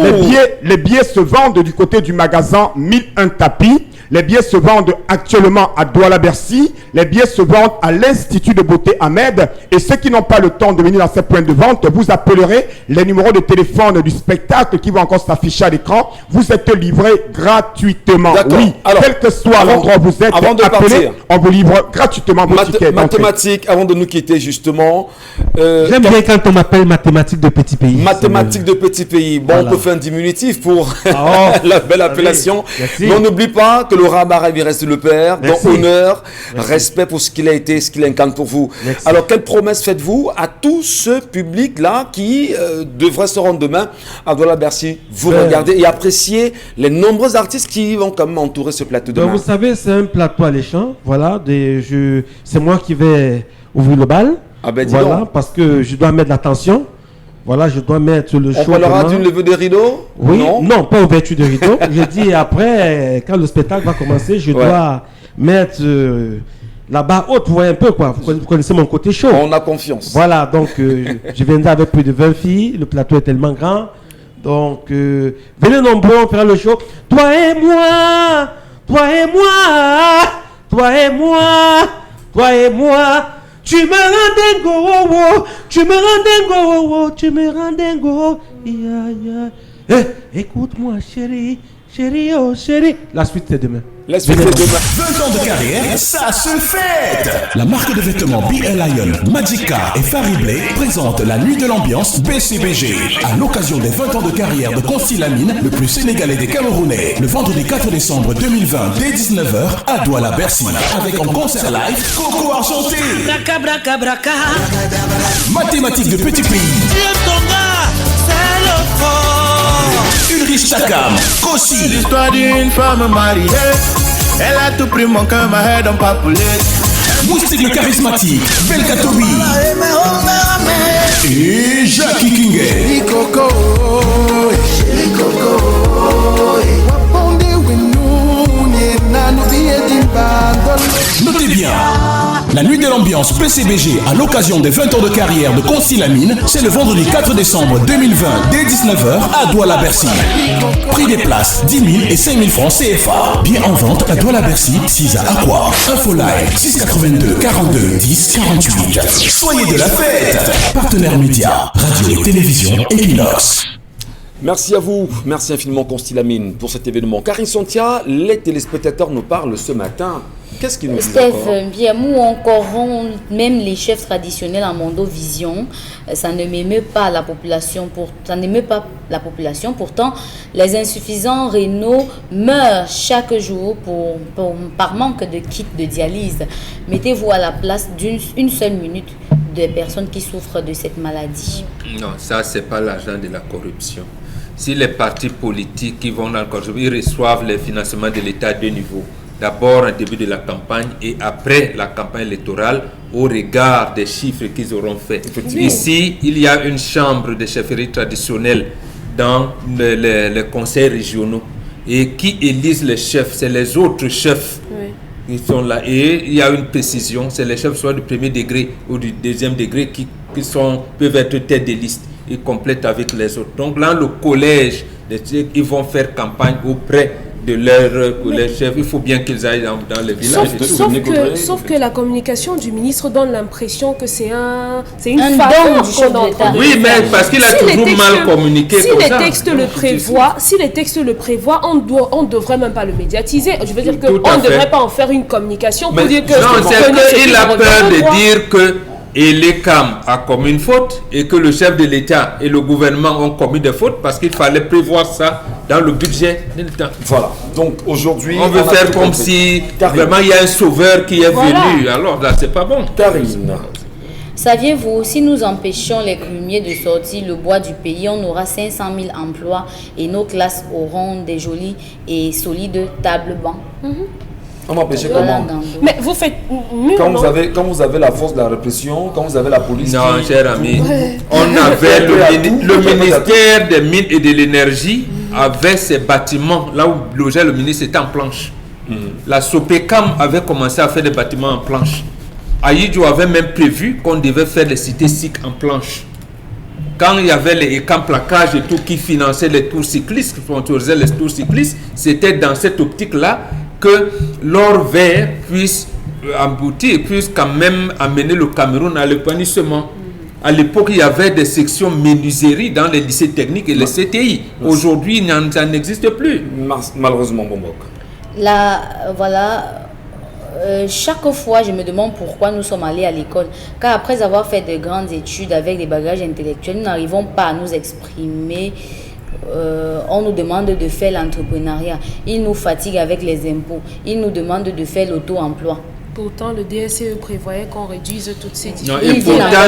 les billets se vendent du côté du magasin 1001 Tapis. Les billets se vendent actuellement à Douala-Bercy. Les billets se vendent à l'Institut de beauté Ahmed. Et ceux qui n'ont pas le temps de venir dans ces points de vente, vous appellerez les numéros de téléphone du spectacle qui vont encore s'afficher à l'écran. Vous êtes livré gratuitement. Oui, alors, quel que soit l'endroit où vous êtes, appelez, on vous livre gratuitement vos tickets. Mathématiques, avant de nous quitter justement. J'aime bien quand on m'appelle Mathématiques de Petit Pays. Mathématiques de Petit Pays. Bon, voilà. On peut faire un diminutif pour la belle appellation. Mais on n'oublie pas que le Rabat il reste le père. Donc honneur, respect pour ce qu'il a été, ce qu'il incarne pour vous. Merci. Alors, quelle promesse faites-vous à tout ce public-là qui devrait se rendre demain à Douala-Bercy? Vous regardez et apprécier les nombreux artistes qui vont quand même entourer ce plateau demain. Vous savez, c'est un plateau alléchant. Voilà, c'est moi qui vais ouvrir le bal. Ah ben, voilà, donc. Parce que je dois mettre l'attention. Voilà, je dois mettre le show. On parlera d'une levée de rideau? Oui, non, pas ouverture de rideau. Je dis après, quand le spectacle va commencer, je dois mettre la barre haute, vous voyez un peu quoi. Vous connaissez mon côté chaud. On a confiance. Voilà, donc je viendrai avec plus de 20 filles. Le plateau est tellement grand. Donc, venez nombreux, on fera le show. Toi et moi, toi et moi, toi et moi, toi et moi. Tu me rends dingo, oh, oh. Tu me rends dingo, oh, oh. Tu me rends dingo, yeah, yeah. Écoute-moi, chérie, chérie, oh, chérie. La suite, c'est demain. La suite, c'est demain. 20 ans de carrière, ça se fête. La marque de vêtements B.L. Lion, Magica et Fariblé présente la nuit de l'ambiance BCBG. À l'occasion des 20 ans de carrière de Consti Lamine, le plus sénégalais des Camerounais, le vendredi 4 décembre 2020, dès 19h, à Douala-Bercy. Avec en concert live, Coco Argenté. Braca, braca, braca. Mathématiques de Petit Pays. Dieu ton gars, c'est le fort. Ulrich Takam, Kossi. L'histoire d'une femme mariée. Elle a tout pris mon cœur, ma head on pas poulet. Moustique le charismatique, Belkatobi. Et Jackie Kingé. Notez bien, la nuit de l'ambiance PCBG à l'occasion des 20 ans de carrière de Concy Lamine, c'est le vendredi 4 décembre 2020 dès 19h à Douala-Bercy. Prix des places 10 000 et 5 000 francs CFA. Bien en vente à Douala-Bercy, 6 à Aqua. Info live 682 42 10 48. Soyez de la fête. Partenaire média, radio et télévision Equinox. Merci à vous, merci infiniment Concy Lamine pour cet événement. Karine Santia, les téléspectateurs nous parlent ce matin. Qu'est-ce qu'ils nous disent encore? Bien, nous encore, même les chefs traditionnels en Mondovision, ça ne m'émeut pas la population. Pourtant, les insuffisants rénaux meurent chaque jour par manque de kits de dialyse. Mettez-vous à la place d'une seule minute des personnes qui souffrent de cette maladie. Non, ça, c'est pas l'argent de la corruption. Si les partis politiques qui vont dans la corruption, ils reçoivent les financements de l'État à deux niveaux. D'abord au début de la campagne et après la campagne électorale au regard des chiffres qu'ils auront fait. Ici, il y a une chambre de chefferie traditionnelle dans les conseils régionaux et qui élisent les chefs, c'est les autres chefs. Ils sont là et il y a une précision, c'est les chefs soit du premier degré ou du deuxième degré qui peuvent être tête de liste. Ils complètent avec les autres. Donc là, le collège, ils vont faire campagne auprès de leur collège chef. Il faut bien qu'ils aillent dans les villages. Sauf que la communication du ministre donne l'impression que c'est une don faveur du chef d'État. Oui, mais parce qu'il a toujours mal communiqué. Si les textes le prévoient, on ne devrait même pas le médiatiser. Je veux dire qu'on ne devrait pas en faire une communication pour dire que... Non, c'est qu'il a peur de dire que l'ECAM a commis une faute et que le chef de l'État et le gouvernement ont commis des fautes parce qu'il fallait prévoir ça dans le budget de l'État. Voilà, donc aujourd'hui... On veut faire comme si vraiment il y a un sauveur qui est venu. Alors là, c'est pas bon. Karine. Saviez-vous, si nous empêchons les plumiers de sortir le bois du pays, on aura 500 000 emplois et nos classes auront des jolis et solides tables-bancs. On empêche comment? Mais vous faites mieux, quand vous avez la force de la répression, quand vous avez la police... Non, cher ami, on avait le ministère des Mines et de l'Énergie avait ses bâtiments, là où logeait le ministre, c'était en planche. La Sopecam avait commencé à faire des bâtiments en planche. Aïdjo avait même prévu qu'on devait faire les cités SIC en planche. Quand il y avait les camps plaquages et tout qui finançaient les tours cyclistes, qui sponsorisaient les tours cyclistes, c'était dans cette optique-là que l'or vert puisse aboutir, puisse quand même amener le Cameroun à l'épanouissement. À l'époque, il y avait des sections menuiserie dans les lycées techniques et les CTI. Aujourd'hui, ça n'existe plus. Malheureusement, Bombok. Là, voilà. Chaque fois, je me demande pourquoi nous sommes allés à l'école. Car après avoir fait de grandes études avec des bagages intellectuels, nous n'arrivons pas à nous exprimer. On nous demande de faire l'entrepreneuriat. Ils nous fatiguent avec les impôts. Ils nous demandent de faire l'auto-emploi. Pourtant, le DSCE prévoyait qu'on réduise toutes ces difficultés. Et pourtant,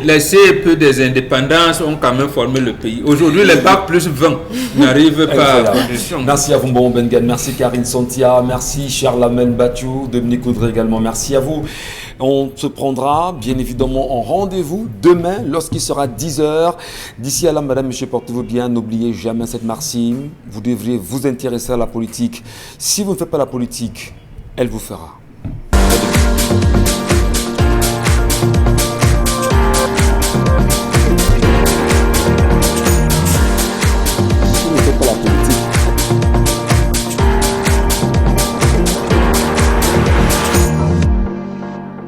les CEP des indépendances ont quand même formé le pays. Aujourd'hui, les bacs plus 20 n'arrivent pas à production. Merci à vous, Bon Bengan. Merci Karine Santia. Merci Charlamagne Bathiou. Dominique Coudray également. Merci à vous. On se prendra bien évidemment en rendez-vous demain lorsqu'il sera 10h. D'ici à là, madame, monsieur, portez-vous bien. N'oubliez jamais cette maxime. Vous devriez vous intéresser à la politique. Si vous ne faites pas la politique, elle vous fera.